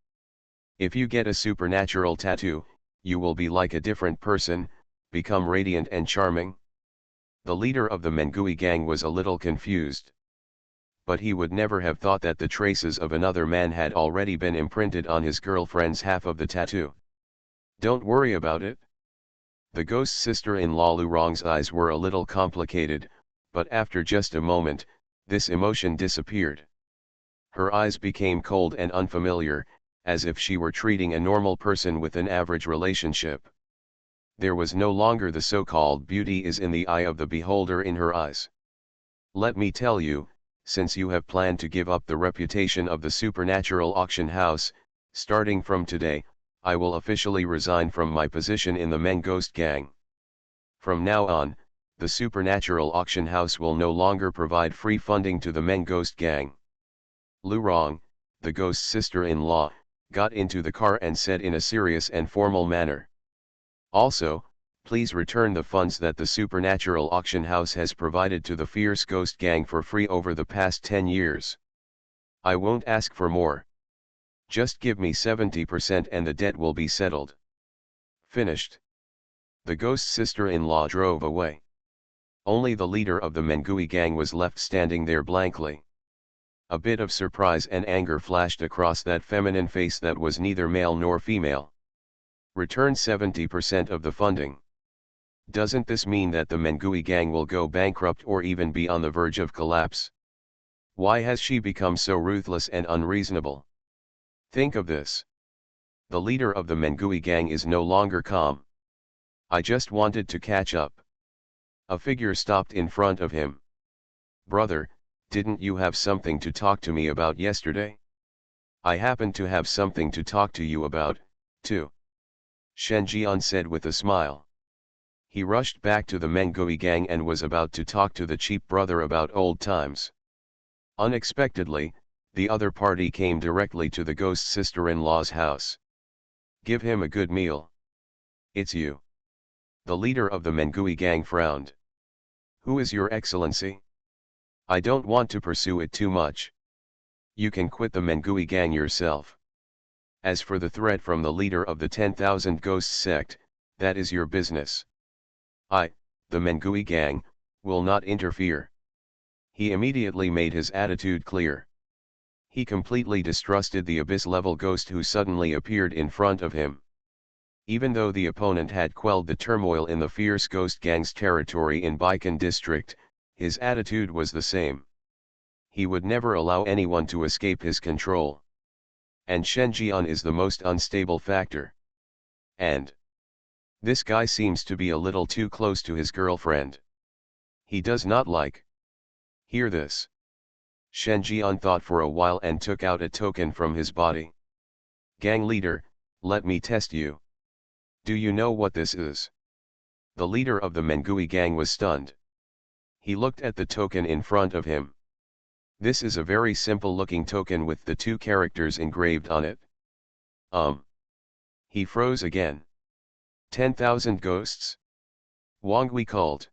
If you get a supernatural tattoo, you will be like a different person, become radiant and charming. The leader of the Mengui gang was a little confused. But he would never have thought that the traces of another man had already been imprinted on his girlfriend's half of the tattoo. Don't worry about it. The ghost sister-in-law Lu Rong's eyes were a little complicated, but after just a moment, this emotion disappeared. Her eyes became cold and unfamiliar, as if she were treating a normal person with an average relationship. There was no longer the so-called beauty is in the eye of the beholder in her eyes. Let me tell you, since you have planned to give up the reputation of the supernatural auction house, starting from today, I will officially resign from my position in the Meng Ghost Gang. From now on, the supernatural auction house will no longer provide free funding to the Meng Ghost Gang. Lu Rong, the ghost sister-in-law, got into the car and said in a serious and formal manner. Also, please return the funds that the supernatural auction house has provided to the fierce ghost gang for free over the past 10 years. I won't ask for more. Just give me 70% and the debt will be settled. Finished. The ghost sister-in-law drove away. Only the leader of the Mengui gang was left standing there blankly. A bit of surprise and anger flashed across that feminine face that was neither male nor female. Return 70% of the funding. Doesn't this mean that the Mengui gang will go bankrupt or even be on the verge of collapse? Why has she become so ruthless and unreasonable? Think of this. The leader of the Mengui gang is no longer calm. I just wanted to catch up. A figure stopped in front of him. Brother, didn't you have something to talk to me about yesterday? I happen to have something to talk to you about, too. Shen Jian said with a smile. He rushed back to the Mengui gang and was about to talk to the cheap brother about old times. Unexpectedly, the other party came directly to the ghost sister-in-law's house. Give him a good meal. It's you. The leader of the Mengui gang frowned. Who is your excellency? I don't want to pursue it too much. You can quit the Mengui gang yourself. As for the threat from the leader of the 10,000 Ghosts sect, that is your business. I, the Mengui gang, will not interfere. He immediately made his attitude clear. He completely distrusted the abyss-level ghost who suddenly appeared in front of him. Even though the opponent had quelled the turmoil in the fierce ghost gang's territory in Baikan district, his attitude was the same. He would never allow anyone to escape his control. And Shen Jian is the most unstable factor. And this guy seems to be a little too close to his girlfriend. He does not like. Hear this. Shen Jian thought for a while and took out a token from his body. Gang leader, let me test you. Do you know what this is? The leader of the Mengui gang was stunned. He looked at the token in front of him. This is a very simple-looking token with the two characters engraved on it. He froze again. 10,000 ghosts? Wangui cult.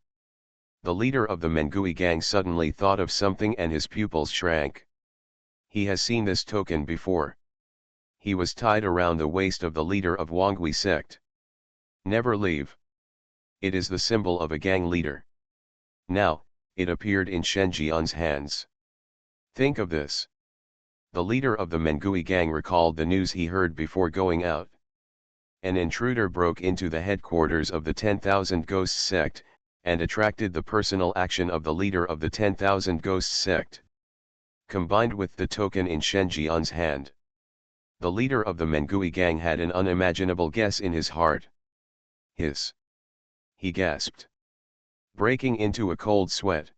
The leader of the Mengui gang suddenly thought of something and his pupils shrank. He has seen this token before. He was tied around the waist of the leader of Wangui sect. Never leave. It is the symbol of a gang leader. Now, it appeared in Shen Jian's hands. Think of this. The leader of the Mengui gang recalled the news he heard before going out. An intruder broke into the headquarters of the 10,000 Ghosts sect, and attracted the personal action of the leader of the 10,000 Ghosts sect. Combined with the token in Shen Jian's hand, the leader of the Mengui gang had an unimaginable guess in his heart. He gasped, breaking into a cold sweat.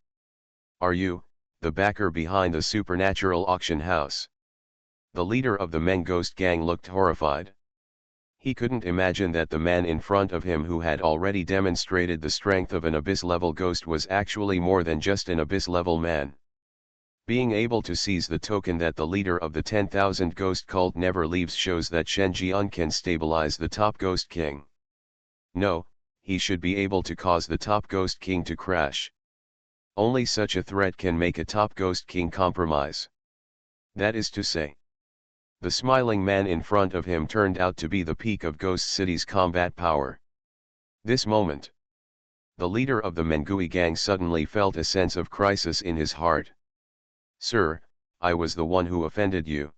Are you, the backer behind the supernatural auction house? The leader of the Meng Ghost gang looked horrified. He couldn't imagine that the man in front of him, who had already demonstrated the strength of an abyss-level ghost, was actually more than just an abyss-level man. Being able to seize the token that the leader of the 10,000 ghost cult never leaves shows that Shen Jian can stabilize the top ghost king. No, he should be able to cause the top ghost king to crash. Only such a threat can make a top ghost king compromise. That is to say, the smiling man in front of him turned out to be the peak of Ghost City's combat power. This moment, the leader of the Mengui gang suddenly felt a sense of crisis in his heart. "Sir, I was the one who offended you.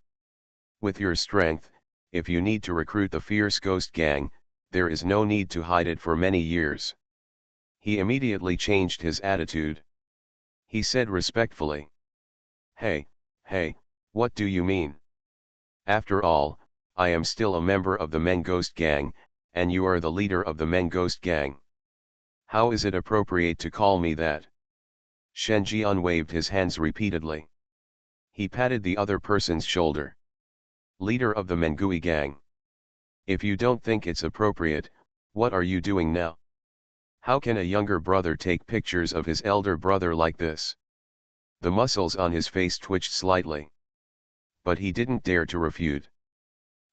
With your strength, if you need to recruit the fierce ghost gang, there is no need to hide it for many years." He immediately changed his attitude. He said respectfully, Hey, what do you mean? After all, I am still a member of the Men Ghost gang, and you are the leader of the Men Ghost gang. How is it appropriate to call me that?" Shen Jian waved his hands repeatedly. He patted the other person's shoulder. "Leader of the Mengui gang. If you don't think it's appropriate, what are you doing now? How can a younger brother take pictures of his elder brother like this?" The muscles on his face twitched slightly. But he didn't dare to refute.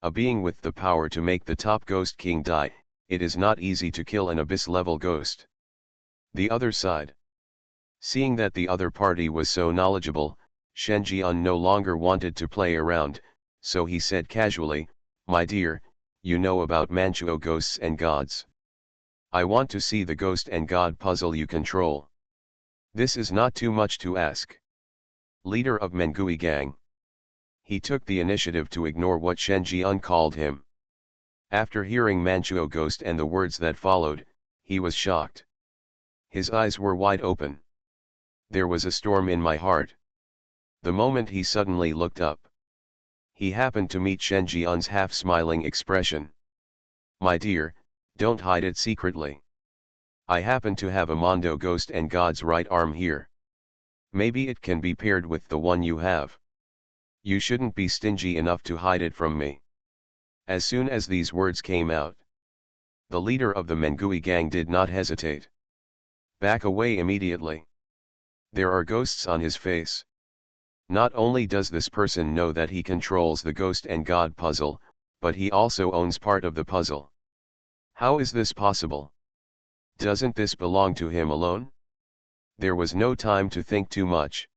A being with the power to make the top ghost king die, it is not easy to kill an abyss-level ghost. The other side. Seeing that the other party was so knowledgeable, Shen Jian no longer wanted to play around, so he said casually, "My dear, you know about Manchuo ghosts and gods. I want to see the ghost and god puzzle you control. This is not too much to ask." Leader of Mengui gang. He took the initiative to ignore what Shen Jian called him. After hearing Manchuo ghost and the words that followed, he was shocked. His eyes were wide open. There was a storm in my heart. The moment he suddenly looked up, he happened to meet Shen Jian's half-smiling expression. "My dear, don't hide it secretly. I happen to have a Mondo ghost and god's right arm here. Maybe it can be paired with the one you have. You shouldn't be stingy enough to hide it from me." As soon as these words came out, the leader of the Mengui gang did not hesitate. "Back away immediately. There are ghosts on his face. Not only does this person know that he controls the ghost and god puzzle, but he also owns part of the puzzle. How is this possible? Doesn't this belong to him alone?" There was no time to think too much.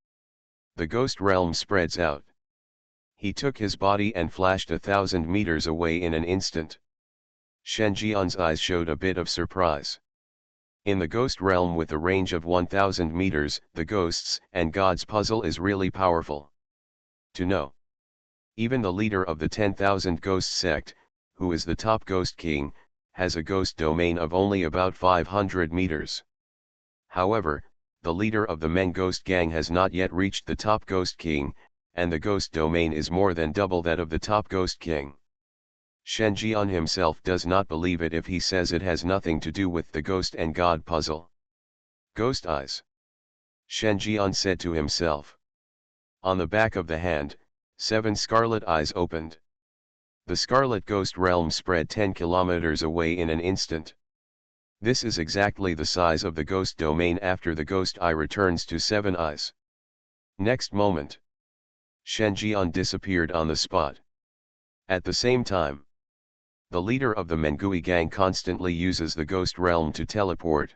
The ghost realm spreads out. He took his body and flashed 1,000 meters away in an instant. Shen Jian's eyes showed a bit of surprise. In the ghost realm with a range of 1,000 meters, the ghosts and gods puzzle is really powerful. To know. Even the leader of the 10,000 ghost sect, who is the top ghost king, has a ghost domain of only about 500 meters. However, the leader of the Men Ghost gang has not yet reached the top ghost king, and the ghost domain is more than double that of the top ghost king. Shen Jian himself does not believe it if he says it has nothing to do with the ghost and god puzzle. "Ghost eyes," Shen Jian said to himself. On the back of the hand, 7 scarlet eyes opened. The scarlet ghost realm spread 10 kilometers away in an instant. This is exactly the size of the ghost domain after the ghost eye returns to 7 eyes. Next moment, Shen Jian disappeared on the spot. At the same time, the leader of the Mengui gang constantly uses the ghost realm to teleport.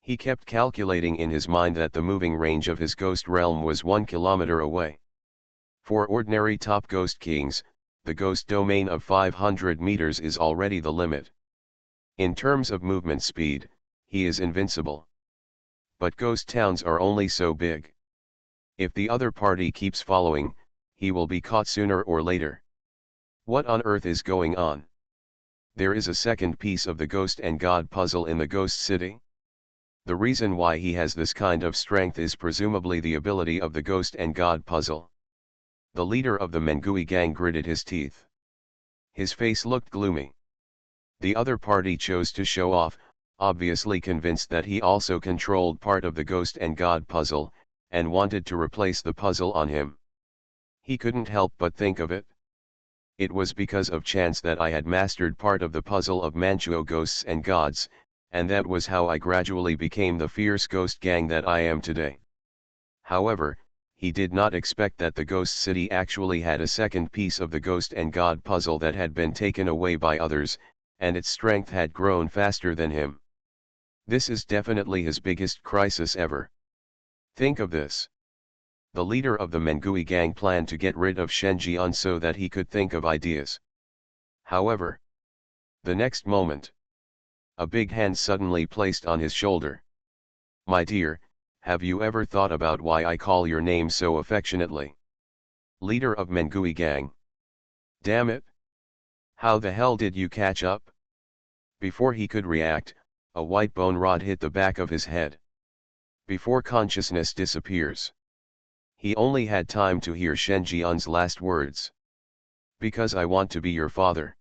He kept calculating in his mind that the moving range of his ghost realm was 1 kilometer away. For ordinary top ghost kings, the ghost domain of 500 meters is already the limit. In terms of movement speed, he is invincible. But ghost towns are only so big. If the other party keeps following, he will be caught sooner or later. What on earth is going on? There is a second piece of the ghost and god puzzle in the ghost city. The reason why he has this kind of strength is presumably the ability of the ghost and god puzzle. The leader of the Mengui gang gritted his teeth. His face looked gloomy. The other party chose to show off, obviously convinced that he also controlled part of the ghost and god puzzle, and wanted to replace the puzzle on him. He couldn't help but think of it. It was because of chance that I had mastered part of the puzzle of Manchuo ghosts and gods, and that was how I gradually became the fierce ghost gang that I am today. However, he did not expect that the ghost city actually had a second piece of the ghost and god puzzle that had been taken away by others, and its strength had grown faster than him. This is definitely his biggest crisis ever. Think of this. The leader of the Mengui gang planned to get rid of Shen Jian so that he could think of ideas. However, the next moment, a big hand suddenly placed on his shoulder. "My dear, have you ever thought about why I call your name so affectionately? Leader of Mengui gang. Damn it! How the hell did you catch up?" Before he could react, a white bone rod hit the back of his head. Before consciousness disappears, he only had time to hear Shen Jian's last words. "Because I want to be your father."